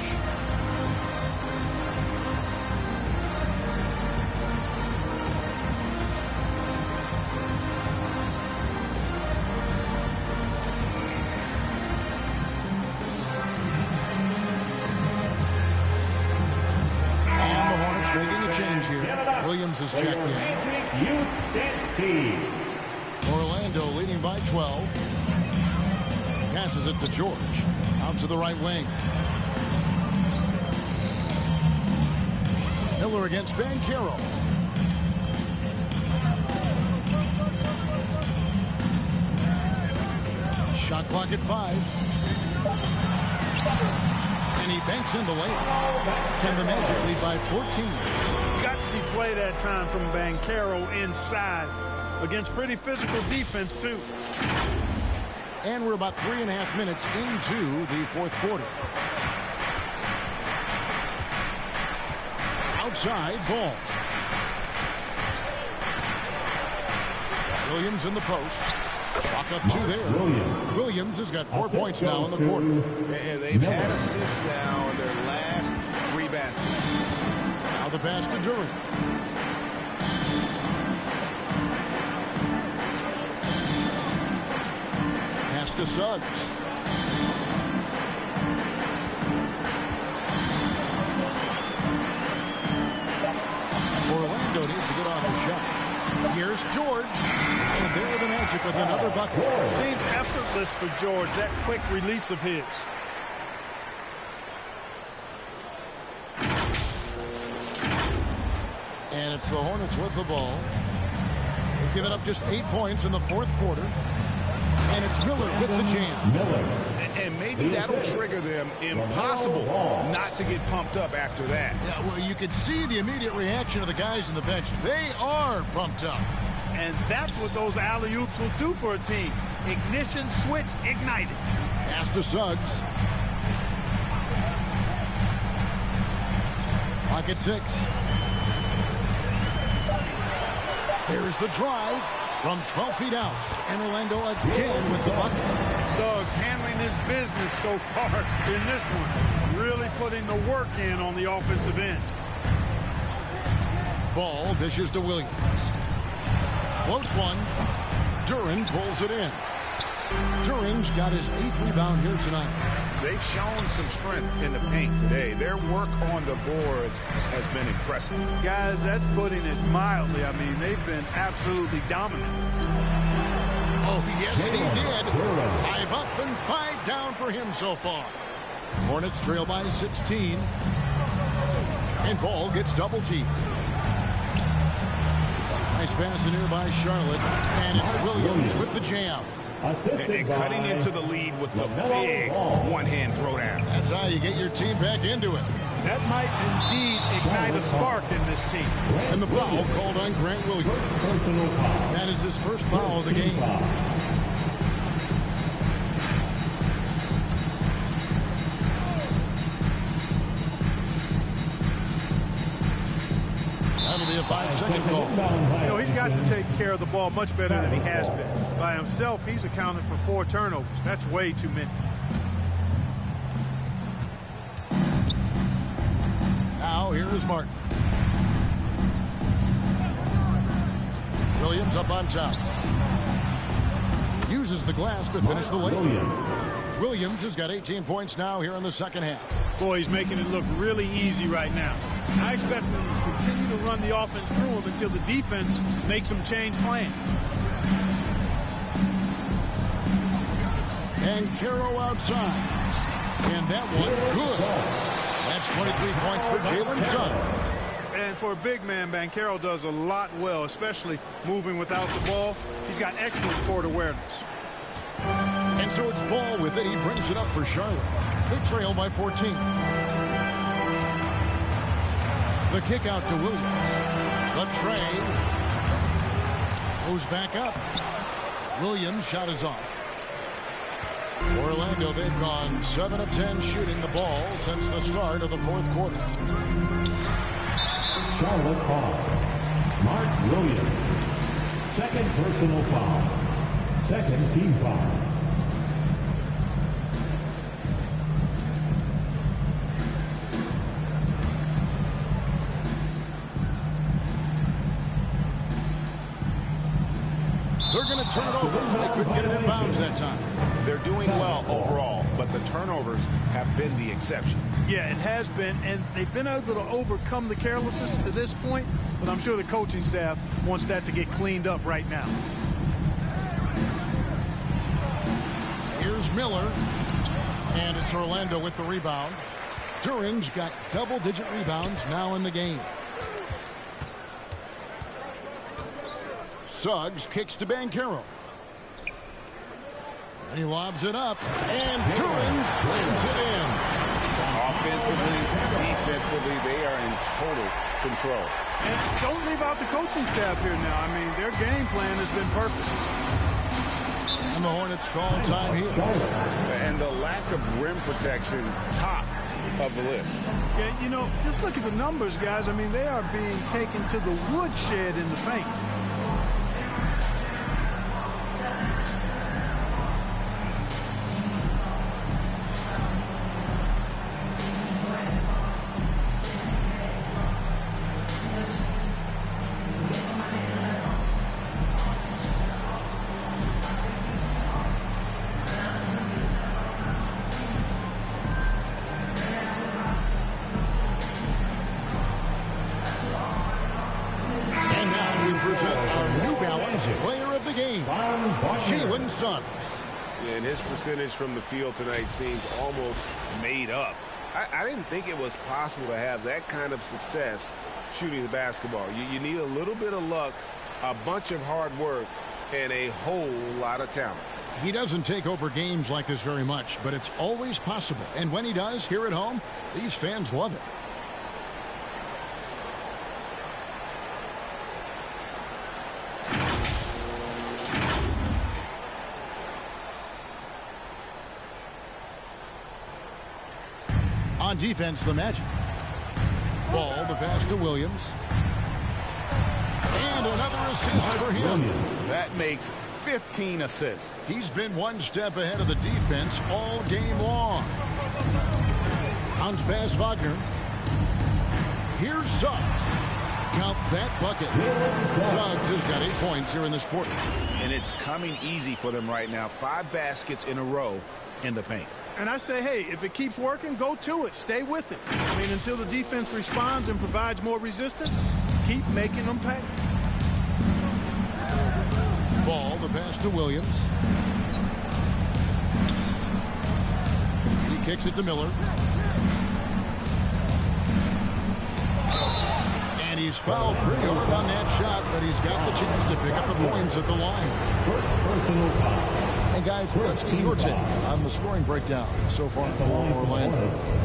Speaker 4: Williams is checked in. Orlando leading by 12. Passes it to George. Out to the right wing. Miller against Banchero. Shot clock at 5. And he banks in the layup. Can the Magic lead by 14?
Speaker 10: Gutsy play that time from Banchero inside against pretty physical defense, too.
Speaker 4: And we're about 3.5 minutes into the fourth quarter. Outside, Ball. Williams in the post. Chalk up 2 there. Williams has got 4 points now in the quarter.
Speaker 6: And they've had assists now in their last 3 baskets.
Speaker 4: Now the pass to Duran. Pass to Suggs. Orlando needs to get off the shot. Here's George. And there are the Magic with another bucket.
Speaker 10: Seems effortless for George, that quick release of his.
Speaker 4: And it's the Hornets with the ball. They've given up just 8 points in the fourth quarter. And it's Miller with the jam.
Speaker 6: And maybe that'll trigger them. Impossible not to get pumped up after that.
Speaker 4: Yeah, well, you could see the immediate reaction of the guys on the bench. They are pumped up.
Speaker 10: And that's what those alley-oops will do for a team. Ignition switch ignited.
Speaker 4: Pass to Suggs. Clock at 6. There's the drive from 12 feet out. And Orlando again with the bucket.
Speaker 10: Suggs handling his business so far in this one. Really putting the work in on the offensive end.
Speaker 4: Ball dishes to Williams. Floats one. Duran pulls it in. Duran's got his 8th rebound here tonight.
Speaker 6: They've shown some strength in the paint today. Their work on the boards has been impressive.
Speaker 10: Guys, that's putting it mildly. I mean, they've been absolutely dominant.
Speaker 4: Oh, yes, he did. 5 up and 5 down for him so far. Hornets trail by 16. And ball gets double teamed. Nice pass in here by Charlotte. And it's Williams with the jam.
Speaker 6: And cutting into the lead with the big one-hand throwdown.
Speaker 4: That's how you get your team back into it.
Speaker 10: That might indeed ignite a spark in this team.
Speaker 4: And the foul called on Grant Williams. That is his first foul of the game. That'll be a 5-second call.
Speaker 10: You know, he's got to take care of the ball much better than he has been. By himself, he's accounted for 4 turnovers. That's way too many.
Speaker 4: Now here is Martin. Williams up on top. Uses the glass to finish the lane. Williams has got 18 points now here in the second half.
Speaker 10: Boy, he's making it look really easy right now. I expect them to continue to run the offense through him until the defense makes him change plan.
Speaker 4: And Caro outside. And that one good. That's 23 points for Jalen Suggs.
Speaker 10: And for a big man, Banchero does a lot well, especially moving without the ball. He's got excellent court awareness.
Speaker 4: And so it's Ball with it. He brings it up for Charlotte. They trail by 14. The kick out to Williams. The tray goes back up. Williams' shot is off. Orlando, they've gone 7 of 10 shooting the ball since the start of the fourth quarter.
Speaker 7: Charlotte foul. Mark Williams. Second personal foul. Second team foul.
Speaker 4: They're going to turn it over. They couldn't get it in bounds that time.
Speaker 6: They're doing well overall, but the turnovers have been the exception.
Speaker 10: Yeah, it has been, and they've been able to overcome the carelessness to this point, but I'm sure the coaching staff wants that to get cleaned up right now.
Speaker 4: Here's Miller, and it's Orlando with the rebound. Duran's got double-digit rebounds now in the game. Suggs kicks to Banchero. And he lobs it up, and Duran slams it in.
Speaker 6: Offensively, defensively, they are in total control.
Speaker 10: And don't leave out the coaching staff here now. I mean, their game plan has been perfect.
Speaker 4: And the Hornets call time here.
Speaker 6: And the lack of rim protection, top of the list.
Speaker 10: Yeah, you know, just look at the numbers, guys. I mean, they are being taken to the woodshed in the paint.
Speaker 6: And his percentage from the field tonight seems almost made up. I didn't think it was possible to have that kind of success shooting the basketball. You need a little bit of luck, a bunch of hard work, and a whole lot of talent.
Speaker 4: He doesn't take over games like this very much, but it's always possible. And when he does, here at home, these fans love it. On defense, the Magic. Ball, the pass to Williams. And another assist for him.
Speaker 6: That makes 15 assists.
Speaker 4: He's been one step ahead of the defense all game long. Bounce pass Wagner. Here's Suggs. Count that bucket. Suggs has got 8 points here in this quarter.
Speaker 6: And it's coming easy for them right now. 5 baskets in a row in the paint.
Speaker 10: And I say, hey, if it keeps working, go to it. Stay with it. I mean, until the defense responds and provides more resistance, keep making them pay.
Speaker 4: Ball, the pass to Williams. He kicks it to Miller. And he's fouled pretty hard on that shot, but he's got the chance to pick up the points at the line. And guys, let's get your take on the scoring breakdown so far for Orlando.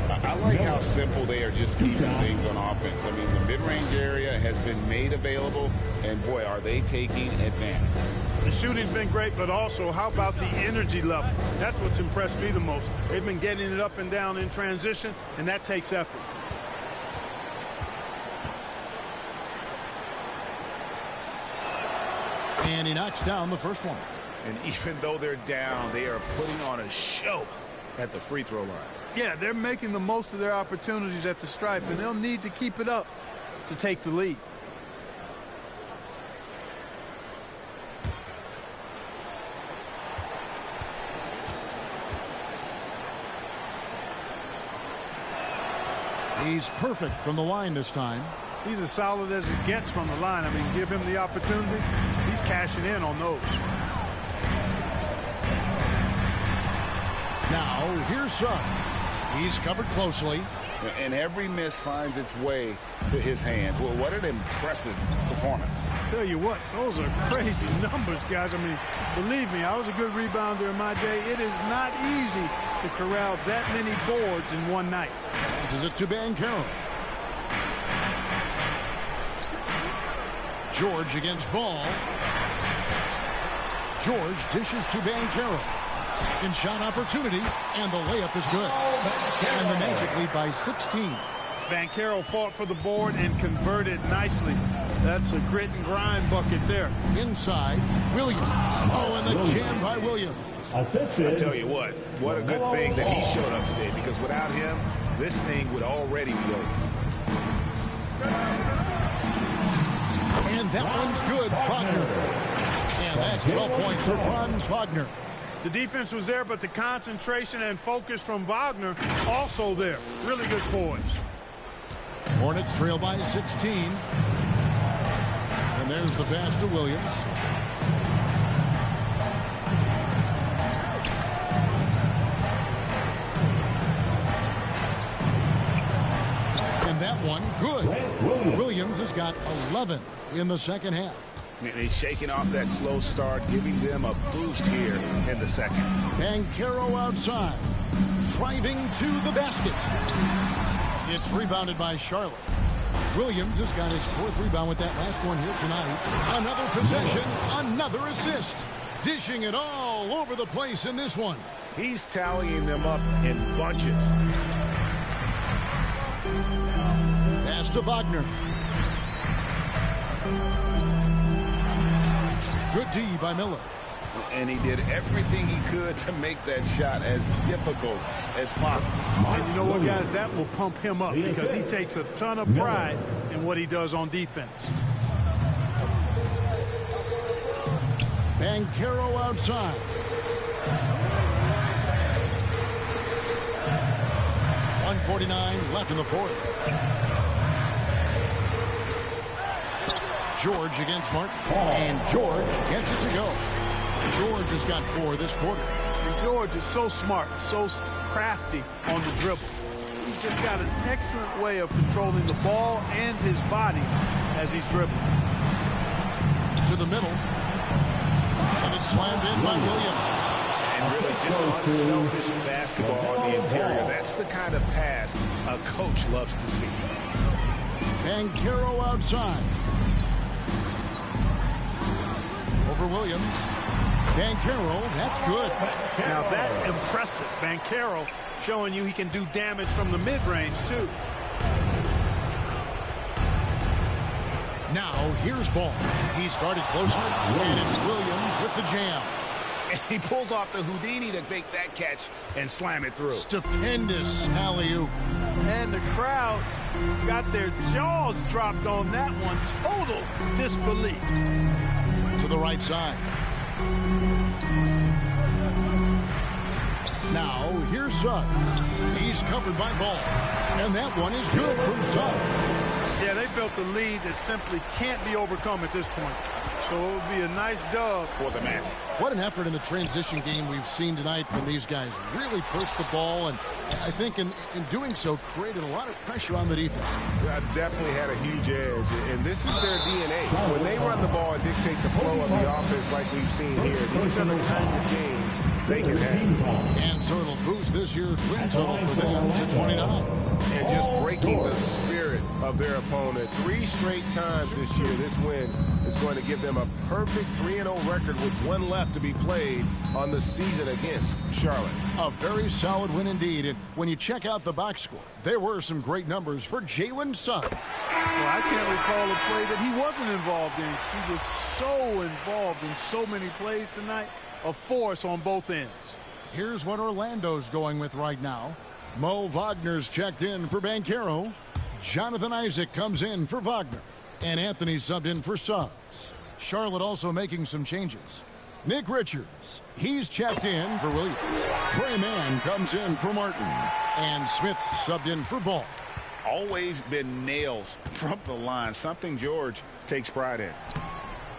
Speaker 6: I like how simple they are just keeping things on offense. I mean, the mid-range area has been made available, and boy, are they taking advantage.
Speaker 10: The shooting's been great, but also how about the energy level? That's what's impressed me the most. They've been getting it up and down in transition, and that takes effort.
Speaker 4: And he knocks down the first one.
Speaker 6: And even though they're down, they are putting on a show at the free throw line.
Speaker 10: Yeah, they're making the most of their opportunities at the stripe, and they'll need to keep it up to take the lead.
Speaker 4: He's perfect from the line this time.
Speaker 10: He's as solid as it gets from the line. I mean, give him the opportunity. He's cashing in on those.
Speaker 4: Now, here's Suggs. He's covered closely.
Speaker 6: And every miss finds its way to his hands. Well, what an impressive performance.
Speaker 10: Tell you what, those are crazy numbers, guys. I mean, believe me, I was a good rebounder in my day. It is not easy to corral that many boards in one night.
Speaker 4: This is it to Banchero. George against Ball. George dishes to Banchero. Second shot opportunity, and the layup is good. And the Magic lead by 16.
Speaker 10: Banchero fought for the board and converted nicely. That's a grit and grind bucket there.
Speaker 4: Inside, Williams. Oh, and the jam by Williams.
Speaker 6: I tell you what a good thing that he showed up today, because without him, this thing would already be over.
Speaker 4: And that one's good, Wagner. And that's 12 points for Franz Wagner.
Speaker 10: The defense was there, but the concentration and focus from Wagner also there. Really good poise.
Speaker 4: Hornets trail by 16. And there's the pass to Williams. And that one, good. Williams has got 11 in the second half.
Speaker 6: And he's shaking off that slow start, giving them a boost here in the second.
Speaker 4: Banchero outside, driving to the basket. It's rebounded by Charlotte. Williams has got his fourth rebound with that last one here tonight. Another possession, another assist. Dishing it all over the place in this one.
Speaker 6: He's tallying them up in bunches.
Speaker 4: Pass to Wagner. Good D by Miller.
Speaker 6: And he did everything he could to make that shot as difficult as possible.
Speaker 10: And you know what, guys? That will pump him up because he takes a ton of pride in what he does on defense.
Speaker 4: Banchero outside. .149 left in the fourth. George against Martin. And George gets it to go. George has got 4 this quarter.
Speaker 10: And George is so smart, so crafty on the dribble. He's just got an excellent way of controlling the ball and his body as he's dribbling.
Speaker 4: To the middle. And it's slammed in by Williams.
Speaker 6: And really just unselfish basketball on the interior. That's the kind of pass a coach loves to see.
Speaker 4: Banchero outside. Over Williams. Banchero, that's good.
Speaker 10: Now that's impressive. Banchero showing you he can do damage from the mid-range too.
Speaker 4: Now here's Ball. He's guarded closer, and it's Williams with the jam.
Speaker 6: And he pulls off the Houdini to make that catch and slam it through.
Speaker 4: Stupendous alley-oop.
Speaker 10: And the crowd got their jaws dropped on that one. Total disbelief.
Speaker 4: To the right side. Now, here's Suggs. He's covered by Ball. And that one is good from Suggs.
Speaker 10: Yeah, they built a lead that simply can't be overcome at this point. So it would be a nice dub
Speaker 6: for the Magic.
Speaker 4: What an effort in the transition game we've seen tonight from these guys. Really pushed the ball, and I think in doing so created a lot of pressure on the defense.
Speaker 9: Definitely had a huge edge, and this is their DNA. When they run the ball and dictate the flow of the offense like we've seen here, these are the kinds of games they can have.
Speaker 4: And so it'll boost this year's win total for them to 29.
Speaker 9: And just breaking the spirit of their opponent 3 straight times this year. This win is going to give them a perfect 3-0 record with 1 left to be played on the season against Charlotte.
Speaker 4: A very solid win indeed. And when you check out the box score, there were some great numbers for Jalen Suggs.
Speaker 10: Well, I can't recall a play that he wasn't involved in. He was so involved in so many plays tonight. A force on both ends.
Speaker 4: Here's what Orlando's going with right now. Mo Wagner's checked in for Banchero. Jonathan Isaac comes in for Wagner. And Anthony subbed in for Suggs. Charlotte also making some changes. Nick Richards, he's checked in for Williams. Trey Mann comes in for Martin. And Smith subbed in for Ball.
Speaker 6: Always been nails from the line, something George takes pride in.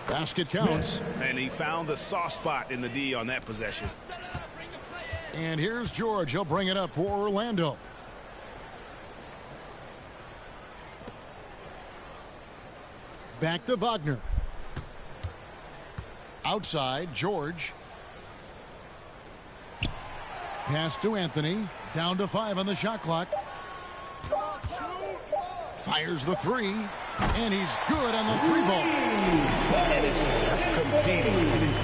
Speaker 4: Basket counts.
Speaker 6: And he found the soft spot in the D on that possession.
Speaker 4: And here's George. He'll bring it up for Orlando. Back to Wagner. Outside, George. Pass to Anthony. Down to 5 on the shot clock. Fires the 3. And he's good on the 3-ball.
Speaker 6: And it's just competing.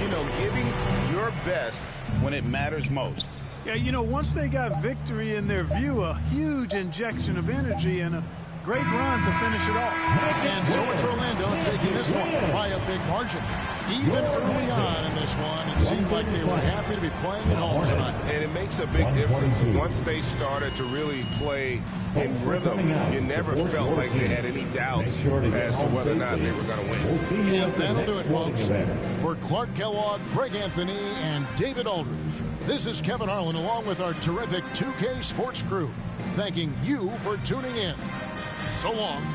Speaker 6: You know, giving your best when it matters most.
Speaker 10: Yeah, you know, once they got victory in their view, a huge injection of energy and a great run to finish it off.
Speaker 4: And so it's Orlando taking this one by a big margin. Even early on in this one, it seemed like they were happy to be playing at home tonight.
Speaker 9: And it makes a big difference. Once they started to really play in rhythm, you never felt like they had any doubts as to whether or not they were going to win.
Speaker 4: And that'll do it, folks. For Clark Kellogg, Greg Anthony, and David Aldridge, this is Kevin Harlan along with our terrific 2K Sports crew, thanking you for tuning in. So long.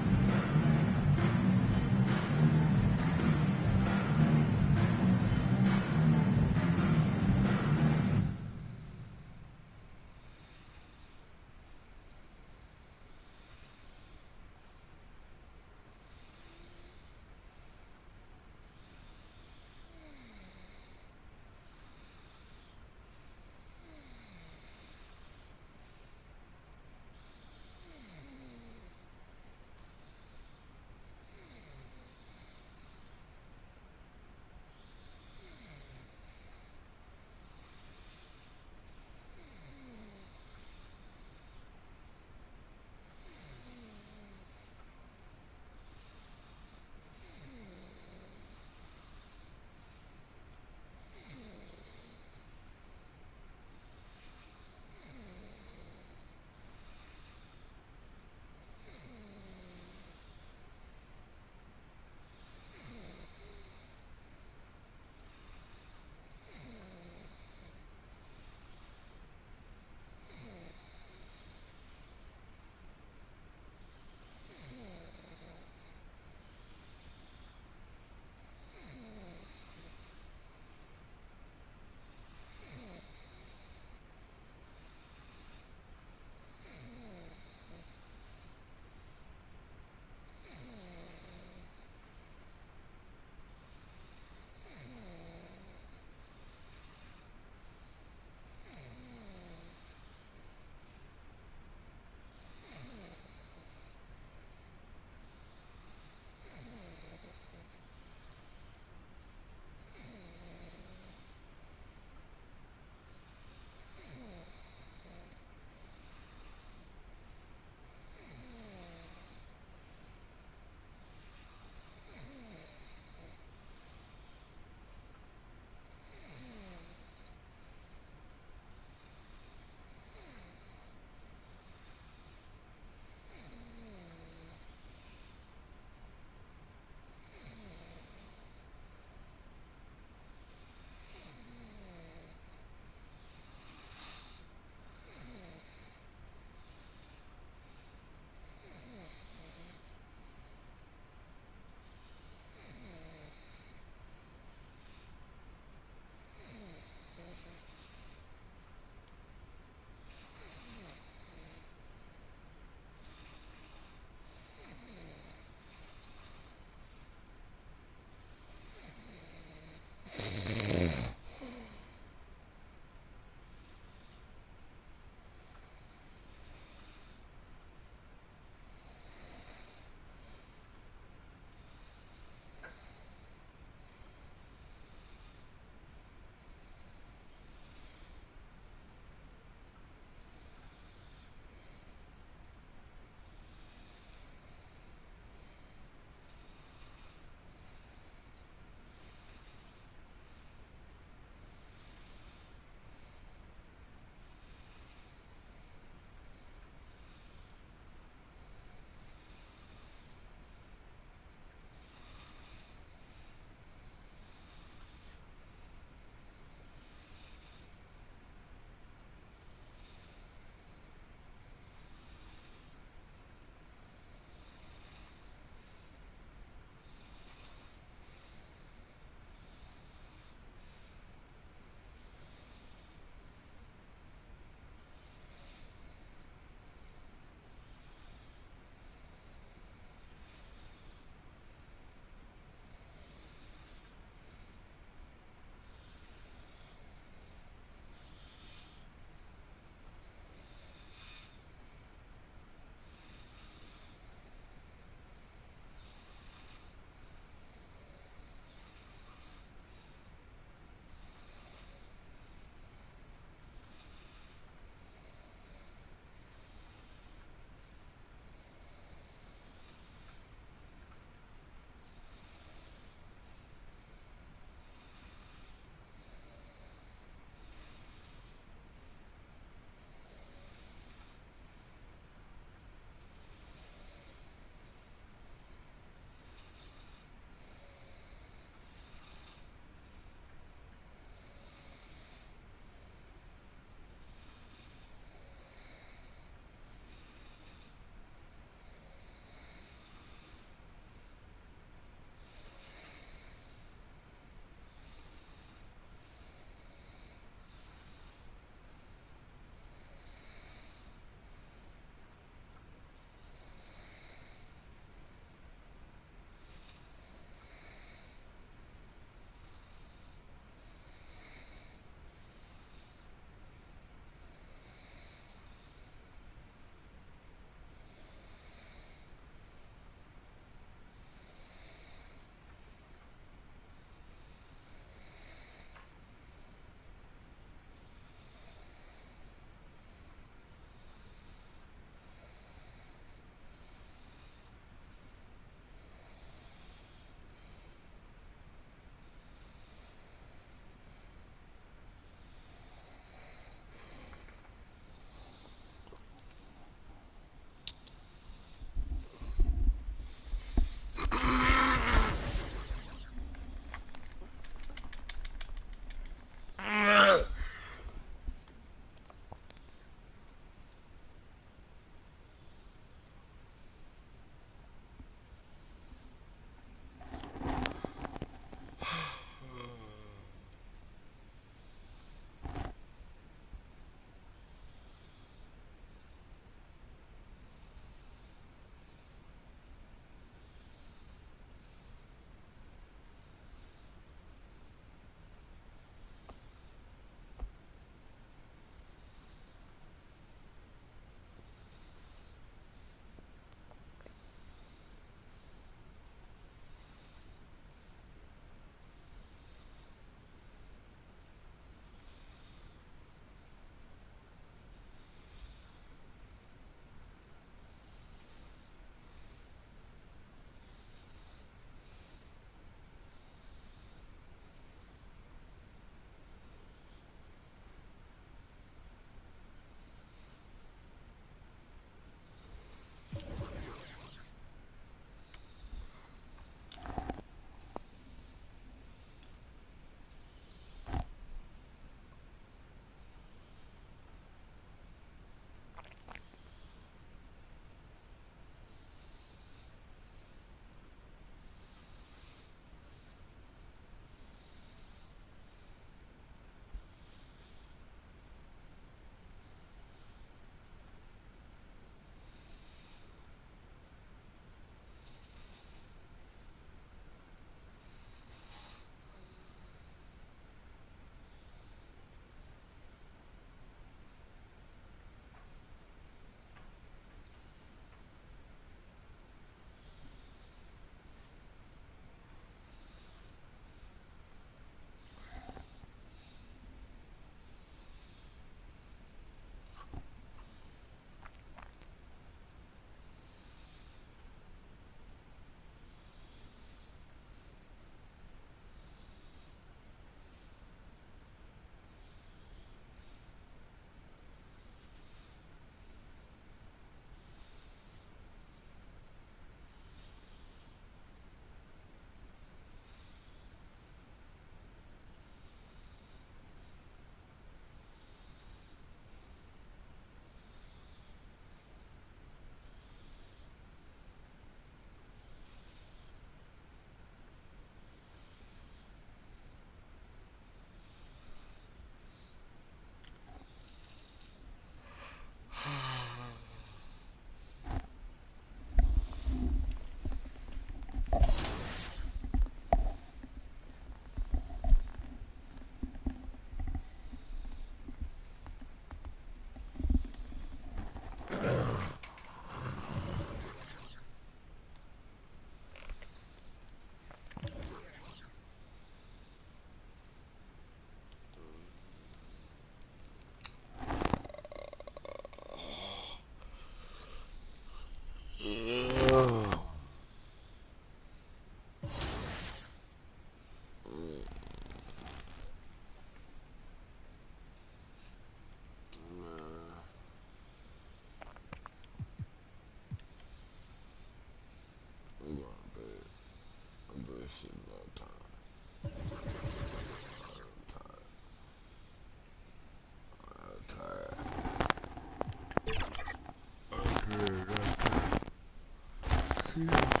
Speaker 12: season.